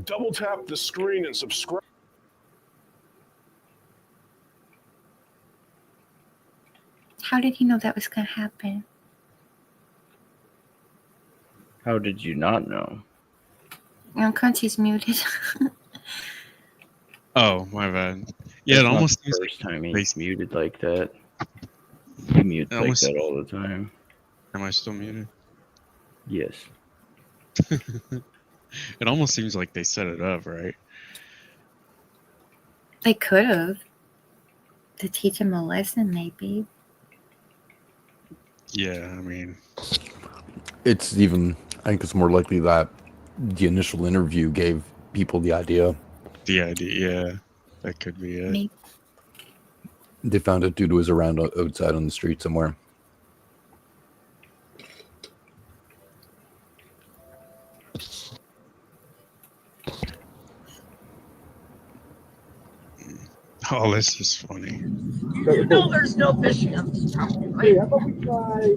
Double tap the screen and subscribe. How did he know that was gonna happen? How did you not know? Crunchy's muted. Oh, my bad. Yeah, That's it not almost the seems first time they- he's muted like that. He mutes It like almost- that all the time. Am I still muted? Yes. It almost seems like they set it up, right? They could have. To teach him a lesson, maybe. Yeah, I mean, It's even, I think it's more likely that the initial interview gave people the idea. yeah, that could be it. Maybe. They found a dude who was around outside on the street somewhere. Oh, this is funny. You know there's no fishing on this property, right? Hey, how about we try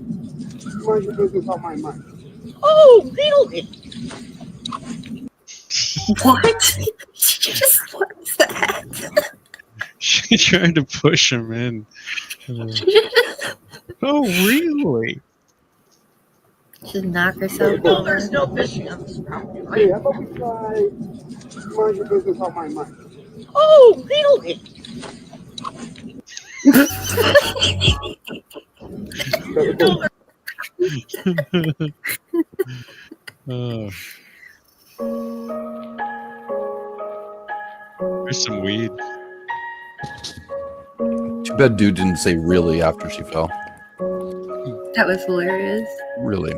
mind your business on my mind? Oh, really? What? Just what was that? She tried to push him in. Oh, really? Just knock You herself know over. there's no fishing on this property, right? Hey, how about we try mind your business on my mind? Oh, really? Oh. There's some weed. Too bad dude didn't say really after she fell. That was hilarious. Really.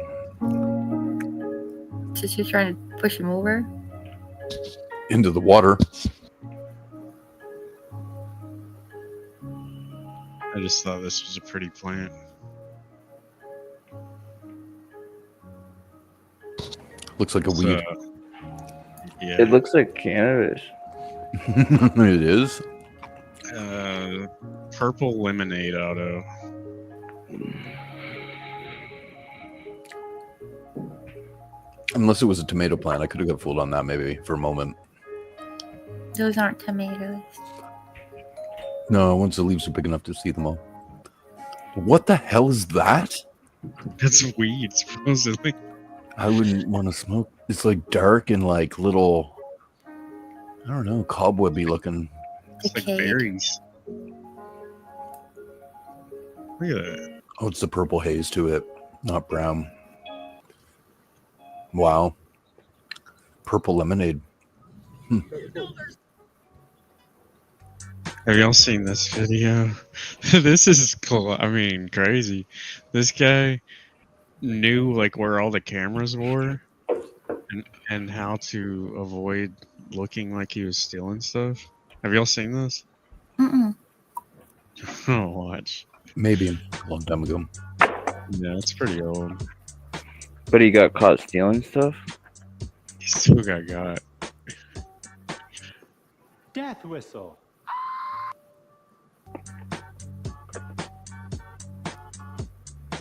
So she was trying to push him over. Into the water. I just thought this was a pretty plant. Looks like a It's, weed. Yeah. It looks like cannabis. It is. Purple lemonade auto. Unless it was a tomato plant, I could have got fooled on that maybe for a moment. Those aren't tomatoes. No, once the leaves are big enough to see them all. What the hell is that? That's weed, supposedly. I wouldn't want to smoke. It's like dark and like little, I don't know, cobwebby looking. It's like berries. Look at that. Oh, it's the purple haze to it, not brown. Wow. Purple lemonade. Have y'all seen this video? This is cool. I mean, crazy. This guy knew like where all the cameras were and how to avoid looking like he was stealing stuff. Have y'all seen this? Mm-mm. Oh, watch. Maybe a long time ago. Yeah, it's pretty old. But he got caught stealing stuff? He still got. Death whistle.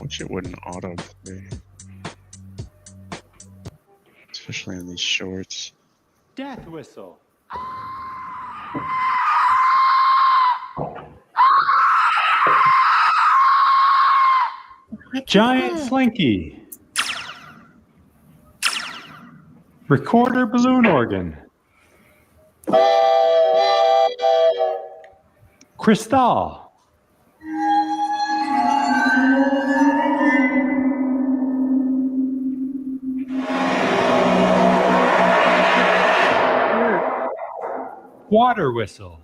Wish it wouldn't auto play. Especially in these shorts. Death whistle. Giant slinky. Recorder balloon organ. Crystal. Water whistle.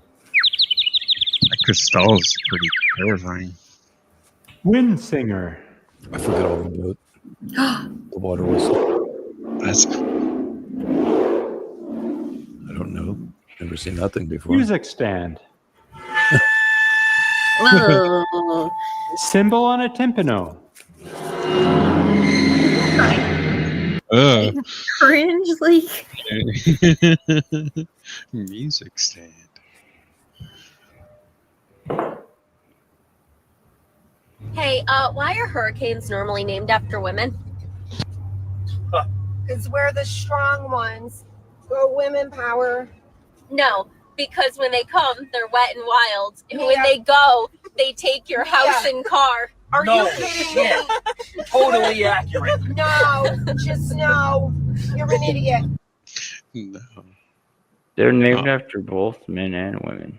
That Cristal's pretty terrifying. Wind singer. I forgot all about the water whistle. That's cool. I don't know. Never seen that thing before. Music stand. Whoa. Symbol on a timpano. Cringe, like. Music stand. Hey, why are hurricanes normally named after women? Because we're the strong ones. We're women power. No, because when they come, they're wet and wild. And when Yeah. they go, they take your house Yeah. and car. Are No you kidding shit. me? Totally accurate. No, just no. You're an idiot. No. They're named after both men and women.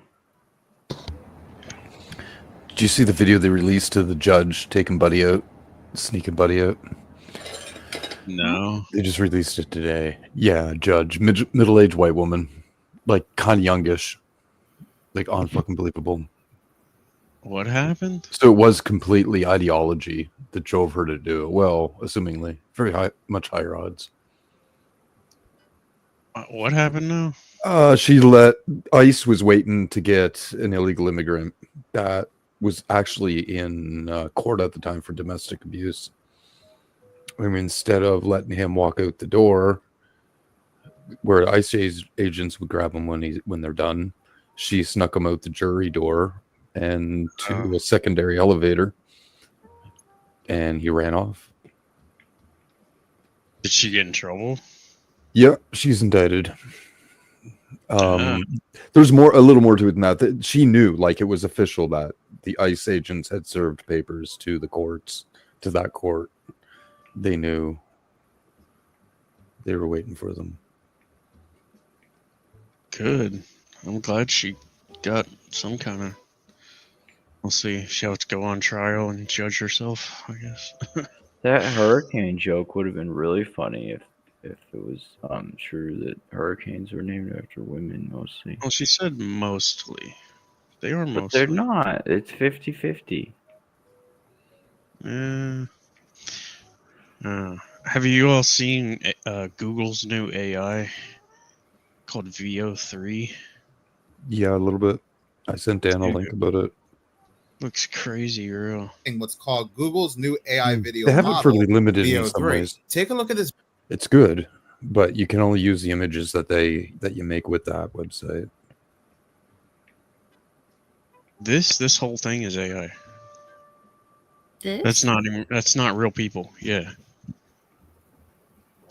Did you see the video they released to the judge taking Buddy out, sneaking Buddy out? No. They just released it today. Yeah, judge, middle-aged white woman, like kind of youngish, like unfucking believable. What happened? So it was completely ideology that drove her to do it. Well, assumingly, very high, much higher odds. What happened now? She let ICE was waiting to get an illegal immigrant that was actually in court at the time for domestic abuse. I mean, instead of letting him walk out the door, where ICE agents would grab him when they're done, she snuck him out the jury door and to a secondary elevator, and he ran off. Did she get in trouble? Yeah, she's indicted. There's a little more to it than that. That she knew, like it was official that the ICE agents had served papers to the courts, to that court. They knew. They were waiting for them. Good. I'm glad she got some kind of. We'll see. She'll have to go on trial and judge herself, I guess. That hurricane joke would have been really funny if it was true that hurricanes were named after women mostly. Well, she said mostly. They are But mostly. they're not. It's 50-50. Have you all seen Google's new AI called VO3? Yeah, a little bit. I sent Dan a link about it. Looks crazy real. In what's called Google's new AI video They have it model, fairly limited in some VO3. ways. Take a look at this. It's good. but you can only use the images that you make with that website. This whole thing is AI. This? That's not real people. Yeah.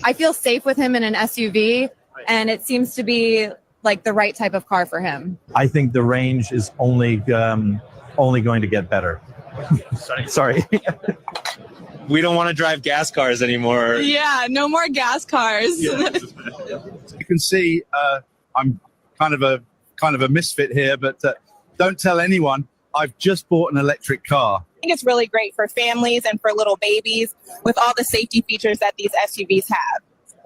I feel safe with him in an SUV, and it seems to be like the right type of car for him. I think the range is only going to get better. Sorry. We don't want to drive gas cars anymore. Yeah, no more gas cars. You can see I'm kind of a misfit here, but don't tell anyone. I've just bought an electric car. I think it's really great for families and for little babies with all the safety features that these SUVs have.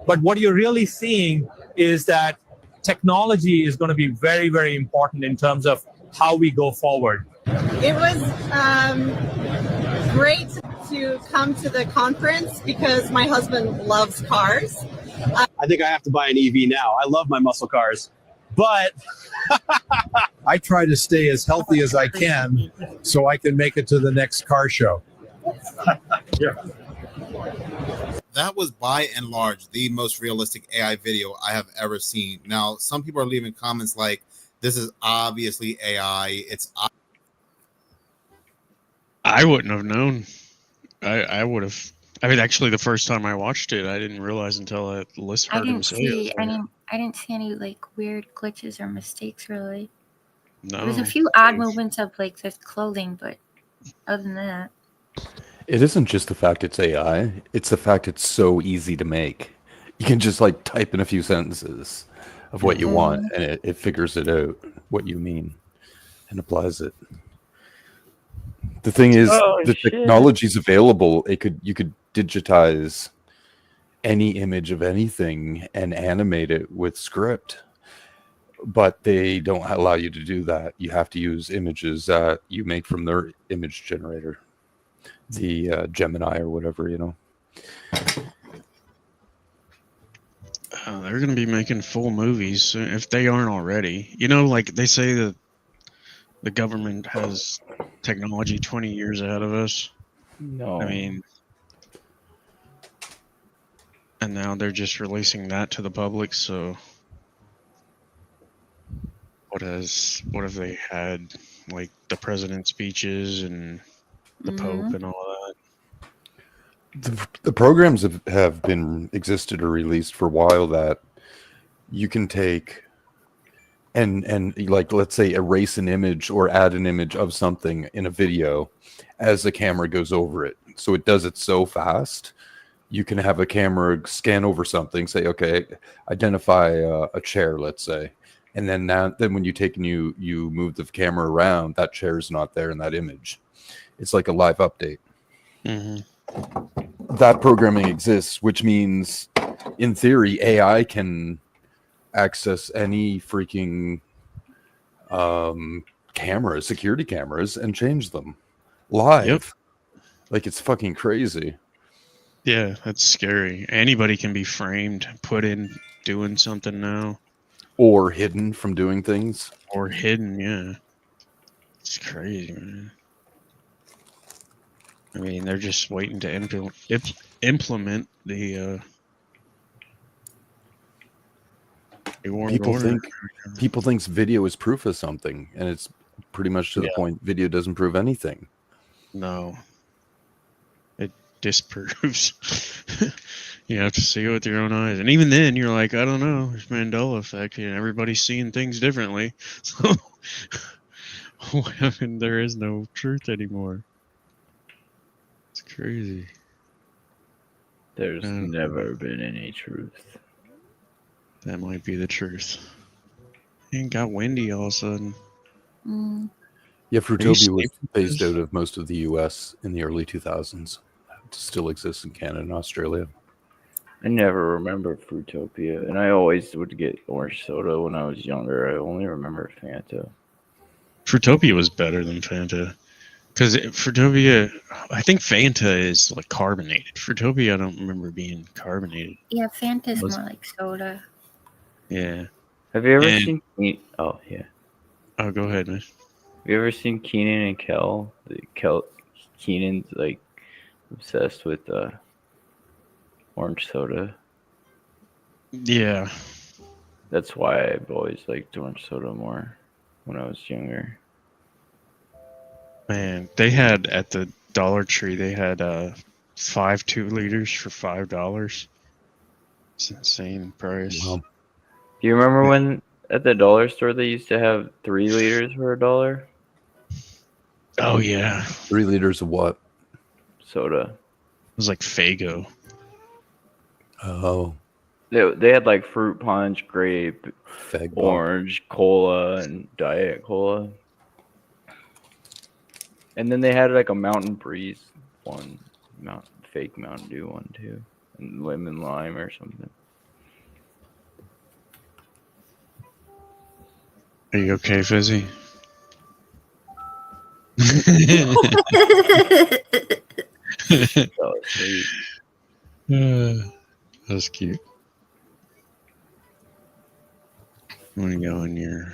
But what you're really seeing is that technology is going to be very, very important in terms of how we go forward. It was great to come to the conference because my husband loves cars. I think I have to buy an EV now. I love my muscle cars. But I try to stay as healthy as I can so I can make it to the next car show. That was by and large the most realistic AI video I have ever seen. Now, some people are leaving comments like, this is obviously AI. I wouldn't have known. I would have. I mean, actually, the first time I watched it, I didn't realize until I heard him say it. I didn't see any like weird glitches or mistakes really. No. There was a few odd movements of like the clothing, but other than that. It isn't just the fact it's AI, it's the fact it's so easy to make. You can just like type in a few sentences of what you want and it figures it out, what you mean, and applies it. The thing is, the technology's available. You could digitize any image of anything and animate it with script, but they don't allow you to do that. You have to use images that you make from their image generator, the Gemini or whatever, you know. They're going to be making full movies if they aren't already. You know, like they say that the government has technology 20 years ahead of us. No. I mean, and now they're just releasing that to the public. So what have they had? Like the president's speeches and the Pope and all that. The programs have been existed or released for a while that you can take and like, let's say, erase an image or add an image of something in a video as the camera goes over it. So it does it so fast. You can have a camera scan over something, say, okay, identify a chair, let's say. And then when you take and you move the camera around, that chair is not there in that image. It's like a live update. That programming exists, which means, in theory, AI can access any freaking cameras, security cameras, and change them live. Yep. Like, it's fucking crazy. Yeah, that's scary. Anybody can be framed, put in doing something now. Or hidden from doing things. Or hidden, yeah. It's crazy, man. I mean, they're just waiting to implement the People think video is proof of something, and it's pretty much to the point video doesn't prove anything. No. It disproves. You have to see it with your own eyes. And even then, you're like, I don't know. There's Mandela effect. You know, everybody's seeing things differently. So, I mean, there is no truth anymore. It's crazy. There's never been any truth. That might be the truth. It got windy all of a sudden. Yeah, Fruitopia was phased out of most of the U.S. in the early 2000s. It still exists in Canada and Australia. I never remember Fruitopia, and I always would get orange soda when I was younger. I only remember Fanta. Fruitopia was better than Fanta. Because Fruitopia, I think Fanta is like carbonated. Fruitopia, I don't remember being carbonated. Yeah, Fanta's more like soda. Yeah. Have you ever seen? Oh yeah. Oh, go ahead, man. Have you ever seen Keenan and Kel? Keenan's like obsessed with orange soda. Yeah. That's why I've always liked orange soda more when I was younger. Man, they had at the Dollar Tree, they had 5 2-liters for $5. It's an insane price. Do you remember when at the dollar store they used to have 3 liters for $1? Oh yeah. 3 liters of what? Soda. It was like Faygo. Oh. They had like fruit punch, grape, Fag orange, cola, and diet cola. And then they had like a Mountain Breeze one, fake Mountain Dew one too, and lemon lime or something. Are you okay, Fizzy? Fell asleep. That's cute. I want to go in your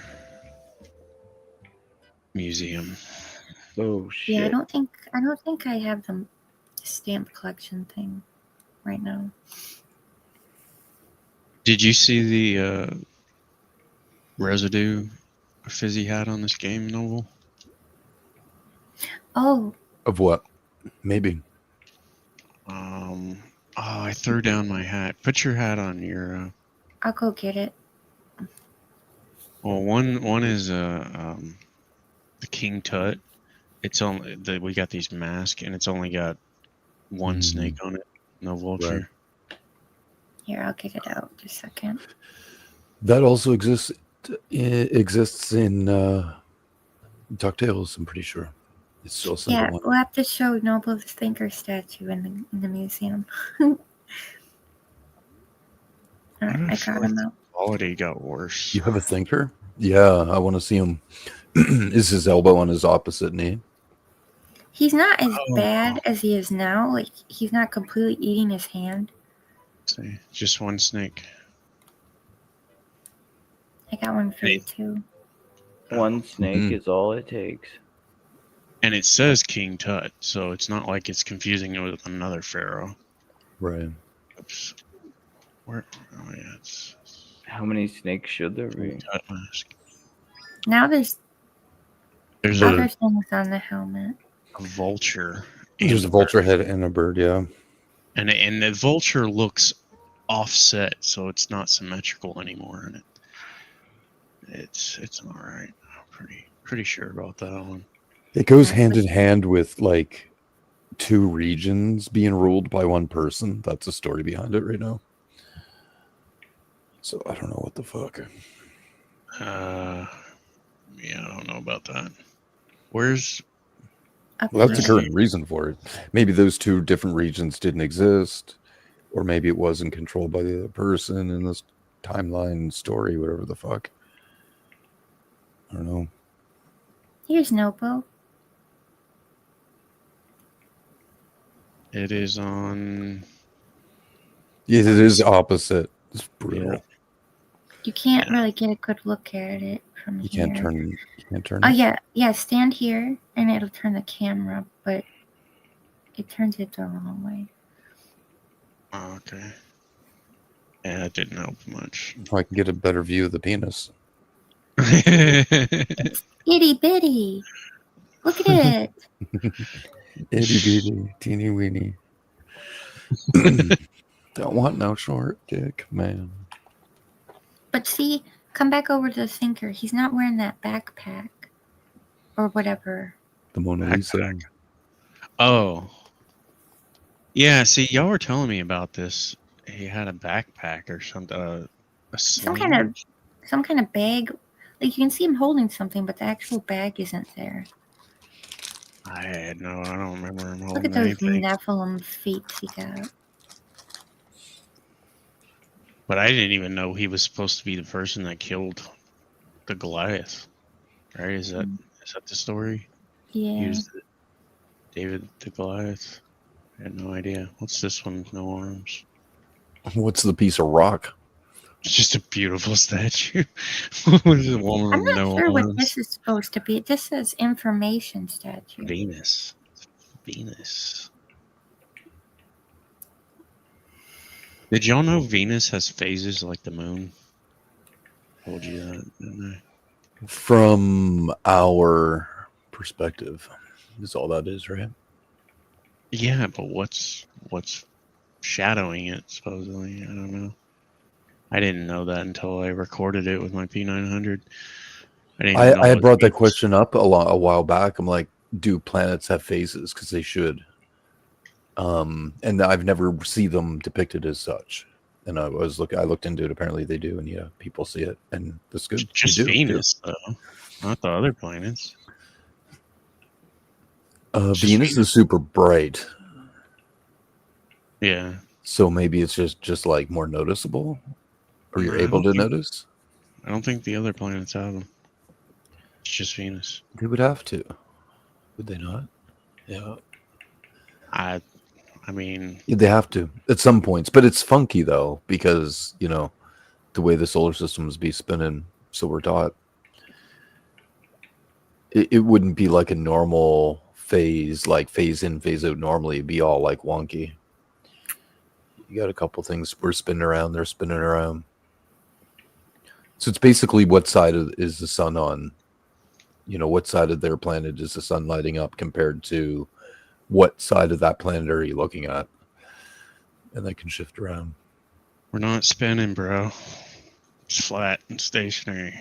museum. Oh shit! Yeah, I don't think I have the stamp collection thing right now. Did you see the residue Fizzy had on this game, Noble? Oh, Of what? Maybe. Oh, I threw down my hat. Put your hat on your. I'll go get it. Well, one is the King Tut. It's only we got these masks, and it's only got one snake on it, no vulture. Right. Here, I'll get it out just a second. That also exists in DuckTales, I'm pretty sure. It's still Yeah, symbol. we'll have to show Noble the Thinker statue in the museum. Alright, I got him out. Quality got worse. You have a thinker? Yeah, I want to see him. Is his elbow on his opposite knee? He's not as bad as he is now. Like, he's not completely eating his hand. See, just one snake. I got one for you too. One snake is all it takes. And it says King Tut, so it's not like it's confusing it with another pharaoh. Right. Oops. Where? Oh yeah, it's How many snakes should there be? Tut mask. Now there's There's other a things on the helmet. vulture. There's a vulture head and a bird, yeah. And the vulture looks offset, so it's not symmetrical anymore, and it's all right. I'm pretty sure about that one. It goes hand in hand with like 2 regions being ruled by one person. That's the story behind it right now. So I don't know what the fuck. Yeah, I don't know about that. Where's Well, that's the current reason for it. Maybe those 2 different regions didn't exist, or maybe it wasn't controlled by the other person in this timeline story, whatever the fuck. I don't know. Here's Noble. it is on? Yeah, it is opposite. It's brutal. Yeah. You can't really get a good look at it from You here. can't turn. You can't turn. Oh it. yeah. Stand here, and it'll turn the camera, but it turns it the wrong way. Oh, okay. Yeah, that didn't help much. I can get a better view of the penis. Itty bitty. Look at it. Itty bitty, teeny weeny. Don't want no short dick, man. But see, come back over to the Thinker. He's not wearing that backpack or whatever. The Mona Lisa. Oh. Yeah, see, y'all were telling me about this. He had a backpack or something. A Some sling. kind of bag. Like you can see him holding something, but the actual bag isn't there. I don't remember him Look holding at those anything. Nephilim feet he got. But I didn't even know he was supposed to be the person that killed the Goliath. Right? Is that the story? Yeah. He was David the Goliath. I had no idea. What's this one with no arms? What's the piece of rock? It's just a beautiful statue. What is a woman I'm with not no sure what arms? this is supposed to be. This says information statue. Venus. Did y'all know Venus has phases like the moon? Told you that, didn't I? From our perspective, is all that is, right? Yeah, but what's shadowing it, supposedly? I don't know. I didn't know that until I recorded it with my P900. I had brought that question up a while back. I'm like, do planets have phases? Because they should. And I've never seen them depicted as such. And I looked into it. Apparently they do, and yeah, people see it, and that's good. Just Venus, though, not the other planets. Venus is super bright. Yeah. So maybe it's just like more noticeable, or you're I able don't to think- notice. I don't think the other planets have them. It's just Venus. They would have to, would they not? Yeah. I mean, Yeah, they have to at some points, but it's funky though because the way the solar systems be spinning. So we're taught it wouldn't be like a normal phase, like phase in, phase out. Normally, it'd be all like wonky. You got a couple things we're spinning around, they're spinning around. So it's basically what side is the sun on? What side of their planet is the sun lighting up compared to what side of that planet are you looking at? And they can shift around. we're not spinning, bro. It's flat and stationary.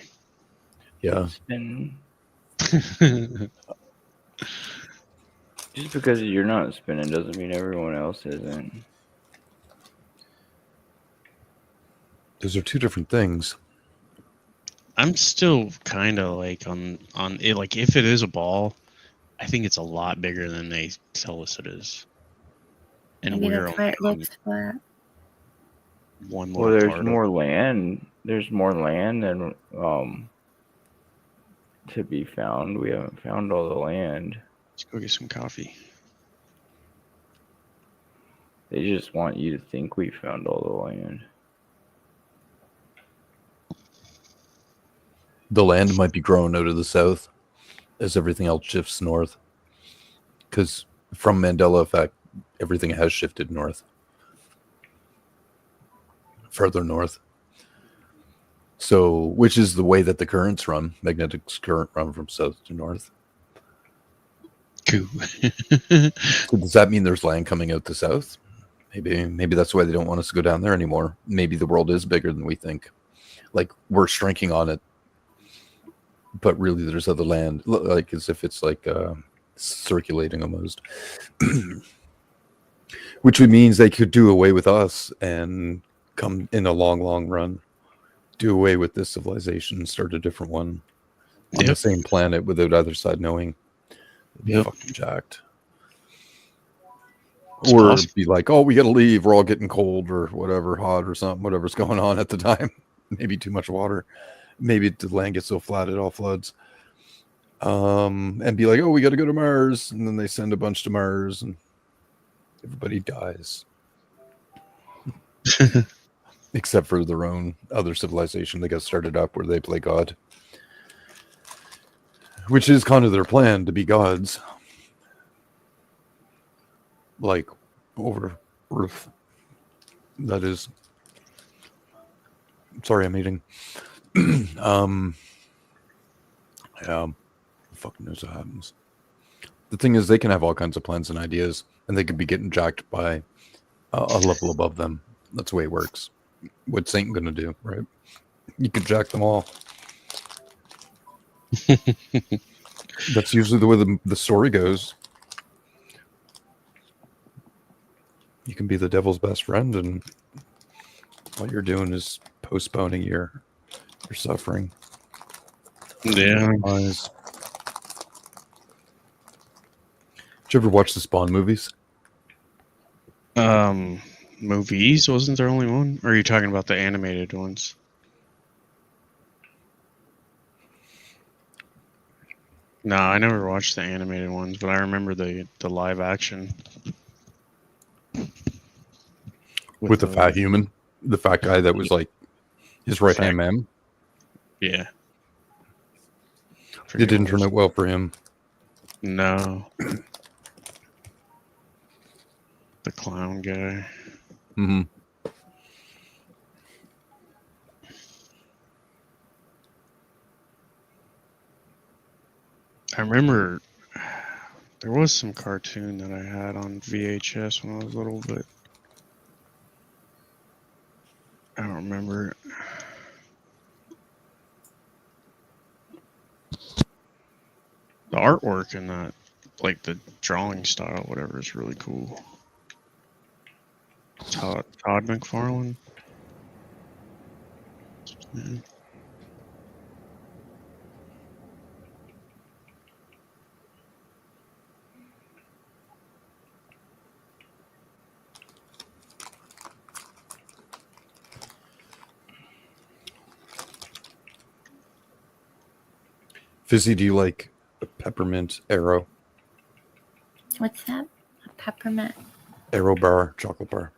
Yeah. Spin. Just because you're not spinning doesn't mean everyone else isn't. Those are two different things. I'm still kind of like on it. Like, if it is a ball, I think it's a lot bigger than they tell us it is. And Maybe we're that's why only it looks flat. one Well, little there's part more land. There's more land than to be found. We haven't found all the land. Let's go get some coffee. They just want you to think we found all the land. The land might be growing out of the south as everything else shifts north. Because from Mandela effect, everything has shifted north. Further north. So, which is the way that the currents run. Magnetic current run from south to north. Cool. So does that mean there's land coming out the south? Maybe that's why they don't want us to go down there anymore. Maybe the world is bigger than we think. Like, we're shrinking on it. But really there's other land. Like, as if it's like circulating almost. Which means they could do away with us and come in a long, long run. Do away with this civilization and start a different one on the same planet without either side knowing. It'd be fucking jacked. It's Or possible. be like, oh, we got to leave. We're all getting cold or whatever, hot or something, whatever's going on at the time. Maybe too much water. Maybe the land gets so flat it all floods. And be like, oh, we got to go to Mars. And then they send a bunch to Mars and everybody dies. Except for their own other civilization they got started up where they play God. Which is kind of their plan, to be gods. Like, over Earth. That is. Sorry, I'm eating. Yeah. Who fucking knows what happens. The thing is, they can have all kinds of plans and ideas, and they could be getting jacked by a level above them. That's the way it works. What's Satan gonna do, right? You could jack them all. That's usually the way the story goes. You can be the devil's best friend, and all you're doing is postponing your suffering. Yeah. Did you ever watch the Spawn movies? Movies? Wasn't there only one? Or are you talking about the animated ones? No, I never watched the animated ones, but I remember the live action. With the fat human? The fat guy that was like his right-hand man? Yeah. It didn't turn out well for him. No. The clown guy. Mm-hmm. I remember there was some cartoon that I had on VHS when I was little, but I don't remember it. The artwork in that, like the drawing style, whatever, is really cool. Todd McFarlane. Yeah. Fizzy, do you like a peppermint Arrow? What's that? A peppermint? Arrow bar, chocolate bar.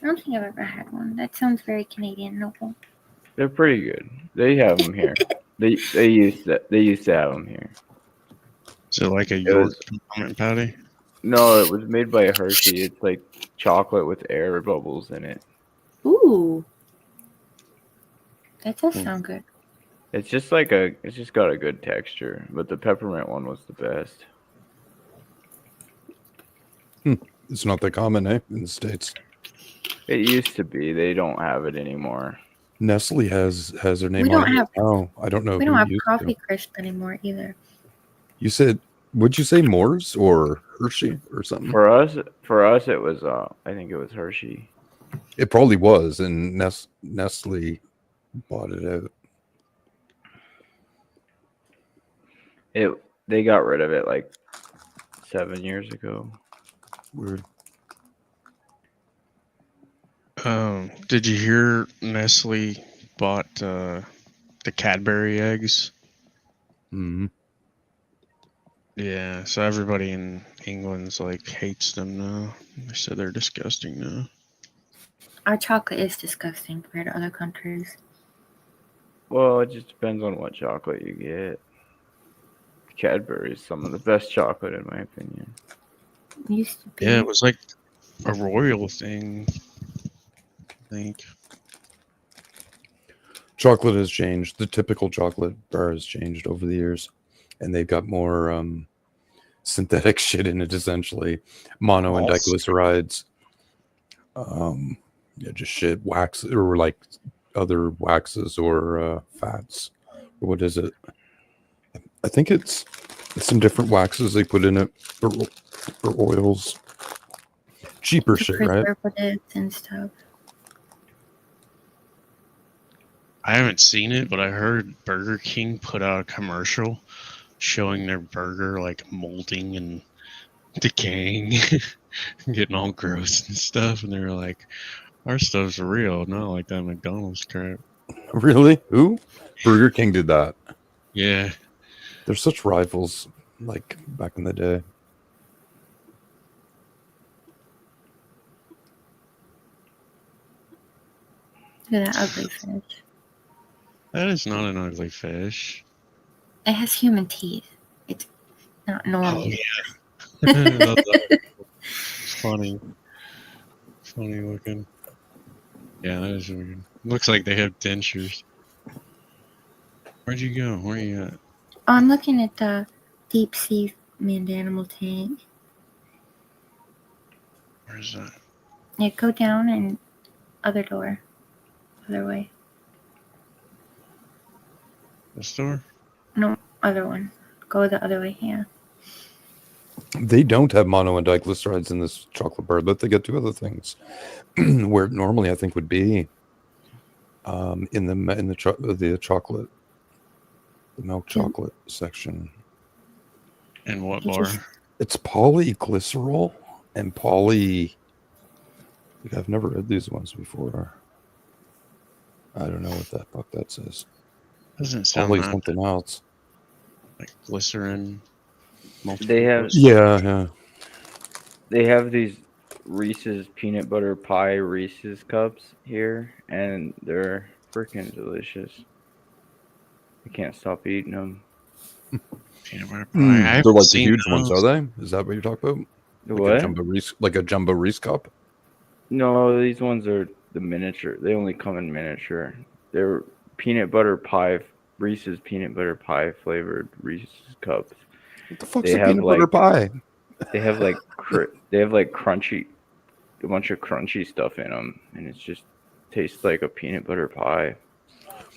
I don't think I've ever had one. That sounds very Canadian noble. They're pretty good. They have them here. they used to have them here. Is it like a York peppermint patty? No, it was made by Hershey. It's like chocolate with air bubbles in it. Ooh. That does sound good. It's just got a good texture, but the peppermint one was the best. It's not that common, eh, in the States. It used to be. They don't have it anymore. Nestle has their name We don't on it. have- Oh, I don't know. We who don't have used Coffee to. Crisp anymore either. You said, would you say Moore's or Hershey or something? For us, it was. I think it was Hershey. It probably was, and Nestle bought it out. They got rid of it like 7 years ago. Weird. Did you hear Nestle bought the Cadbury eggs? Mm-hmm. Yeah, so everybody in England's like hates them now. They said they're disgusting now. Our chocolate is disgusting compared to other countries. Well, it just depends on what chocolate you get. Cadbury is some of the best chocolate, in my opinion. It used to be. Yeah, it was like a royal thing, I think. Chocolate has changed. The typical chocolate bar has changed over the years, and they've got more synthetic shit in it, essentially. Mono and diglycerides. Yeah, just shit, wax, or like other waxes or fats. Or what is it? I think it's some different waxes they put in it, or oils. Cheaper shit, right? Preservatives and stuff. I haven't seen it, but I heard Burger King put out a commercial showing their burger like molding and decaying, getting all gross and stuff, and they were like, "Our stuff's real, not like that McDonald's crap." Really? Who? Burger King did that. Yeah. They're such rivals, like back in the day. Look at that ugly fish. That is not an ugly fish. It has human teeth. It's not normal. Oh yeah. It's funny. Funny looking. Yeah, that is weird. Looks like they have dentures. Where'd you go? Where are you at? Oh, I'm looking at the deep sea manned animal tank. Where's that? Yeah, go down and other door. Other way. This door? No, other one. Go the other way, yeah. They don't have mono and diglycerides in this chocolate bar, but they get two other things where it normally I think would be in the chocolate, the milk chocolate section. And what bar? It's polyglycerol and poly. I've never read these ones before. I don't know what that fuck that says. Doesn't sound Poly that something else. like glycerin. They have Yeah. They have these Reese's peanut butter pie Reese's cups here, and they're freaking delicious. I can't stop eating them. Peanut butter pie. I They're haven't like the seen huge ones, those. are they? Is that what you're talking about? What? Like a jumbo Reese cup? No, these ones are the miniature. They only come in miniature. They're peanut butter pie, Reese's peanut butter pie flavored Reese's cups. What the fuck's They a have peanut butter pie? They have like they have like crunchy, a bunch of crunchy stuff in them, and it just tastes like a peanut butter pie.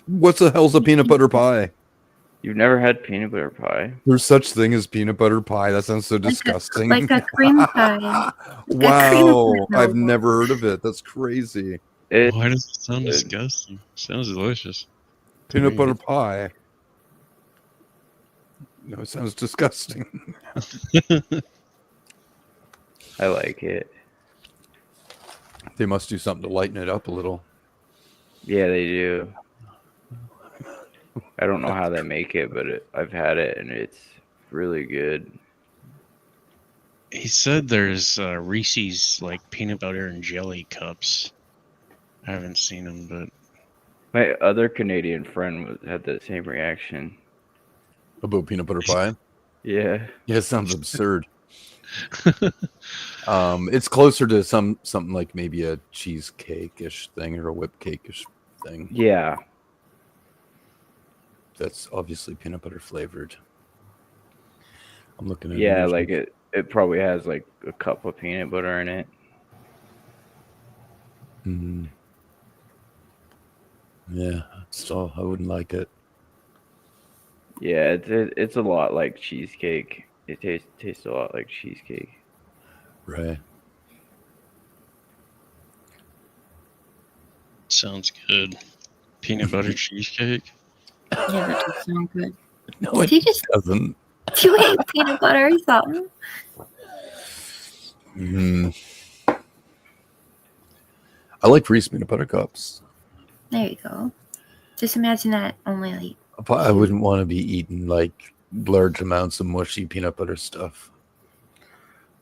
What the hell's a peanut butter pie? You've never had peanut butter pie? There's such thing as peanut butter pie. That sounds so disgusting. like a cream pie. Wow, I've never heard of it. That's crazy. Why does it sound disgusting? Sounds delicious. Peanut butter pie. No, it sounds disgusting. I like it. They must do something to lighten it up a little. Yeah, they do. I don't know how they make it, but I've had it and it's really good. He said there's Reese's like peanut butter and jelly cups. I haven't seen them, but my other Canadian friend had the same reaction about peanut butter pie. Yeah, it sounds absurd. It's closer to something like maybe a cheesecake-ish thing or a whipped cake-ish thing. Yeah. That's obviously peanut butter flavored. I'm looking at like it probably has like a cup of peanut butter in it. Yeah, still I wouldn't like it. Yeah, it's a lot like cheesecake. It tastes a lot like cheesecake. Right. sounds good. Peanut butter cheesecake. Yeah, that does sound good. No, Did he just doesn't. do you hate peanut butter or something? I like Reese peanut butter cups. There you go. Just imagine that only like But I wouldn't want to be eating like large amounts of mushy peanut butter stuff.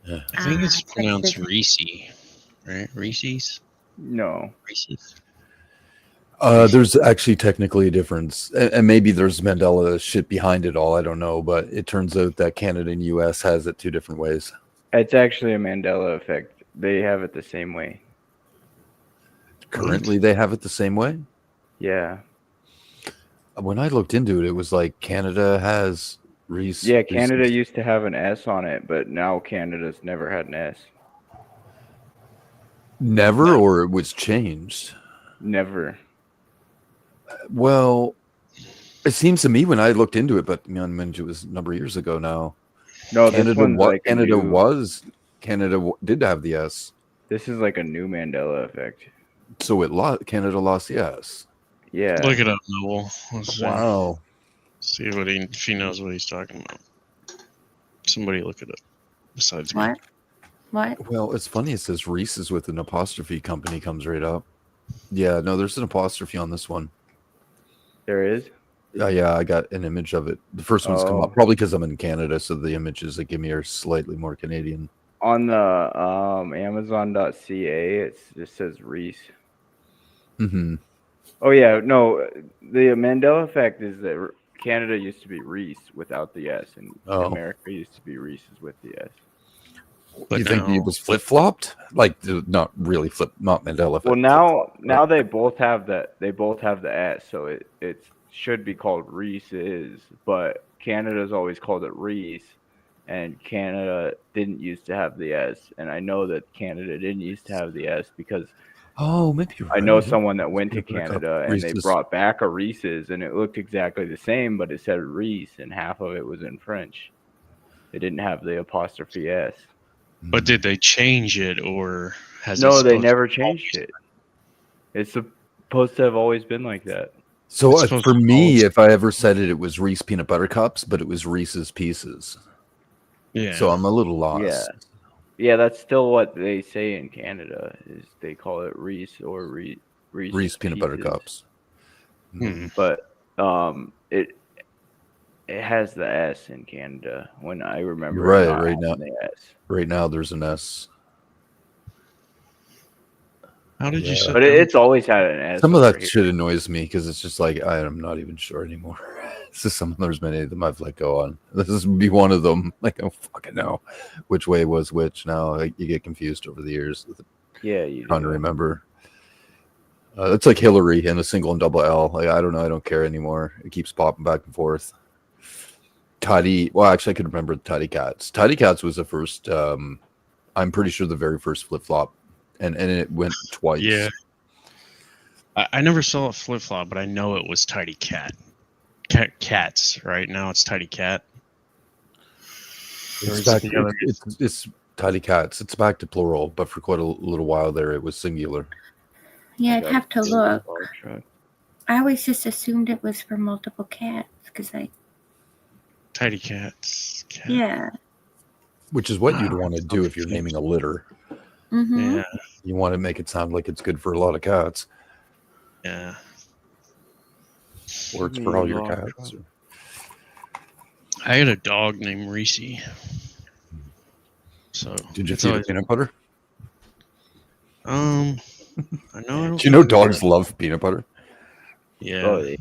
Yeah. I think it's pronounced Reese, right? Reese's? No. Reese's. There's actually technically a difference, and maybe there's Mandela shit behind it all. I don't know, but it turns out that Canada and U.S. has it two different ways. It's actually a Mandela effect. They have it the same way. Currently, they have it the same way. Yeah. When I looked into it, it was like Canada has Reese. Yeah, Canada used to have an S on it, but now Canada's never had an S. Never, or it was changed. Never. Well, it seems to me when I looked into it, but I mean, it was a number of years ago now. No, this one's like a Canada did have the S. This is like a new Mandela effect. So Canada lost the S. Yeah. Look it up, Noel. Let's Wow. see if he knows what he's talking about. Somebody look it up. Besides me. what? What? Well, it's funny. It says Reese's with an apostrophe company comes right up. Yeah, no, there's an apostrophe on this one. There is? Yeah, I got an image of it. The first one's come up probably because I'm in Canada, so the images they give me are slightly more Canadian. On the Amazon.ca, it just says Reese. Mm-hmm. Oh yeah, no, the Mandela effect is that Canada used to be Reese without the S, and America used to be Reese's with the S. But you think it was flip flopped? Like not really not Mandela effect. Well, now they both have the S, so it should be called Reese's, but Canada's always called it Reese, and Canada didn't used to have the S, and I know that Canada didn't used to have the S because maybe you're right. I know someone that went to Canada and they brought back a Reese's, and it looked exactly the same, but it said Reese, and half of it was in French. It didn't have the apostrophe S. But did they change it, or has No, it they supposed never to changed it. It's supposed to have always been like that. So for me, if I ever said it, it was Reese peanut butter cups, but it was Reese's Pieces. Yeah. So I'm a little lost. Yeah, that's still what they say in Canada. Is they call it Reese or Reese peanut butter cups. But it has the S in Canada. When I remember, Right now, there's an S. How did you say? But it's always had an S. Some of over that here. shit annoys me because it's just like I'm not even sure anymore. It's just there's many of them I've let go on. This is be one of them. Like I don't fucking know which way was which. Now you get confused over the years. Yeah, you trying to remember. It's like Hillary and a single and double L. Like I don't know. I don't care anymore. It keeps popping back and forth. Tidy. Well, actually, I could remember the Tidy Cats. Tidy Cats was the first. I'm pretty sure the very first flip flop, and it went twice. Yeah. I never saw a flip flop, but I know it was Tidy Cat. Cats, right? Now it's Tidy Cat. Or It's is back. it the other- It's Tidy Cats. It's back to plural, but for quite a little while there, it was singular. Yeah, I'd got have to a look. dog truck. I always just assumed it was for multiple cats because Tidy Cats. Cat. yeah. Which is what you'd want to do if you're naming a litter. Mm-hmm. Yeah. You want to make it sound like it's good for a lot of cats, Yeah. or it's for all your Dog cats. truck. I had a dog named Reese. So Did you it's feed it always- peanut butter? I know. I don't Do you know think we dogs did. love peanut butter? Yeah. Oh, they-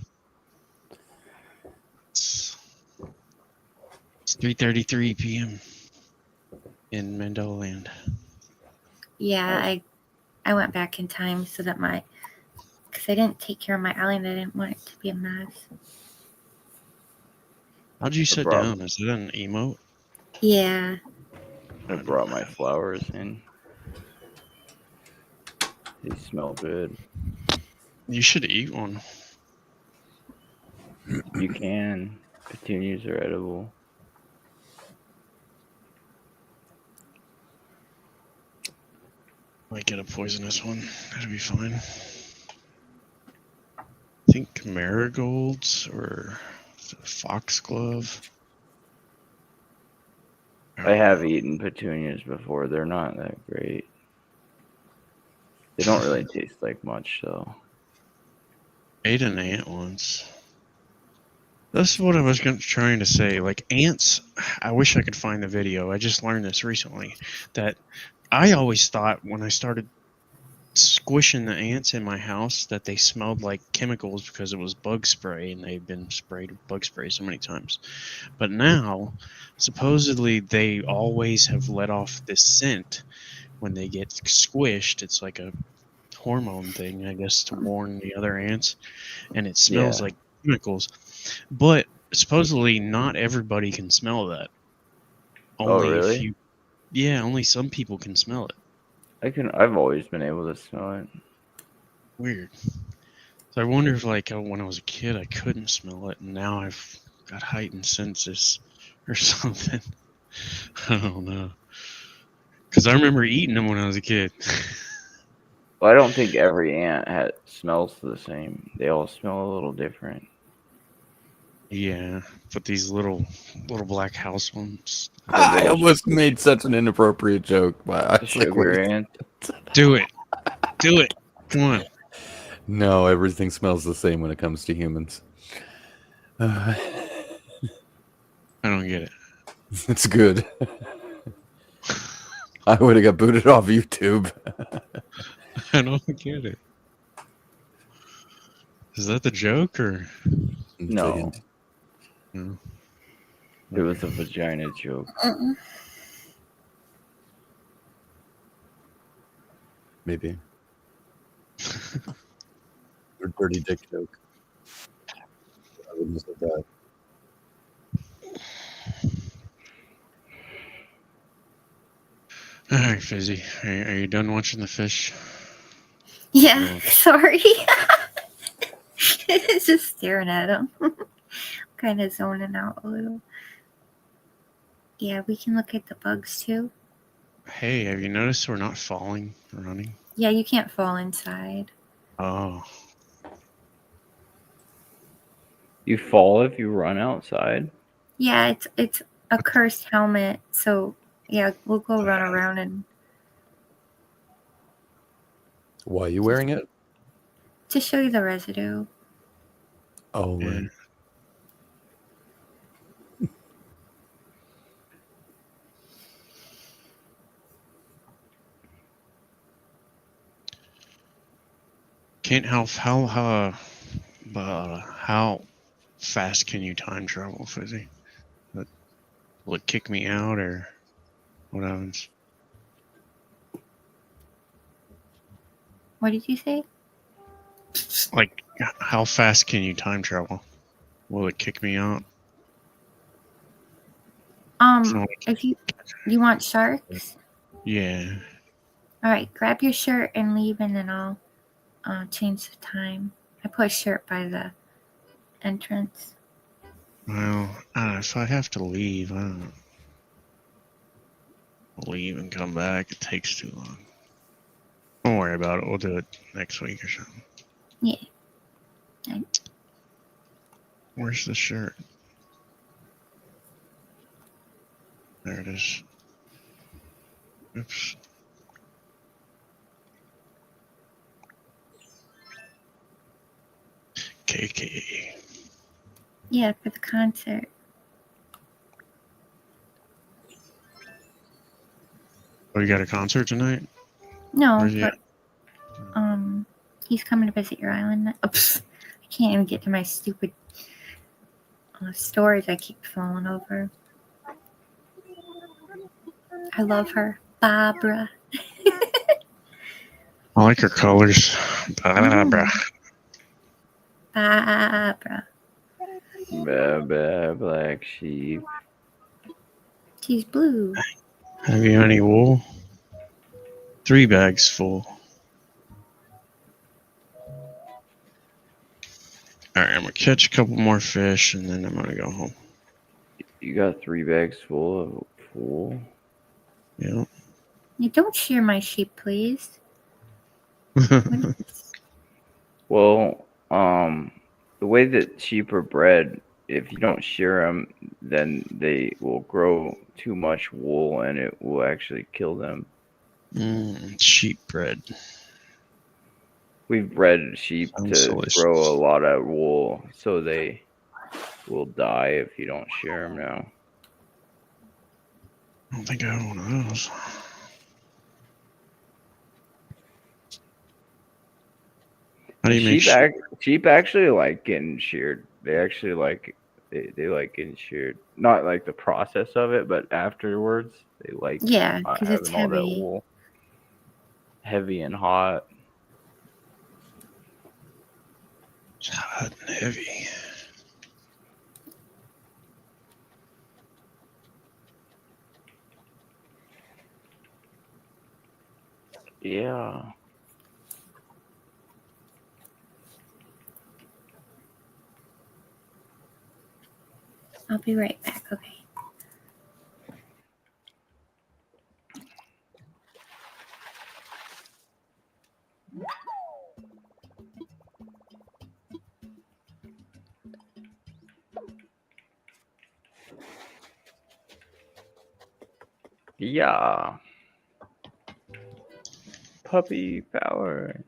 It's 3:33 p.m. in Mandela Land. Yeah, I went back in time so that because I didn't take care of my island, I didn't want it to be a mess. How'd you sit brought- down? Is it an emote? Yeah. I brought my flowers in. They smell good. You should eat one. You can. Petunias are edible. Might get a poisonous one. That'd be fine. I think marigolds or foxglove. I have eaten petunias before. They're not that great. They don't really taste like much, though. Ate an ant once. That's what I was trying to say. Like ants, I wish I could find the video. I just learned this recently. That I always thought when I started squishing the ants in my house that they smelled like chemicals because it was bug spray and they've been sprayed with bug spray so many times. But now, supposedly they always have let off this scent when they get squished. It's like a hormone thing, I guess, to warn the other ants, and it smells Yeah. like chemicals. But supposedly not everybody can smell that. Only really? if you, yeah, only some people can smell it. I've always been able to smell it. Weird. So I wonder if, like, when I was a kid, I couldn't smell it, and now I've got heightened senses or something. I don't know. Because I remember eating them when I was a kid. Well, I don't think every ant smells the same. They all smell a little different. Yeah, but these little black house ones. I almost made such an inappropriate joke, but I was like, Sugar wait. ant. Do it. Do it. Come on. No, everything smells the same when it comes to humans. I don't get it. It's good. I would have got booted off YouTube. I don't get it. Is that the joke or? No. No. It was a vagina joke. Maybe. Or dirty dick joke. I wouldn't have said that. All right, Fizzy. Are you done watching the fish? Yeah, sorry. It's just staring at him. Kind of zoning out a little. Yeah, we can look at the bugs too. Hey, have you noticed we're not falling running? Yeah, you can't fall inside. Oh, You fall if you run outside? Yeah, it's a cursed helmet. So yeah, we'll go run around and Why are you wearing it? to show you the residue. Oh, yeah. right. Can't how fast can you time travel, Fizzy? Will it kick me out or what happens? What did you say? Like, how fast can you time travel? Will it kick me out? If you want sharks, Yeah. all right, grab your shirt and leave, and then I'll change the time. I put a shirt by the entrance. Well, I don't know, if I have to leave, I don't know. I'll leave and come back. It takes too long. Don't worry about it. We'll do it next week or something. Yeah. Where's the shirt? There it is. Oops. KK. Yeah, for the concert. Oh, you got a concert tonight? No, Where's he but at? he's coming to visit your island. Oops, I can't even get to my stupid stories. I keep falling over. I love her, Barbara. I like her colors. Barbara. Barbara. Black sheep. She's blue. Have you any wool? 3 bags full. Alright, I'm gonna catch a couple more fish and then I'm gonna go home. You got 3 bags full of wool? Yeah. You don't shear my sheep, please. Well, the way that sheep are bred, if you don't shear them, then they will grow too much wool and it will actually kill them. Sheep bred. We've bred sheep Sounds to delicious. grow a lot of wool, so they will die if you don't shear them now. I don't think I have one of those. How do you make Sheep actually like getting sheared. They actually like they like getting sheared. Not like the process of it, but afterwards they like Yeah, 'cause it's having all that heavy. wool. Heavy and hot. It's hot and heavy. Yeah. I'll be right back, okay? Yeah. Puppy power.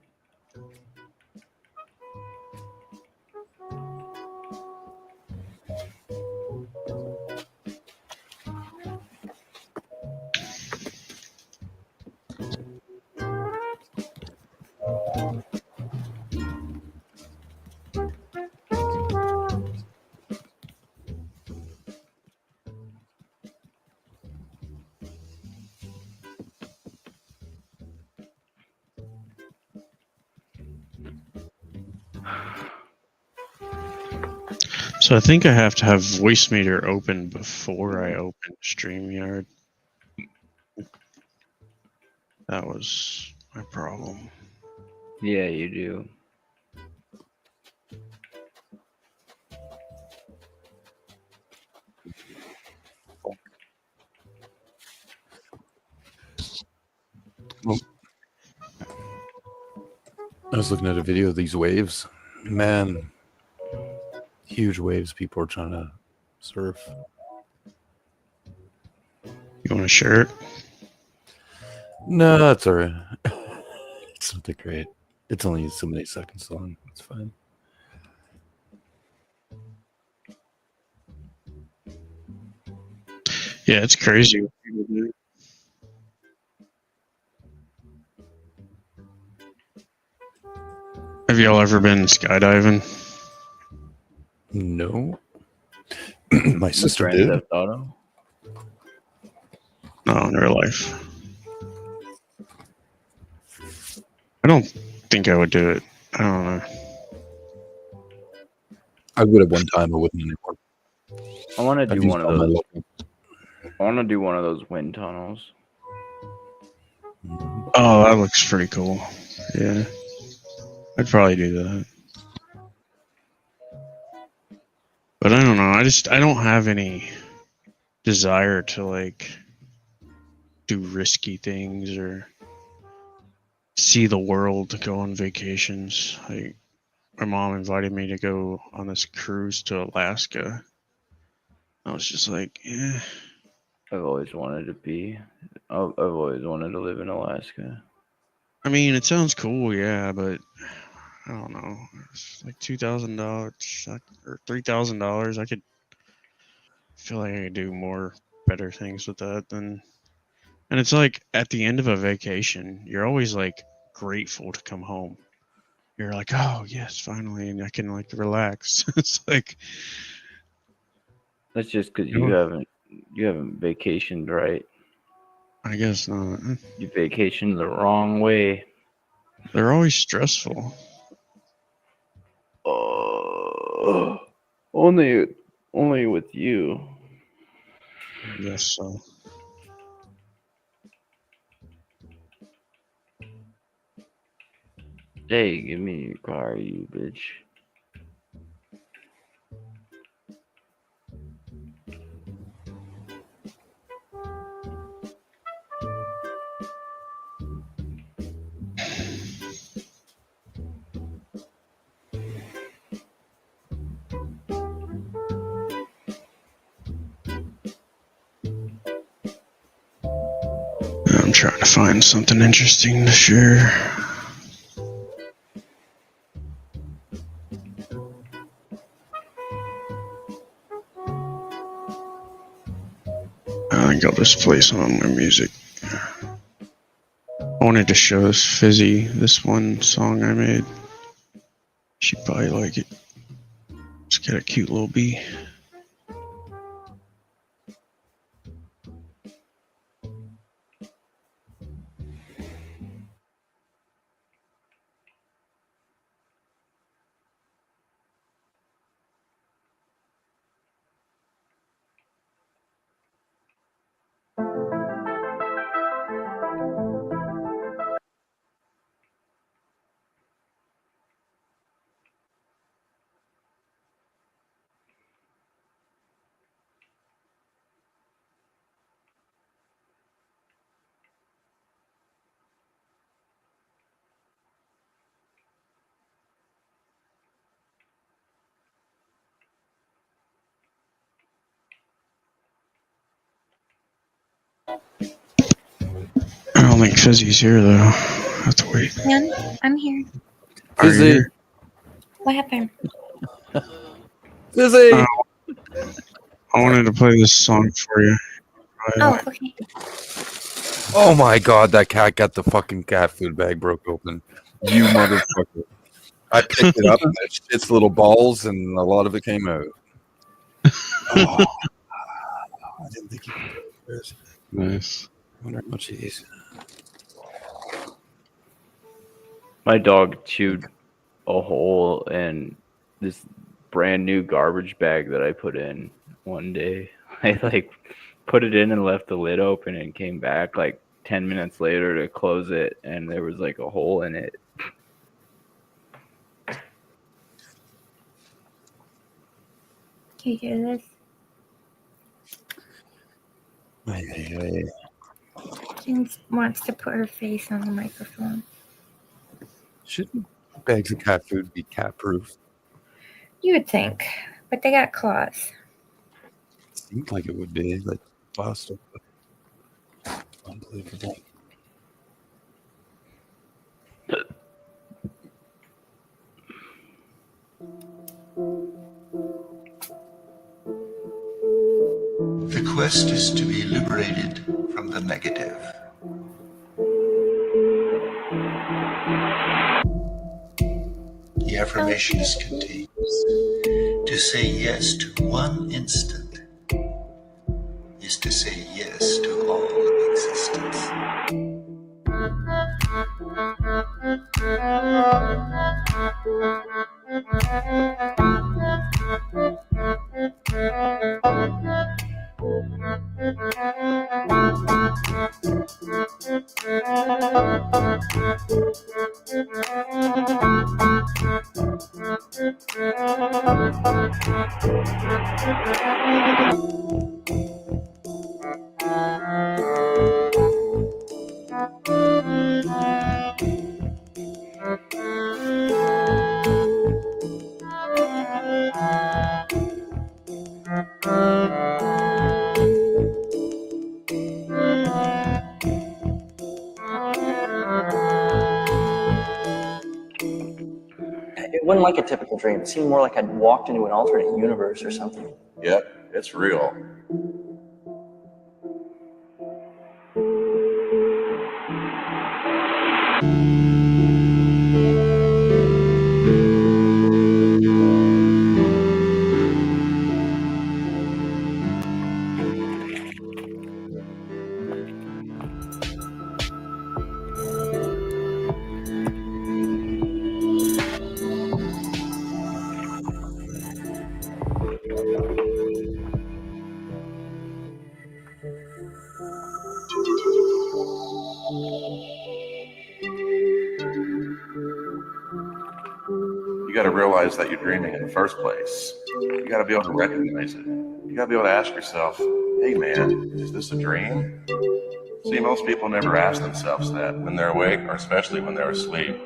So I think I have to have voice meter open before I open StreamYard. That was my problem. Yeah, you do. I was looking at a video of these waves. Man, huge waves people are trying to surf. You want a shirt? No, that's all right. It's something great. It's only so many seconds long. It's fine. Yeah, it's crazy what people do. Have y'all ever been skydiving? No. My sister Grand did. Theft Auto? No, in real life. I don't think I would do it. I don't know. I would at one time, I wouldn't anymore. I want to I've do used one of all my those. luck. I want to do one of those wind tunnels. Oh, that looks pretty cool. Yeah. I'd probably do that. But I don't know. I don't have any desire to like do risky things or see the world, to go on vacations. Like, my mom invited me to go on this cruise to Alaska. I was just like, yeah. I've always wanted to live in Alaska. I mean, it sounds cool, yeah, but I don't know. It's like $2,000 or $3,000. I feel like I could do better things with that than. And it's like at the end of a vacation, you're always like grateful to come home. You're like, oh yes, finally, and I can like relax. It's like That's just because you haven't vacationed right. I guess not. You vacationed the wrong way. They're always stressful. Only with you. I guess so. Hey, give me your car, you bitch. I'm trying to find something interesting to share. I think I'll just play some of my music. I wanted to show Fizzy this one song I made. She'd probably like it. It's got a cute little bee. I don't think Fizzy's here though. I have to wait. Man, I'm here. Fizzy. What happened? Fizzy! I wanted to play this song for you. Oh, okay. Oh my god, that cat got the fucking cat food bag broke open. You motherfucker. I picked it up and its little balls and a lot of it came out. Oh. I didn't think you could do this. Nice. I wonder how much he is. My dog chewed a hole in this brand new garbage bag that I put in one day. I like put it in and left the lid open and came back like 10 minutes later to close it, and there was like a hole in it. Can you hear this? Jen wants to put her face on the microphone. Shouldn't bags of cat food be cat proof? You would think, but they got claws. Seems like it would be like plastic. Unbelievable. The quest is to be liberated from the negative. The affirmation is contained. To say yes to one instant is to say yes to all of existence. It wasn't like a typical dream. It seemed more like I'd walked into an alternate universe or something. Yep, it's real. You got to realize that you're dreaming in the first place. You got to be able to recognize it. You got to be able to ask yourself, hey man, is this a dream? See, most people never ask themselves that when they're awake or especially when they're asleep.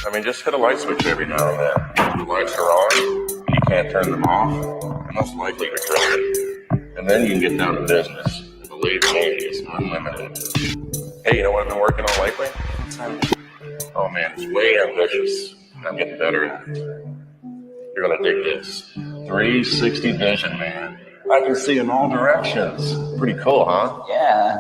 I mean, just hit a light switch every now and then. The lights are on, and you can't turn them off, you're most likely you're dreaming. And then you can get down to business. Believe me, it's unlimited. Hey, you know what I've been working on lately? Oh man, it's way ambitious. I'm getting better at it. You're gonna dig this. 360 vision, man. I can see in all directions. Pretty cool, huh? Yeah.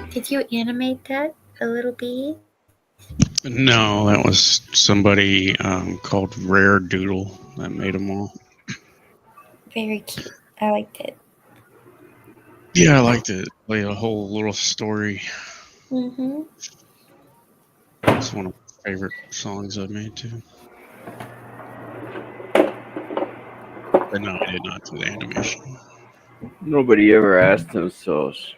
Did you animate that a little bit? No, that was somebody called Rare Doodle that made them all. Very cute. I liked it. Yeah, I liked it. Play a whole little story. Mm-hmm. It's one of my favorite songs I've made too. But no, I did not do the animation. Nobody ever asked themselves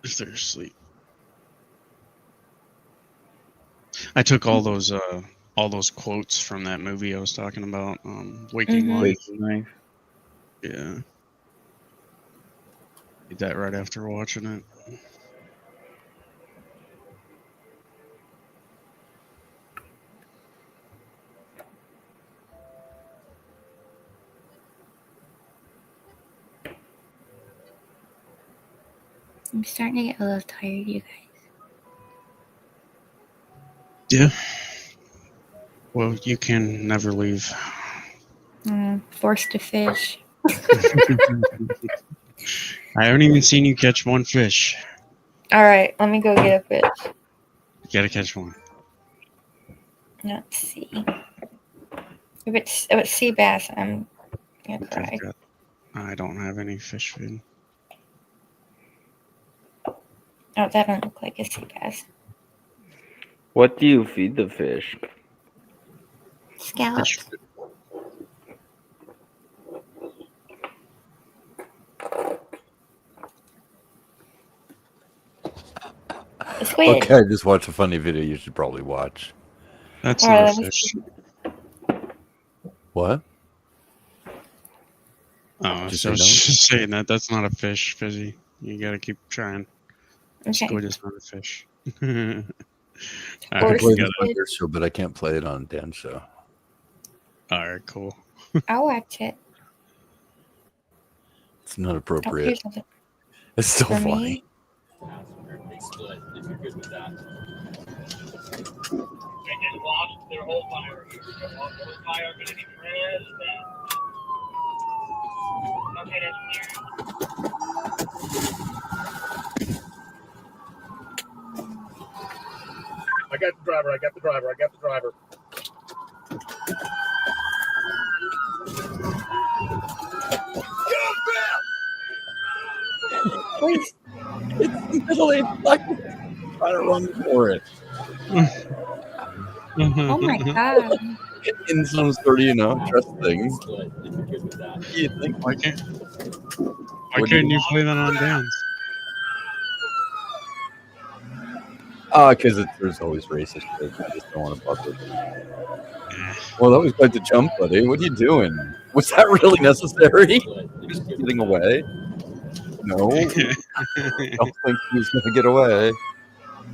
if they're asleep. I took all those quotes from that movie I was talking about, Waking Life. Waking Life. Yeah. Did that right after watching it. I'm starting to get a little tired, you guys. Yeah. Well, you can never leave. Forced to fish. I haven't even seen you catch one fish. All right, let me go get a fish. You gotta catch one. Let's see. If it's sea bass, I'm gonna cry. I don't have any fish food. Oh, that don't look like a sea bass. What do you feed the fish? Scallops. A squid. Okay, I just watched a funny video you should probably watch. That's Alright, not a let me fish. What? Oh, Just so I was say no? just saying that. That's not a fish, Fizzy. You gotta keep trying. Okay. Squid is not a fish. I can Or play got this on squid. your show, but I can't play it on Dan's show. Alright, cool. I'll watch it. It's not Oh, appropriate. here's something It's still for funny. me. I got the driver. I got the driver. I got the driver. Please. It's literally fucking trying to run for it. Oh my god. In some sort of, trust thing. You think? Why can't What do couldn't you- you play that on Dan's? Because there's always racist shit. I just don't want to fuck with it. Well, that was quite the jump, buddy. What are you doing? Was that really necessary? Just getting away? No. I don't think he was going to get away.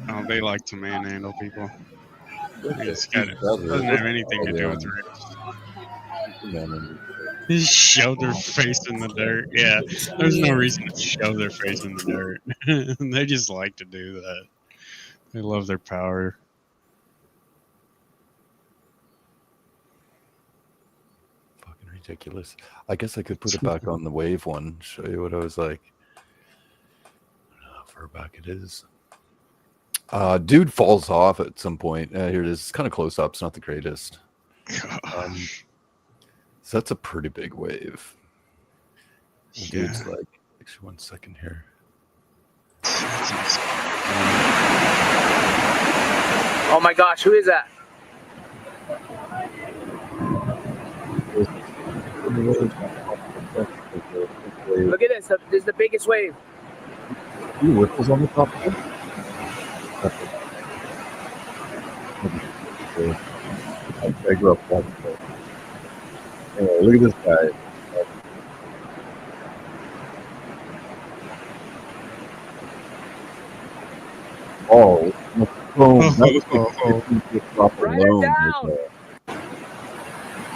Oh, they like to manhandle people. It's got doesn't have anything to do with race. Just shove their face in the dirt. Yeah, there's no reason to shove their face in the dirt. They just like to do that. They love their power. Fucking ridiculous. I guess I could put it back on the wave one. Show you what I was like. How far back it is. Dude falls off at some point. Here it is. It's kind of close up. It's not the greatest. So that's a pretty big wave. Dude's like, actually, 1 second here. Oh my gosh, who is that? Look at this. This is the biggest wave. Whipples on the top of it? I grew up watching it. Anyway, look at this guy. Oh, boom. That was the drop alone.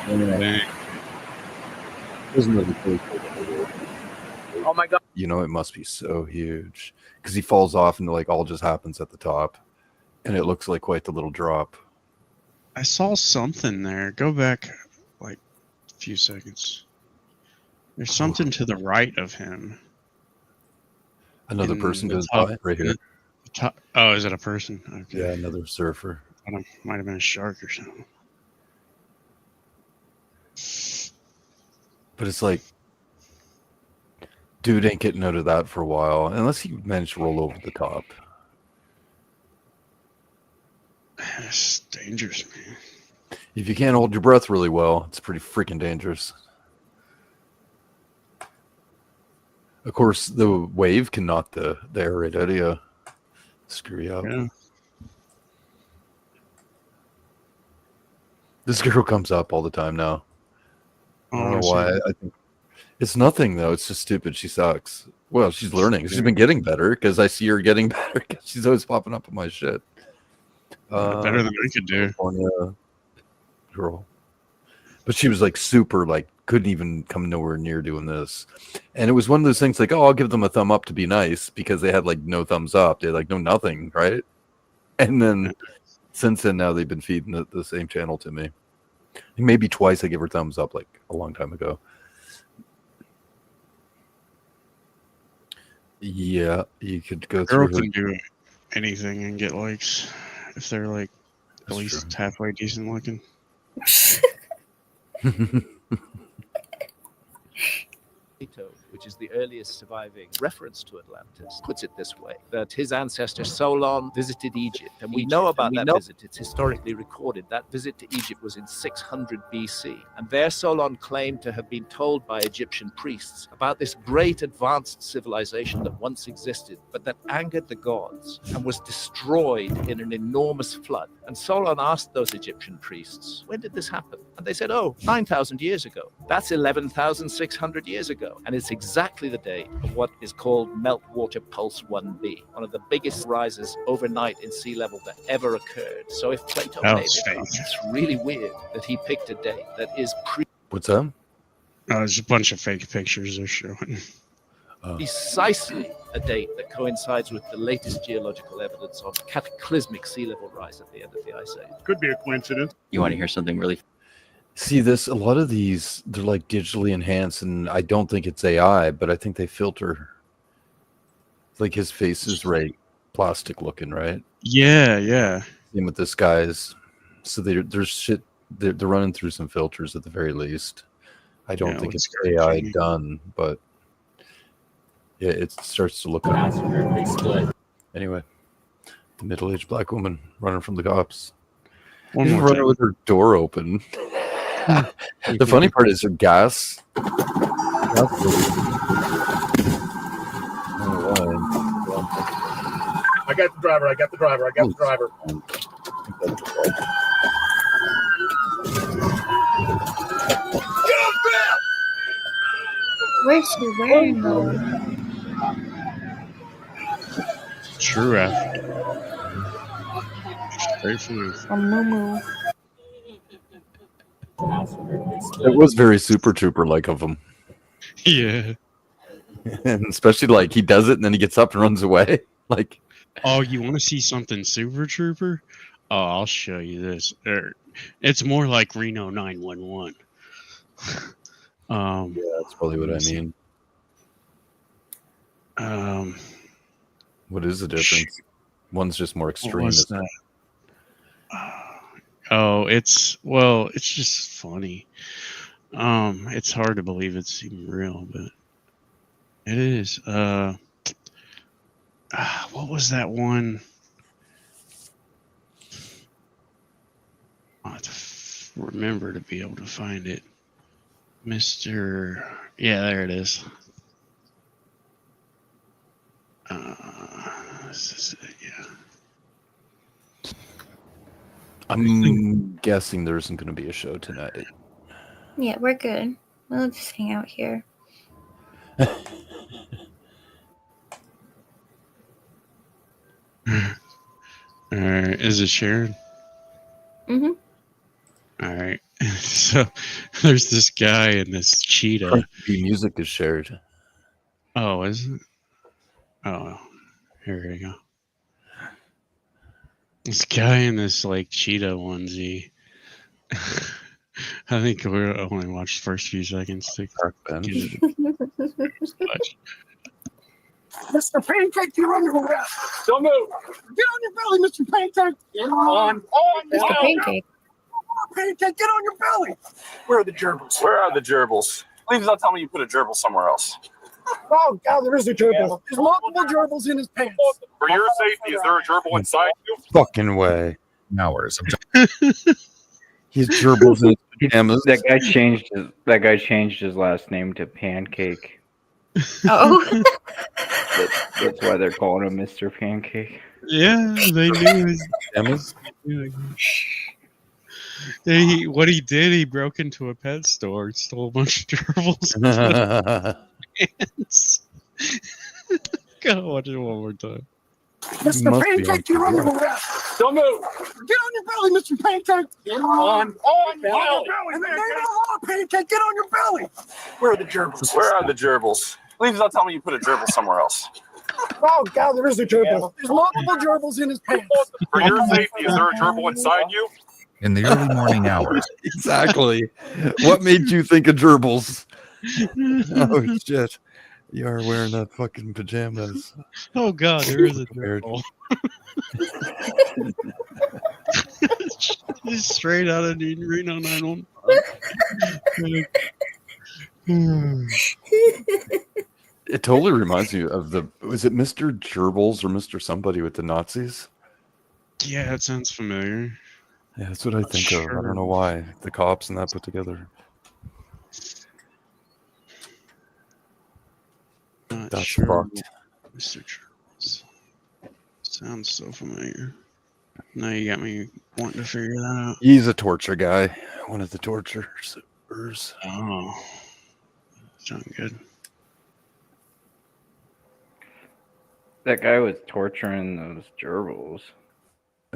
Dang. Isn't it really cool? Oh my god. You know, it must be so huge because he falls off and like all just happens at the top, and it looks like quite the little drop. I saw something there. Go back like a few seconds. There's something to the right of him. Another In person the goes top- by right here. the top- oh, is it a person? Okay. Yeah, another surfer. I don't, might have been a shark or something. But it's like, dude ain't getting out of that for a while unless he managed to roll over the top. It's dangerous, man. If you can't hold your breath really well, it's pretty freaking dangerous. Of course, the wave can knock the air right out of you. Screw you up. Yeah. This girl comes up all the time now. I don't Oh, know I see. why. I think it's nothing though. It's just stupid. She sucks. Well, she's learning. She's been getting better because I see her getting better. 'Cause she's always popping up on my shit. Better than I could do. California girl, but she was like super, like couldn't even come nowhere near doing this. And it was one of those things like, oh, I'll give them a thumb up to be nice because they had like no thumbs up. They had like no nothing, right? And then since then, now they've been feeding the same channel to me. Maybe twice I give her thumbs up like a long time ago. Yeah, you could go Girl through her. can do anything and get likes if they're like at least halfway decent looking. Plato, which is the earliest surviving reference to Atlantis, puts it this way, that his ancestor Solon visited Egypt. And we know about that visit. It's historically recorded. That visit to Egypt was in 600 BC. And there Solon claimed to have been told by Egyptian priests about this great advanced civilization that once existed, but that angered the gods and was destroyed in an enormous flood. And Solon asked those Egyptian priests, when did this happen? And they said, 9,000 years ago. That's 11,600 years ago. And it's exactly the date of what is called Meltwater Pulse 1b, one of the biggest rises overnight in sea level that ever occurred. So if Plato made it up, it's really weird that he picked a date that is What's up? There's a bunch of fake pictures they're showing. precisely a date that coincides with the latest geological evidence of cataclysmic sea level rise at the end of the Ice Age. Could be a coincidence. You want to hear something really? See this, a lot of these, they're like digitally enhanced, and I don't think it's AI, but I think they filter. Like his face is right, plastic looking, right? Yeah. Same with this guy's. So there's shit, they're running through some filters at the very least. I don't think it's AI done, but yeah, it starts to look like anyway. The middle-aged black woman running from the cops. She's running with her door open. The funny part is her gas. I got the driver. Where's she wearing those? True after. Straight from the A moo. It was very Super Trooper like of him. Yeah. And especially like he does it and then he gets up and runs away. Like, oh, you want to see something Super Trooper? Oh, I'll show you this. It's more like Reno 911. Yeah, that's probably what I mean. What is the difference? One's just more extreme. Isn't it? Oh, it's just funny. It's hard to believe it's even real, but it is. What was that one? I have to remember to be able to find it. Yeah, there it is. This is it, yeah. I'm guessing there isn't going to be a show tonight. Yeah, we're good. We'll just hang out here. Alright, is it shared? Mm-hmm. Alright. So there's this guy and this cheetah. The music is shared. Oh, is it? Oh, here we go. This guy in this like cheetah onesie. I think we only watched the first few seconds to Mr. Pancake, you're under arrest. Don't move. Get on your belly, Mr. Pancake. Get on. Mr. Pancake. Pancake, get on your belly. Where are the gerbils? Where are the gerbils? Please don't tell me you put a gerbil somewhere else. Oh, God, there is a gerbil. There's multiple gerbils in his pants. For your safety, is there a gerbil inside you? Fucking way. Hours. He's gerbils in his pajamas. That guy changed his last name to Pancake. Oh. That's why they're calling him Mr. Pancake. Yeah, they knew his pajamas. What he did, he broke into a pet store and stole a bunch of gerbils. Gotta watch it one more time. Mr. Pancake, you're under arrest. Don't move. Get on your belly, Mr. Pancake. Get on your belly. In the name of the law, Pancake, get on your belly. Where are the gerbils? Where are the gerbils? Please don't tell me you put a gerbil somewhere else. Oh, God, there is a gerbil. There's multiple gerbils in his pants. For your safety, is there a gerbil inside you? In the early morning hours. Exactly. What made you think of gerbils? Oh, shit. You are wearing that fucking pajamas. Oh, God, there is a gerbil. Straight out of Reno 911. It totally reminds me of was it Mr. Gerbils or Mr. Somebody with the Nazis? Yeah, it sounds familiar. Yeah, that's what I think of. I don't know why. The cops and that put together. Not That's sure. fucked. Mr. Charles. Sounds so familiar. Now you got me wanting to figure that out. He's a torture guy. One of the torturers. Oh. Sounds good. That guy was torturing those gerbils.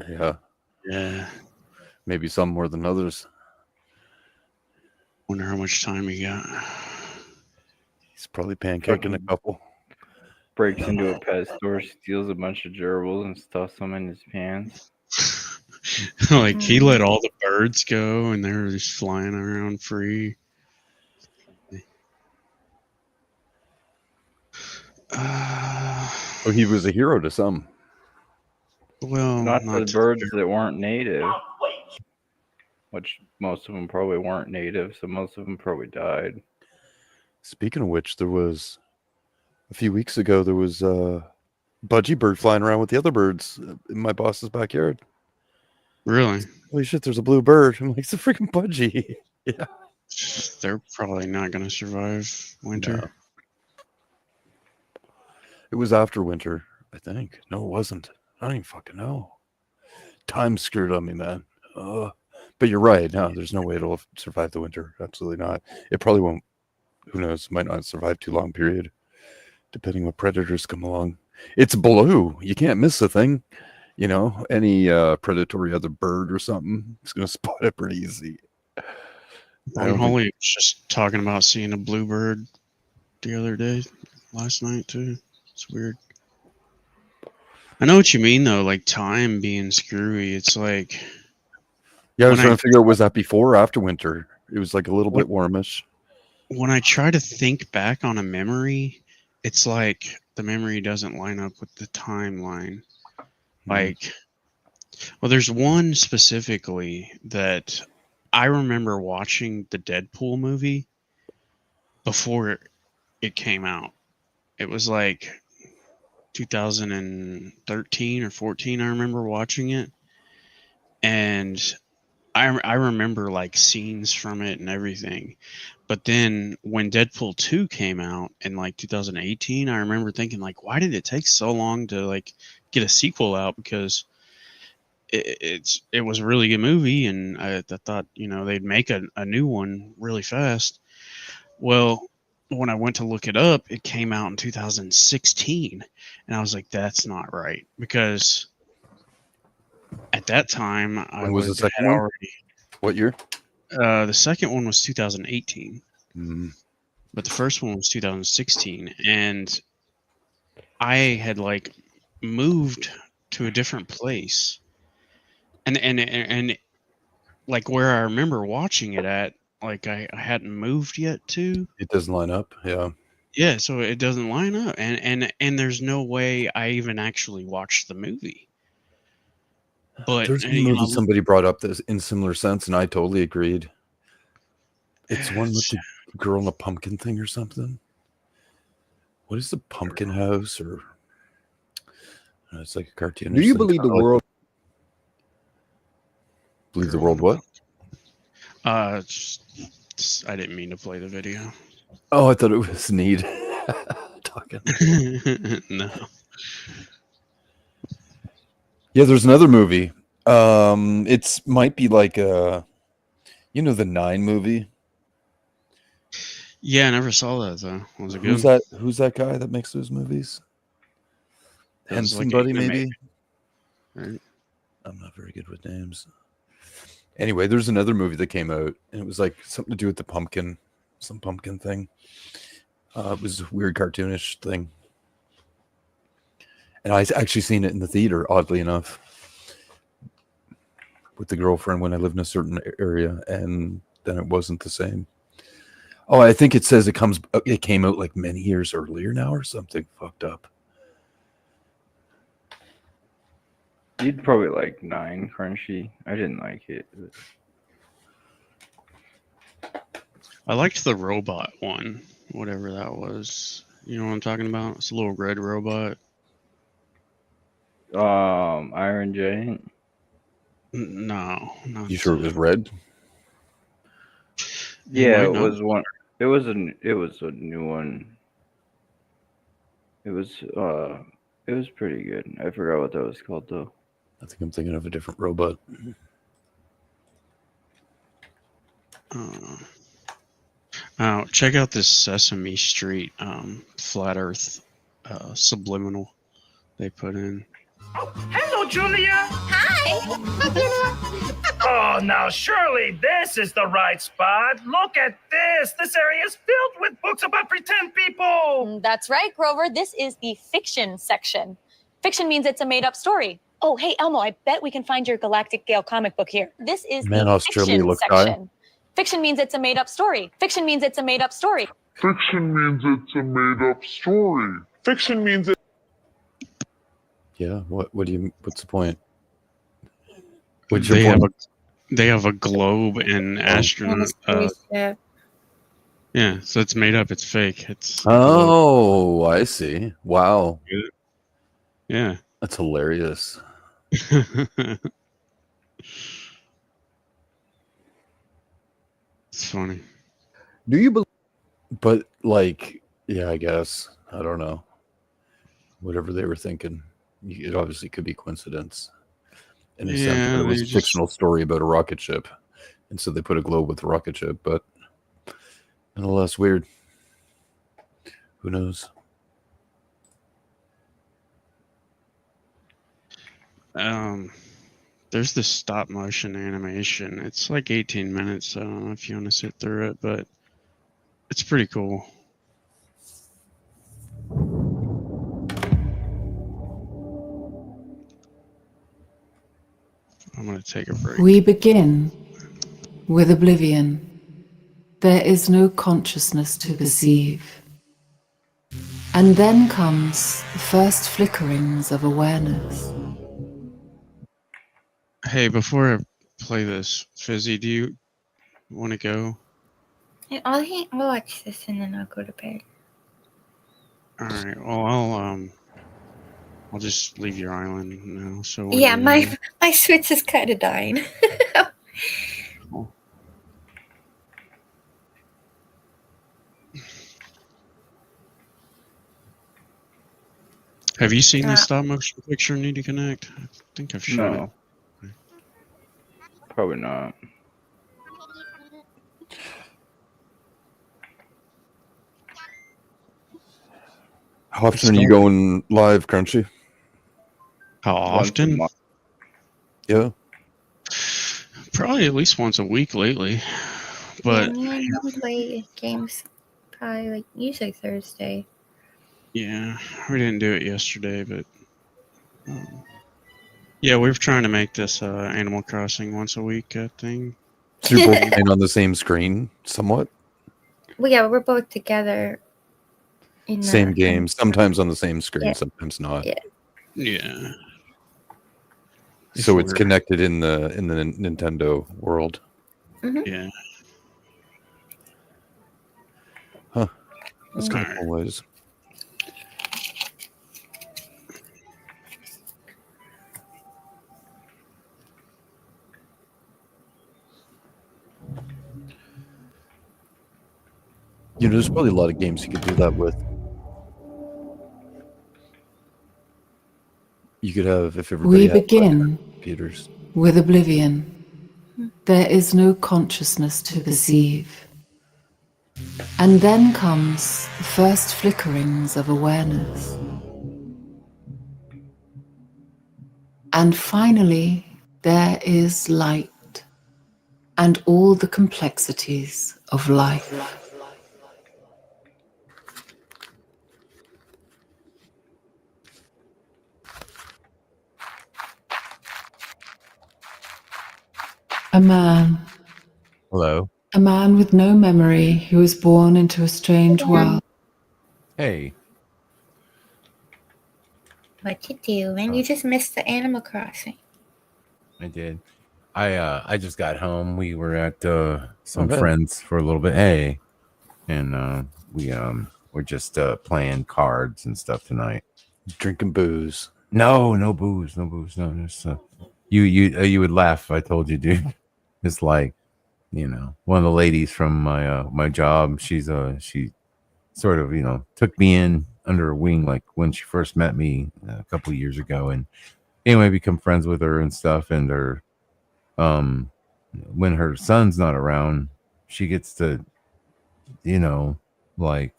Yeah. Yeah. Maybe some more than others. Wonder how much time he got. He's probably pancaking a couple. Breaks into a pet store, steals a bunch of gerbils, and stuffs them in his pants. Like he let all the birds go, and they were just flying around free. Oh, he was a hero to some. Well, not to the to birds that weren't native, which most of them probably weren't native, so most of them probably died. Speaking of which, there was a few weeks ago, there was a budgie bird flying around with the other birds in my boss's backyard. Really? Holy shit, there's a blue bird. I'm like, it's a freaking budgie. Yeah. They're probably not going to survive winter. No. It was after winter, I think. No, it wasn't. I don't even fucking know. Time screwed on me, man. But you're right. No, there's no way it'll survive the winter. Absolutely not. It probably won't. Who knows? Might not survive too long period, depending what predators come along. It's blue. You can't miss the thing. You know, any predatory other bird or something, it's going to spot it pretty easy. Holly was just talking about seeing a bluebird the other day, last night too. It's weird. I know what you mean though, like time being screwy. It's like, yeah, I was trying to figure out, was that before or after winter? It was like a little bit warmish. When I try to think back on a memory, it's like the memory doesn't line up with the timeline. Like, well, there's one specifically that I remember watching the Deadpool movie before it came out. It was like 2013 or 14. I remember watching it, and I remember like scenes from it and everything. But then when Deadpool 2 came out in like 2018, I remember thinking like, why did it take so long to like get a sequel out? Because it was a really good movie, and I thought, you know, they'd make a new one really fast. Well, when I went to look it up, it came out in 2016, and I was like, that's not right, because at that time I was the second one? What year? The second one was 2018, but the first one was 2016, and I had like moved to a different place, and like where I remember watching it at, like I hadn't moved yet to. It doesn't line up. Yeah, so it doesn't line up, and there's no way I even actually watched the movie. But there's a movie somebody brought up this in similar sense, and I totally agreed. It's one with the girl in a pumpkin thing or something. What is the Pumpkin House? Or it's like a cartoon. Do you believe the world? Believe the world what? I didn't mean to play the video. Oh, I thought it was Need talking. No. Yeah, there's another movie. It's might be like the 9 movie. Yeah, I never saw that though. Was it good? Who's that guy that makes those movies? Henson like Buddy, anime. maybe. Right. I'm not very good with names. Anyway, there's another movie that came out, and it was like something to do with the pumpkin, some pumpkin thing. It was a weird cartoonish thing. And I actually seen it in the theater, oddly enough, with the girlfriend when I lived in a certain area, and then it wasn't the same. Oh, I think it says it came out like many years earlier now or something fucked up. You'd probably like 9, Crunchy. I didn't like it. I liked the robot one, whatever that was. You know what I'm talking about? It's a little red robot. Iron Giant. No, not. You sure it was red? Yeah, might it not. was one. It was a new one. It was pretty good. I forgot what that was called though. I think I'm thinking of a different robot. Oh, check out this Sesame Street flat Earth subliminal they put in. Hello, Julia. Hi. Oh, now surely this is the right spot. Look at this. This area is filled with books about pretend people. That's right, Grover. This is the fiction section. Fiction means it's a made-up story. Oh, hey, Elmo, I bet we can find your Galactic Gale comic book here. This is Man, the Australia fiction looked section. Fiction means it's a made-up story. Fiction means it's a made-up story. Fiction means it's a made-up story. Fiction means it. Yeah. What's the point? They have a globe and astronaut. Yeah, so it's made up. It's fake. It's Oh, I see. Wow. Yeah. That's hilarious. It's funny. Do you believe? But like, yeah, I guess I don't know. Whatever they were thinking, it obviously could be coincidence. In a sense, that it was a fictional story about a rocket ship, and so they put a globe with a rocket ship. But nonetheless, weird. Who knows? There's this stop motion animation. It's like 18 minutes. I don't know if you want to sit through it, but it's pretty cool. I'm going to take a break. We begin with oblivion. There is no consciousness to perceive. And then comes the first flickerings of awareness. Hey, before I play this, Fizzy, do you want to go? I'll watch this and then I'll go to bed. All right. Well, I'll just leave your island now. So when Yeah, you're- my Switch is kind of dying. Have you seen the stop motion picture Need to Connect? I think I've shown No. Probably not. How often are you going live, Crunchy? How Once a often? month. Yeah. Probably at least once a week lately. But Yeah, I play games probably like usually Thursday. yeah, we didn't do it yesterday, but yeah, we were trying to make this Animal Crossing once a week thing. So you're both playing on the same screen, somewhat. Well, yeah, we're both together. In Same game, sometimes on the same screen, Yeah. sometimes not. Yeah. Yeah. So it's connected in the Nintendo world. Yeah. Huh. That's kind of cool ways. You know, there's probably a lot of games you could do that with. You could have, if everybody We had begin computers. with oblivion. There is no consciousness to perceive. And then comes the first flickerings of awareness. And finally, there is light and all the complexities of life. A man. Hello. A man with no memory who was born into a strange world. Hey. What you doing? You just missed the Animal Crossing. I did. I just got home. We were at some Okay. friends for a little bit. Hey, and we're just playing cards and stuff tonight. Drinking booze. No booze. No, just you would laugh if I told you, dude. It's like, one of the ladies from my job. She sort of took me in under her wing, like when she first met me a couple of years ago, and anyway, become friends with her and stuff. And her when her son's not around, she gets to like,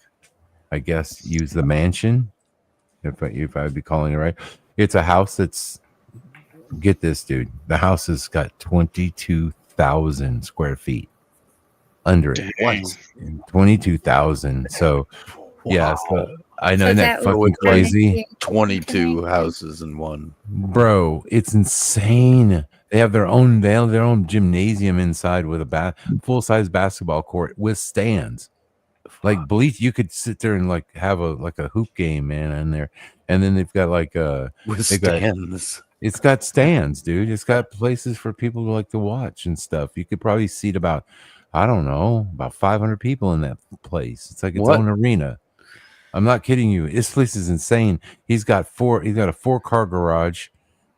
I guess, use the mansion, if I'd be calling it right. It's a house that's, get this, dude, the house has got 22,000 square feet under it. Dang. 22,000. So yeah, so I know, So isn't that that would fucking crazy? be 22 houses in one. Bro, it's insane. They have their own gymnasium inside with a full-size basketball court with stands. Like bleach, you could sit there and like have a hoop game, man, in there. And then they've got like With they've got- stands. it's got stands, dude. It's got places for people to like to watch and stuff. You could probably seat about 500 people in that place. It's like its What? own arena. I'm not kidding you. This place is insane. He's got a 4-car garage,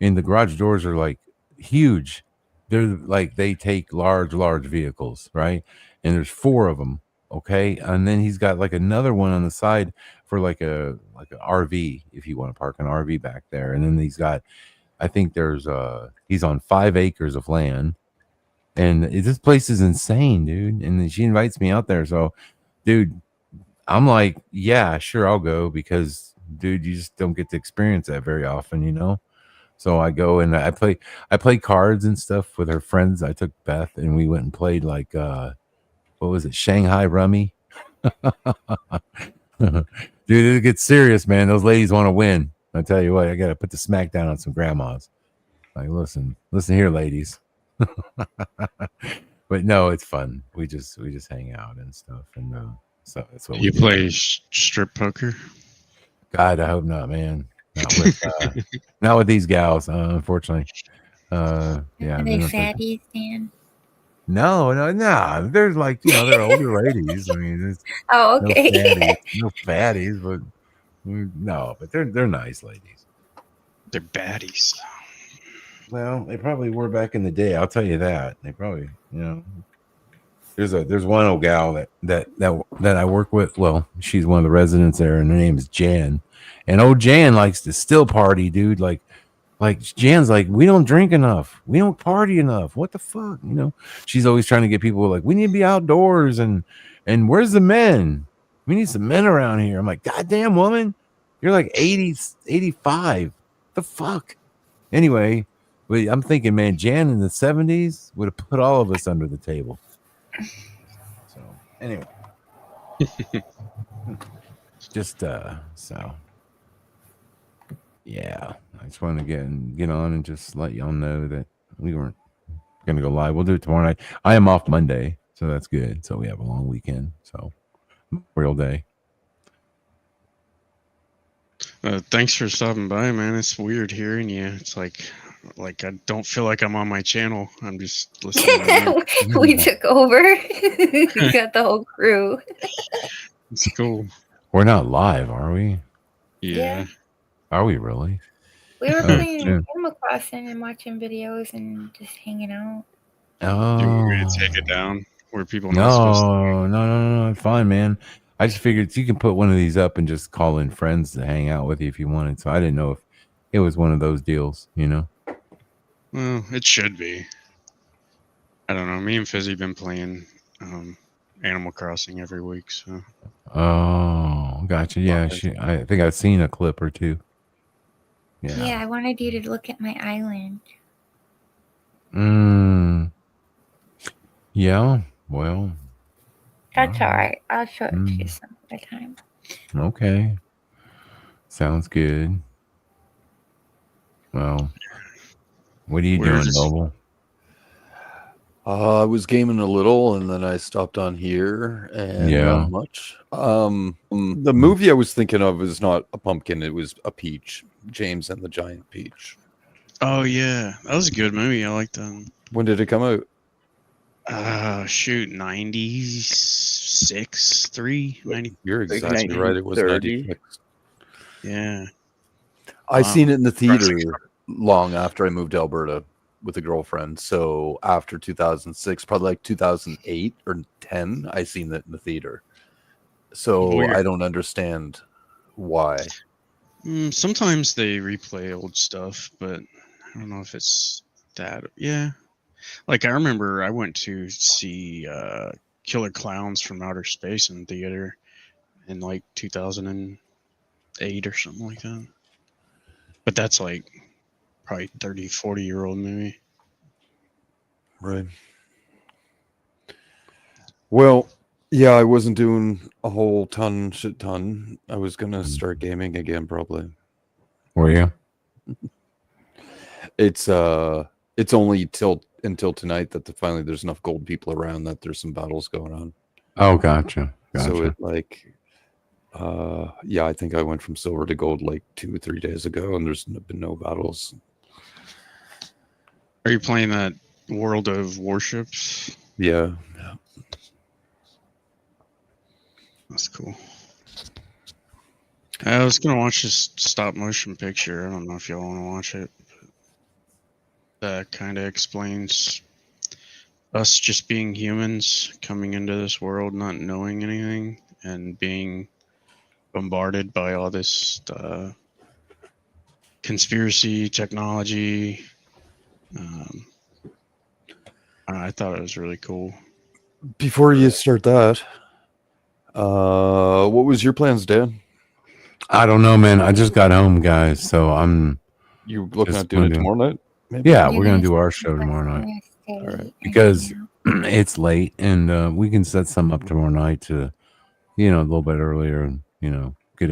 and the garage doors are like huge. They're like, they take large vehicles, right? And there's 4 of them. Okay. And then he's got like another one on the side for like a RV, if you want to park an RV back there. And then he's got, I think he's on 5 acres of land. And this place is insane, dude. And then she invites me out there. So, dude, I'm like, yeah, sure, I'll go, because, dude, you just don't get to experience that very often, So I go and I play cards and stuff with her friends. I took Beth and we went and played like what was it, Shanghai Rummy? Dude, it gets serious, man. Those ladies want to win. I tell you what, I gotta put the smack down on some grandmas. Like, listen here, ladies. But no, it's fun. We just hang out and stuff, and so that's what You we do. play strip poker? God, I hope not, man. Not with these gals, unfortunately. Yeah. Are they fatties, Dan? No. There's like, they're older ladies. I mean, there's Oh, okay. no fatties, but no, but they're nice ladies. They're baddies. Well, they probably were back in the day. I'll tell you that. They probably, There's one old gal that I work with. Well, she's one of the residents there, and her name is Jan. And old Jan likes to still party, dude. Like Jan's like, we don't drink enough. We don't party enough. What the fuck? She's always trying to get people like, we need to be outdoors, and where's the men? We need some men around here. I'm like, goddamn woman, you're like 80, 85. The fuck? Anyway, but I'm thinking, man, Jan in the 70s would have put all of us under the table. So anyway. Just so yeah, I just wanted to get on and just let y'all know that we weren't gonna go live. We'll do it tomorrow night. I am off Monday, so that's good. So we have a long weekend. So real day. Thanks for stopping by, man. It's weird hearing you. It's like I don't feel like I'm on my channel. I'm just listening to you. We took over. We got the whole crew. It's cool. We're not live, are we? Yeah. Are we really? We were Oh, playing shit. Animal Crossing and watching videos and just hanging out. Oh, You want me to take it down where people are not supposed to? No, it's fine, man. I just figured you can put one of these up and just call in friends to hang out with you if you wanted. So I didn't know if it was one of those deals, Well, it should be. I don't know. Me and Fizzy been playing Animal Crossing every week, so. Oh, gotcha. Yeah, I think I've seen a clip or two. Yeah, I wanted you to look at my island. Yeah, well, That's all right. I'll show it to Mm. you some other time. okay. Sounds good. Well, what are you We're doing, just- Noble? I was gaming a little, and then I stopped on here, and Yeah. not much. The movie I was thinking of is not a pumpkin; it was a peach. James and the Giant Peach. Oh yeah, that was a good movie. I liked that. When did it come out? Shoot, 96, 90. You're Like exactly right. It was 1930. 96. Yeah. I seen it in the theater 96. long after I moved to Alberta with a girlfriend. So after 2006, probably like 2008 or 10, I seen it in the theater. So Weird. I don't understand why. Sometimes they replay old stuff, but I don't know if it's that. Yeah. Like I remember I went to see Killer Clowns from Outer Space in theater in like 2008 or something like that. But that's like probably 30, 40-year-old movie. Right. Well, yeah, I wasn't doing a whole shit ton. I was gonna start gaming again, probably. Were you? It's only until tonight that finally there's enough gold people around that there's some battles going on. Oh, gotcha. So it like, yeah, I think I went from silver to gold like 2 or 3 days ago, and there's been no battles. Are you playing that World of Warships? Yeah. That's cool. I was gonna watch this stop motion picture. I don't know if y'all want to watch it. That kind of explains us just being humans coming into this world, not knowing anything, and being bombarded by all this conspiracy technology. I thought it was really cool. Before you start that, what was your plans, Dan? I don't know, man. I just got home, guys, so I'm. You looking at doing it tomorrow night? Maybe? Yeah, we're gonna do our show tomorrow night. All right. Because it's late, and we can set some up tomorrow night to, a little bit earlier, and get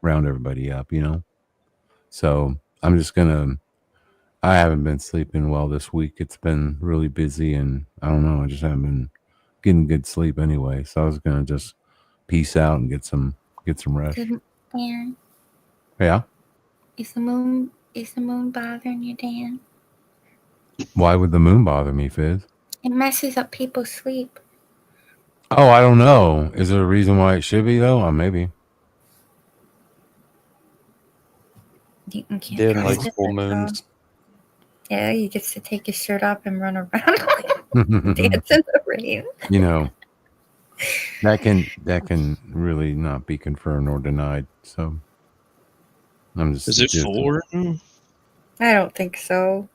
round everybody up, So I'm just gonna. I haven't been sleeping well this week. It's been really busy, and I don't know. I just haven't been getting good sleep anyway. So I was gonna just peace out and get some rest. Dan, Yeah. is the moon bothering you, Dan? Why would the moon bother me, Fizz? It messes up people's sleep. Oh, I don't know. Is there a reason why it should be though? Maybe. You can't Dan trust likes it, full that's all. moons. Yeah, you get to take your shirt off and run around dance in the rain. That can really not be confirmed or denied. So I'm just. Is it full right now? I don't think so.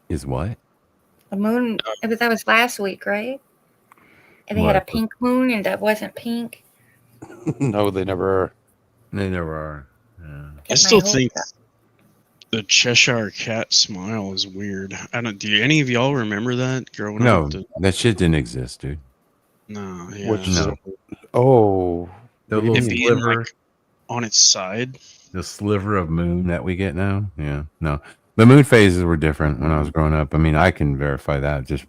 Is what? The moon, that was last week, right? And they had a What? pink moon and that wasn't pink. No, they never are. They never are. I still think the Cheshire Cat smile is weird. Do any of y'all remember that growing No, up? that shit didn't exist, dude. No, yeah. Which No. Oh, The little It being sliver, like on its side. the sliver of moon that we get now. Yeah, no, the moon phases were different when I was growing up. I mean, I can verify that just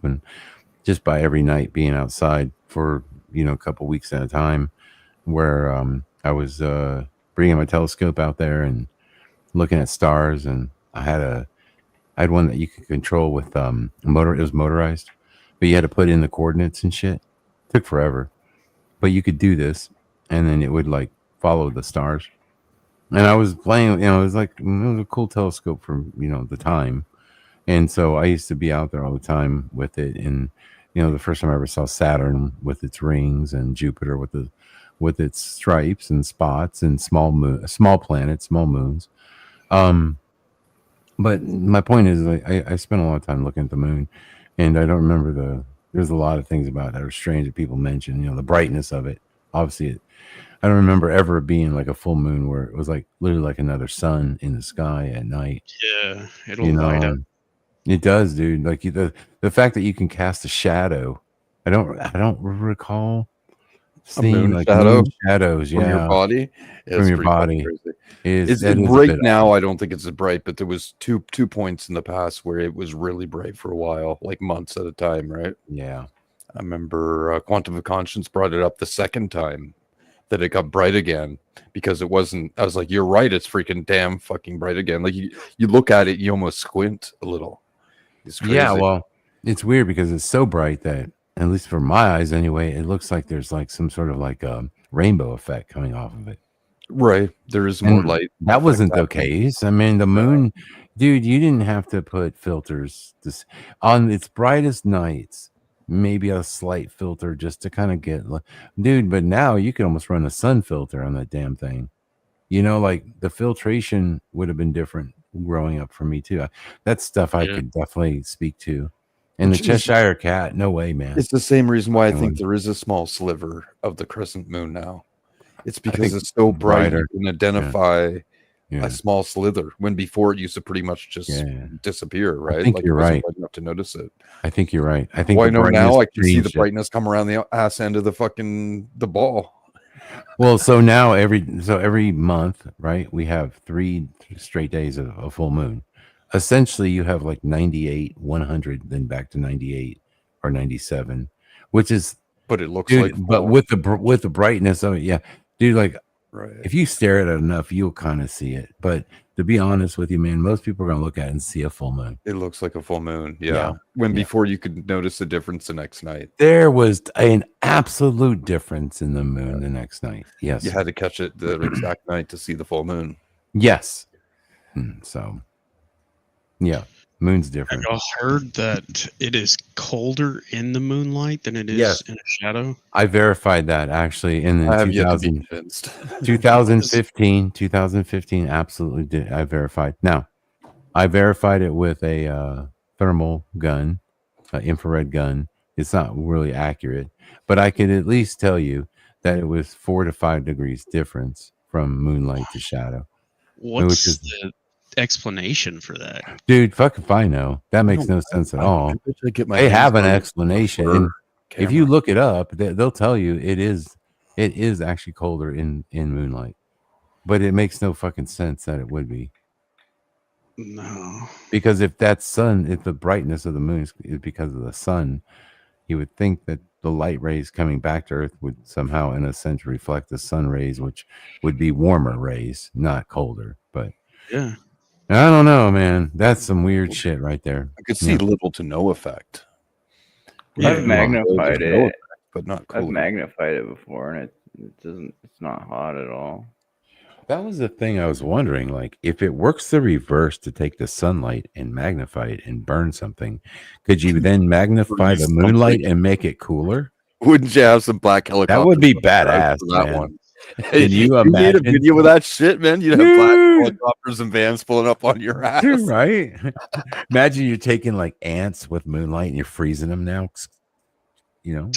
by every night being outside for a couple weeks at a time, where I was bringing my telescope out there and looking at stars, and I had one that you could control with motor. It was motorized, but you had to put in the coordinates and shit. Took forever, but you could do this, and then it would like follow the stars. And I was playing, it was like it was a cool telescope for the time, and so I used to be out there all the time with it. And the first time I ever saw Saturn with its rings and Jupiter with its stripes and spots and small planets, small moons. But my point is, I spent a lot of time looking at the moon, and I don't remember there's a lot of things about it that are strange that people mention, the brightness of it. Obviously, I don't remember ever being like a full moon where it was like literally like another sun in the sky at night. Yeah, it'll light up. It does, dude. Like the fact that you can cast a shadow. I don't recall seeing moon like shadow moon shadows. from your body. Yeah, from it's your pretty fucking body. crazy. Is It's bright now. I don't think it's as bright, but there was two points in the past where it was really bright for a while, like months at a time, right? Yeah. I remember Quantum of Conscience brought it up the second time that it got bright again, because it wasn't. I was like, you're right, it's freaking damn fucking bright again. Like you look at it, you almost squint a little, It's crazy. Yeah, well, it's weird because it's so bright that, at least for my eyes anyway, it looks like there's like some sort of like a rainbow effect coming off of it. Right. There is more And light. that wasn't the case. I mean, the moon, dude, you didn't have to put filters on its brightest nights. Maybe a slight filter just to kind of get, dude. But now you can almost run a sun filter on that damn thing. You know, like the filtration would have been different growing up for me too. That's stuff I could definitely speak to. And the Cheshire Cat, no way, man. It's the same reason why I think there is a small sliver of the crescent moon now. It's because it's so bright you can identify a small slither when before it used to pretty much just disappear, right? I think you're right. Enough to notice it. I think you're right. I think I know now I can see the shit. brightness come around the ass end of the ball. Well, so now every month, right? We have 3 straight days of a full moon. Essentially, you have like 98, 100, then back to 98 or 97, which is. But it looks dude, like. But with the brightness of it, yeah, dude. Like, right. If you stare at it enough, you'll kind of see it. But to be honest with you, man, most people are gonna look at it and see a full moon. It looks like a full moon. Yeah. When before you could notice the difference the next night. There was an absolute difference in the moon the next night. Yes. You had to catch it the exact night to see the full moon. Yes. So, yeah, moon's different. Have y'all heard that it is colder in the moonlight than it is in a shadow? I verified that actually in the I have yet to be convinced. 2015, absolutely did. I verified. Now, I verified it with a thermal gun, infrared gun. It's not really accurate, but I could at least tell you that it was 4 to 5 degrees difference from moonlight to shadow. What's the explanation for that? Dude, fuck if I know. That makes no sense at all. They have an explanation. And if you look it up, they'll tell you it is actually colder in moonlight. But it makes no fucking sense that it would be. No. Because if the brightness of the moon is because of the sun, you would think that the light rays coming back to Earth would somehow, in a sense, reflect the sun rays, which would be warmer rays, not colder. But yeah. I don't know, man. That's some weird shit right there. I could see little to no effect. I've magnified it, but not I've cool. magnified it before, and it doesn't. It's not hot at all. That was the thing I was wondering. Like, if it works the reverse to take the sunlight and magnify it and burn something, could you then magnify the moonlight and make it cooler? Wouldn't you have some black helicopters? That would be badass, for that man. one. Can you made a imagine? video of that shit, man? You'd have black helicopters and vans pulling up on your ass. Dude, right? Imagine you're taking like ants with moonlight and you're freezing them now. You know,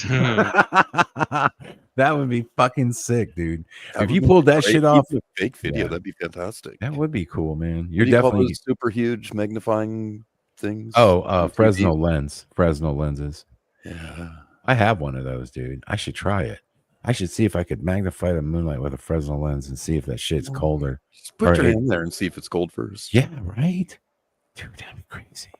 that would be fucking sick, dude. If you pulled that shit off, a fake video, that'd be fantastic. That would be cool, man. What You're do you call definitely those super huge magnifying things. Fresnel lenses. Yeah, I have one of those, dude. I should try it. I should see if I could magnify the moonlight with a Fresnel lens and see if that shit's colder. Just put your hand there and see if it's cold first. Yeah, right. Dude, that'd be crazy.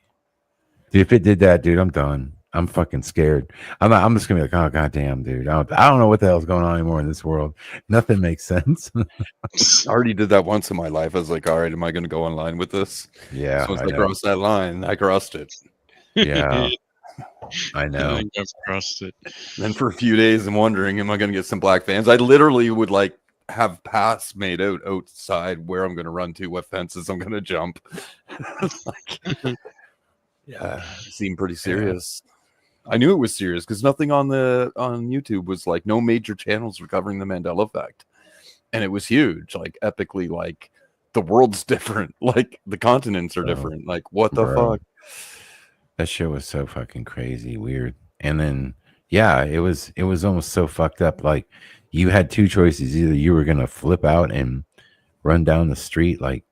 Dude, if it did that, dude, I'm done. I'm fucking scared. I'm just gonna be like, oh goddamn, dude. I don't know what the hell's going on anymore in this world. Nothing makes sense. I already did that once in my life. I was like, all right, am I gonna go online with this? Yeah. So once I crossed that line, I crossed it. Yeah. I know. I've crossed it. Then for a few days, I'm wondering, am I gonna get some black fans? I literally would like have paths made out outside where I'm gonna run to, what fences I'm gonna jump. Yeah, it seemed pretty serious. I knew it was serious because nothing on YouTube was like, no major channels were covering the Mandela effect, and it was huge, like epically, like the world's different, like the continents are different, like what the fuck. That shit was so fucking crazy, weird. And then yeah, it was almost so fucked up. Like you had two choices: either you were gonna flip out and run down the street like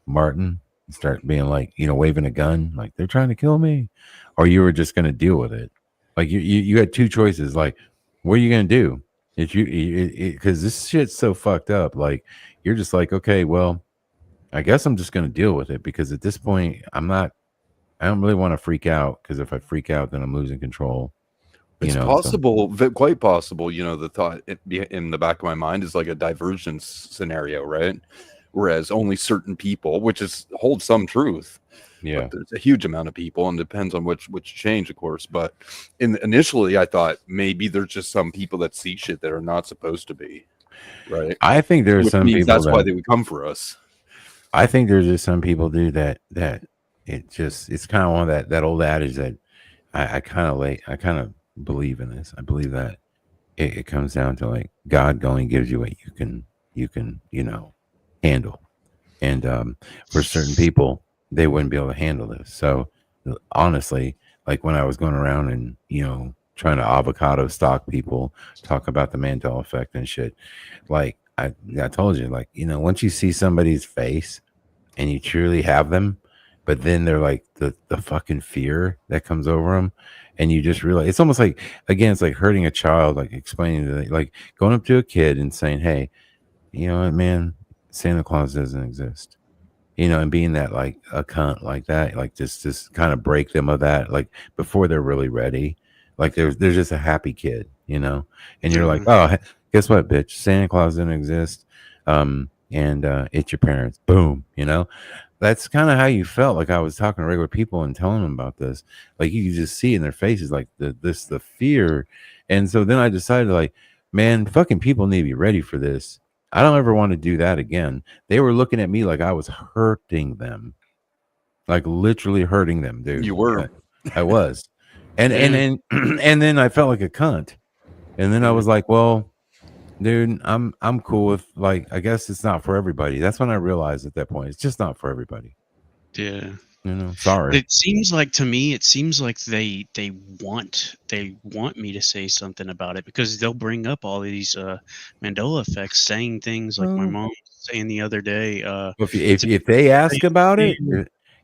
Martin and start being like, you know, waving a gun, like they're trying to kill me, or you were just gonna deal with it. Like you had two choices. Like, what are you gonna do if because this shit's so fucked up? Like, you're just like, okay, well, I guess I'm just gonna deal with it because at this point, I don't really want to freak out because if I freak out, then I'm losing control. It's possible, quite possible. You know, the thought in the back of my mind is like a divergence scenario, right? Whereas only certain people, which holds some truth, Yeah. But there's a huge amount of people, and depends on which change, of course. But initially, I thought maybe there's just some people that see shit that are not supposed to be. Right. I think there's some people that's why they would come for us. I think there's just some people do that it's kind of one of that old adage that I kind of believe in this. I believe that it comes down to like God only gives you what you can handle, and for certain people they wouldn't be able to handle this. So honestly, like when I was going around and trying to avocado stock people, talk about the Mandela effect and shit, like I told you, like once you see somebody's face and you truly have them, but then they're like the fucking fear that comes over them, and you just realize it's almost like, again, it's like hurting a child, like explaining to like going up to a kid and saying, hey, you know what, man, Santa Claus doesn't exist, and being that like a cunt like that, like just kind of break them of that, like before they're really ready, like they're just a happy kid, and you're like, oh, guess what, bitch, Santa Claus didn't exist, and it's your parents, boom, that's kind of how you felt. Like I was talking to regular people and telling them about this, like you could just see in their faces like the fear. And so then I decided, like, man, fucking people need to be ready for this. I don't ever want to do that again. They were looking at me like I was hurting them, like literally hurting them, dude. You were. I was. And then I felt like a cunt. And then I was like, well, dude, I'm cool with, like, I guess it's not for everybody. That's when I realized at that point it's just not for everybody. Yeah. Sorry. It seems like, to me, they want me to say something about it, because they'll bring up all these Mandela effects, saying things like my mom was saying the other day. If they ask about it,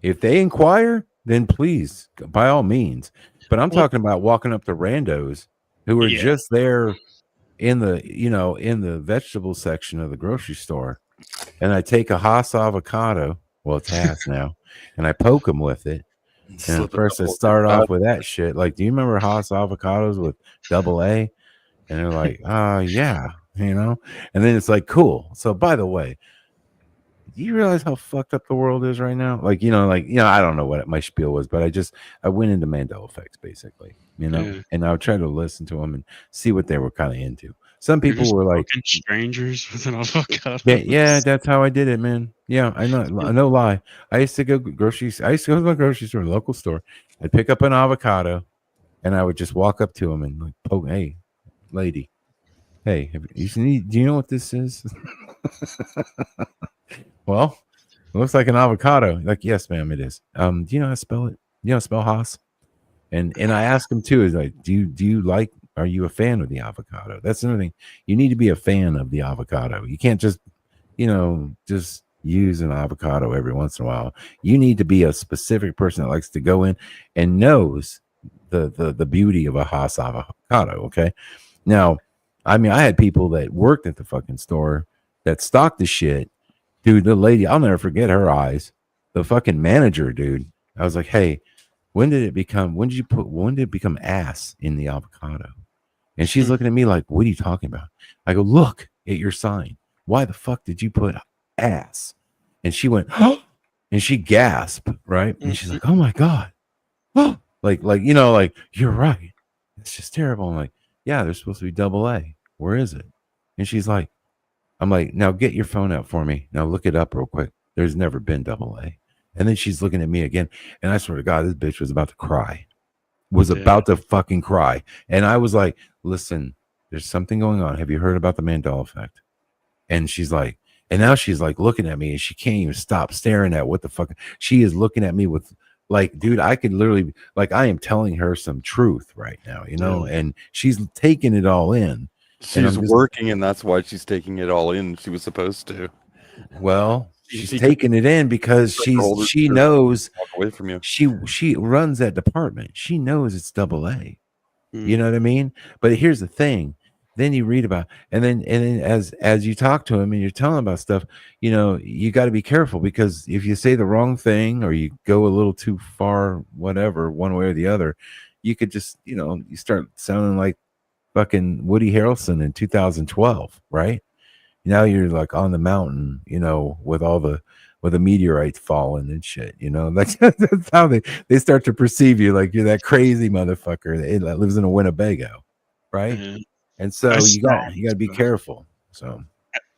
if they inquire, then please, by all means. But I'm talking about walking up to randos who are just there in the vegetable section of the grocery store, and I take a Haas avocado. Well, it's Haas now. And I poke them with it. And at first I start off with that shit. Like, do you remember Haas avocados with AA? And they're like, yeah, And then it's like, cool. So by the way, do you realize how fucked up the world is right now? Like, I don't know what my spiel was, but I went into Mandela effects basically, and I would try to listen to them and see what they were kind of into. Some people were like strangers with an avocado. Yeah, that's how I did it, man. Yeah, I know, no lie. I used to go to my grocery store, local store. I'd pick up an avocado, and I would just walk up to them and like poke, hey, lady, hey, do you know what this is? Well, it looks like an avocado. Like, yes, ma'am, it is. Do you know how to spell it? Do you know how to spell Haas? And I ask them too, is like, do you like, are you a fan of the avocado? That's another thing. You need to be a fan of the avocado. You can't just, just use an avocado every once in a while. You need to be a specific person that likes to go in and knows the beauty of a Haas avocado. Okay. Now, I mean, I had people that worked at the fucking store that stocked the shit. Dude, the lady, I'll never forget her eyes. The fucking manager, dude. I was like, hey, when did it become ass in the avocado? And she's looking at me like, what are you talking about? I go, look at your sign. Why the fuck did you put ass? And she went, oh, and she gasped, right? And she's like, oh my God. Oh, like, you're right. It's just terrible. I'm like, yeah, there's supposed to be AA. Where is it? And she's like, I'm like, now get your phone out for me. Now look it up real quick. There's never been AA. And then she's looking at me again. And I swear to God, this bitch was about to cry. About to fucking cry. And I was like, listen, there's something going on. Have you heard about the Mandela effect? And she's like, and now she's like looking at me and she can't even stop staring at what the fuck. She is looking at me with like, dude, I could literally, like, I am telling her some truth right now, and she's taking it all in. She's working, and that's why she's taking it all in. She was supposed to. Well, she's taking it in because she knows away from you. She runs that department. She knows it's AA. You know what I mean? But here's the thing. Then you read about, and then as you talk to him and you're telling him about stuff, you got to be careful, because if you say the wrong thing or you go a little too far, whatever, one way or the other, you could just, you start sounding like fucking Woody Harrelson in 2012, right? Now you're like on the mountain, you know, with the meteorites falling and shit, you know, like that's how they start to perceive you, like you're that crazy motherfucker that lives in a Winnebago, right? Mhm. And so I you got to be careful. So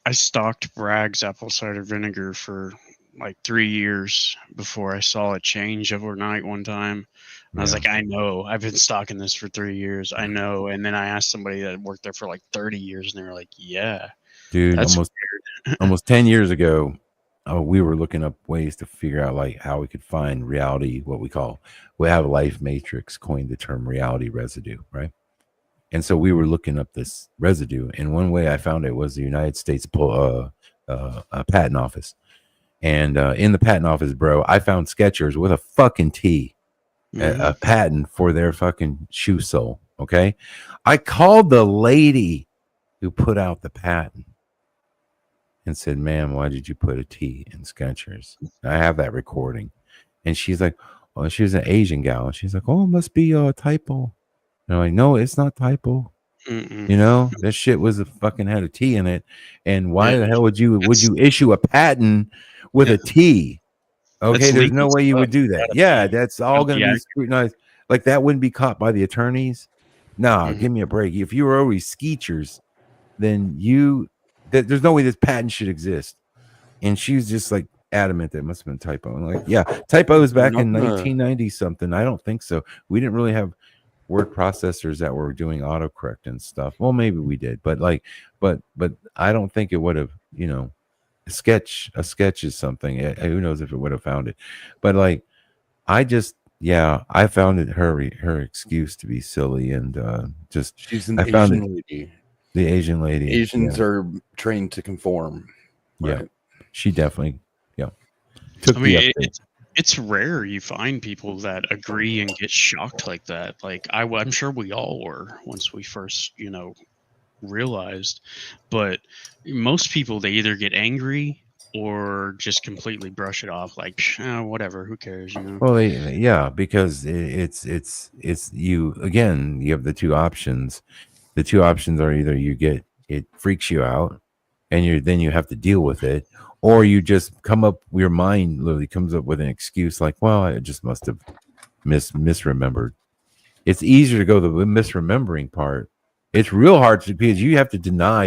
I stocked Bragg's apple cider vinegar for like 3 years before I saw it change overnight one time. And I was Yeah. like, I know, I've been stocking this for 3 years. I know. And then I asked somebody that worked there for like 30 years, and they were like, yeah, dude, that's almost 10 years ago, we were looking up ways to figure out like how we could find reality, what we have Life Matrix coined the term reality residue, right? And so we were looking up this residue, and one way I found it was the United States Patent Office. And in the patent office, bro, I found Skechers with a fucking T, a patent for their fucking shoe sole. Okay, I called the lady who put out the patent and said, "Ma'am, why did you put a T in Skechers?" I have that recording, and she's like, "Oh, she was an Asian gal." And she's like, "Oh, it must be a typo." And I'm like, "No, it's not typo." You know, that shit was had a T in it. And why the hell would you issue a patent with a T? Okay, That's there's no legal way you would stuff. do that. Yeah, that's all going to be scrutinized. Like that wouldn't be caught by the attorneys. Nah, give me a break. If you were always Skeechers, then there's no way this patent should exist. And she was just like adamant that it must have been typo. I'm like, yeah, typos back in 1990 something. I don't think so. We didn't really have word processors that were doing autocorrect and stuff. Well, maybe we did, but I don't think it would have, you know, a sketch is something. Who knows if it would have found it? But like, I found it her excuse to be silly and just she's an Asian lady. The Asian lady. Asians are trained to conform. Right? Yeah, she definitely. Yeah, I mean, it's rare you find people that agree and get shocked like that. Like I'm sure we all were once we first, you know, realized. But most people, they either get angry or just completely brush it off, like whatever, who cares, you know? Well, yeah, because it's you again. You have the two options. The two options are either it freaks you out, and then you have to deal with it. Or you just your mind literally comes up with an excuse like, well, I just must have misremembered. It's easier to go the misremembering part. It's real hard because you have to deny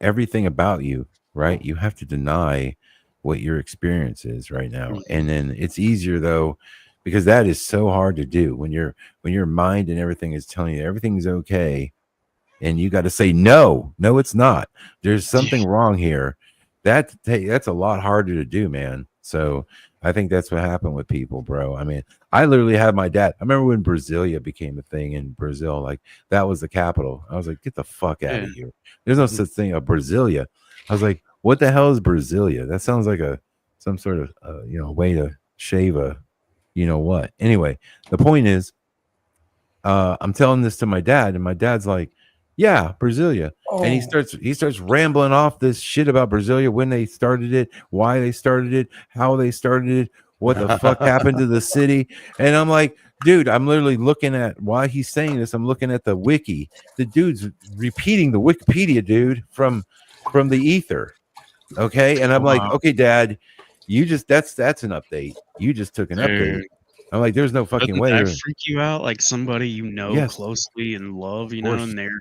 everything about you, right? You have to deny what your experience is right now. And then it's easier though, because that is so hard to do when your mind and everything is telling you everything's okay. And you got to say, no, it's not. There's something wrong here. That's a lot harder to do, man. So I think that's what happened with people, bro. I mean, I literally had my dad. I remember when Brasilia became a thing in Brazil, like that was the capital. I was like, get the fuck out of here. There's no such thing as Brasilia. I was like, what the hell is Brasilia? That sounds like some sort of way to shave a what. Anyway, the point is, I'm telling this to my dad, and my dad's like, yeah, Brasilia. And he starts rambling off this shit about Brasilia, when they started it, why they started it, how they started it, what the fuck happened to the city. And I'm like, dude, I'm literally looking at why he's saying this. I'm looking at the wiki. The dude's repeating the Wikipedia, dude, from the ether. Okay. And I'm like, okay, Dad, that's an update. You just took an update. I'm like, there's no fucking way. Doesn't that freak you out? Like somebody closely and love, and they're...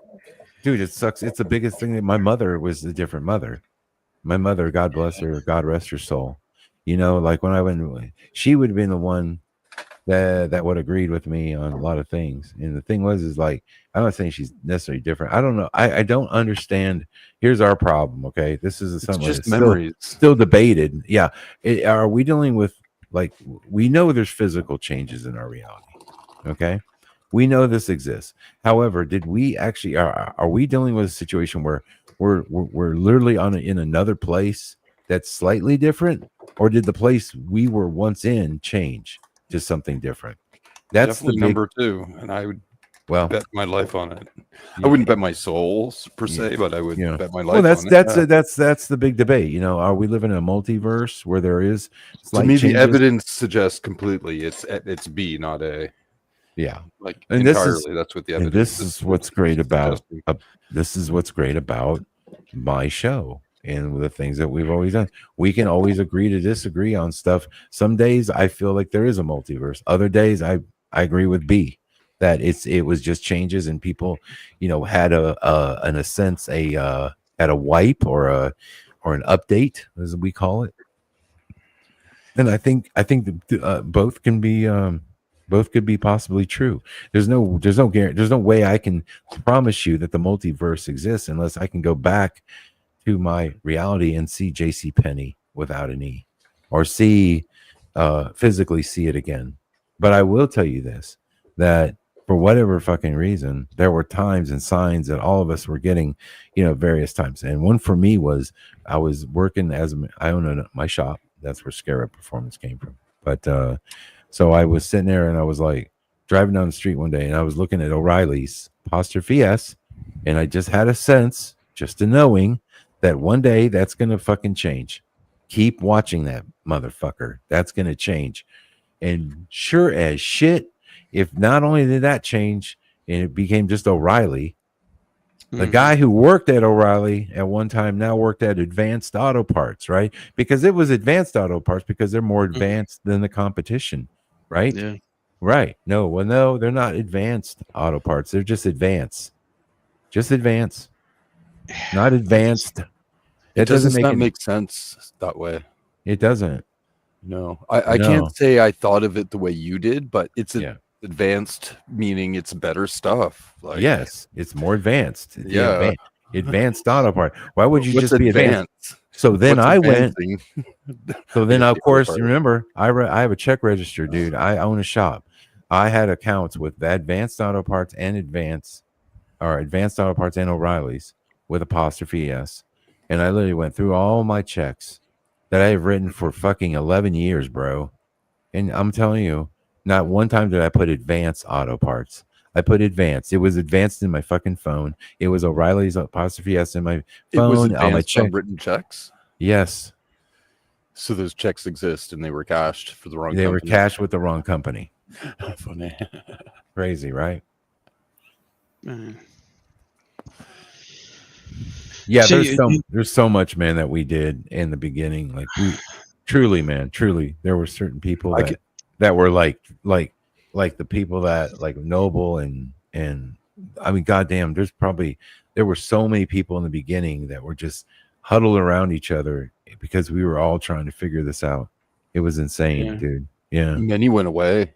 Dude, it sucks. It's the biggest thing that my mother was a different mother. My mother, God bless her, God rest her soul. Like when I went, she would have been the one that would have agreed with me on a lot of things. And the thing is like, I'm not saying she's necessarily different. I don't know. I don't understand. Here's our problem. Okay. This is something just memories. Still debated. Yeah. Are we dealing with, like, we know there's physical changes in our reality. Okay. We know this exists. However, did we actually are we dealing with a situation where we're literally in another place that's slightly different, or did the place we were once in change to something different? That's definitely number two, and I would bet my life on it. Yeah. I wouldn't bet my souls per se, but I would bet my life. Well, on it. That's the big debate. Are we living in a multiverse where there is slight to me changes? The evidence suggests completely it's B, not A. Yeah, like and entirely. That's what the evidence. This is what's great about my show and the things that we've always done. We can always agree to disagree on stuff. Some days I feel like there is a multiverse. Other days I agree with B that it was just changes and people, had in a sense had a wipe or an update, as we call it. And I think both can be both could be possibly true. There's no way I can promise you that the multiverse exists unless I can go back to my reality and see JCPenney without an E, or physically see it again. But I will tell you this, that for whatever fucking reason, there were times and signs that all of us were getting, various times. And one for me was I was working I own my shop. That's where Scarab Performance came from. But so I was sitting there and I was like driving down the street one day and I was looking at O'Reilly's apostrophe S, and I just had a sense, just a knowing, that one day that's gonna fucking change. Keep watching that motherfucker. That's gonna change. And sure as shit, if not only did that change and it became just O'Reilly, the guy who worked at O'Reilly at one time now worked at Advanced Auto Parts, right? Because it was Advanced Auto Parts because they're more advanced than the competition, right? Yeah. Right. No, they're not Advanced Auto Parts. They're just advanced. Just advanced. Not advanced. It doesn't make sense that way. It doesn't. No. I can't say I thought of it the way you did, but it's advanced, meaning it's better stuff. Like, yes, it's more advanced. Yeah. Advanced auto part. Why would you What's just be advanced? So then What's I advancing? went. So then, of course, you remember, I have a check register, dude. I own a shop. I had accounts with Advanced Auto Parts and Advanced Auto Parts and O'Reilly's with apostrophe S. And I literally went through all my checks that I have written for fucking 11 years, bro. And I'm telling you, not one time did I put Advanced Auto Parts. I put Advanced. It was advanced in my fucking phone. It was O'Reilly's apostrophe S in my phone. It was on my check. written checks. Yes. So those checks exist and they were cashed for the wrong They company. were cashed with the wrong company. Funny. Crazy, right? Man. Yeah, So there's so much, man, that we did in the beginning. Like we truly, there were certain people that were like the people that like Noble and I mean, goddamn, there were so many people in the beginning that were just huddled around each other because we were all trying to figure this out. It was insane, dude. Yeah. Many went away.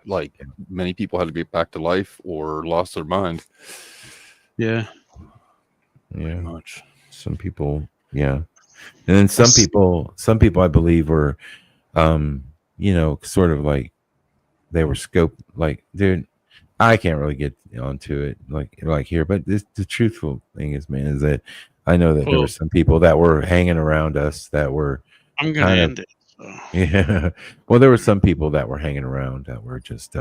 Like many people had to get back to life or lost their mind. Yeah. Yeah. Much. Some people, yeah. And then some people I believe were sort of like they were scoped, like, dude, I can't really get onto it like here, but the truthful thing is, man, is that I know that there were some people that were hanging around us that were I'm gonna end it. So. Yeah. Well, there were some people that were hanging around that were just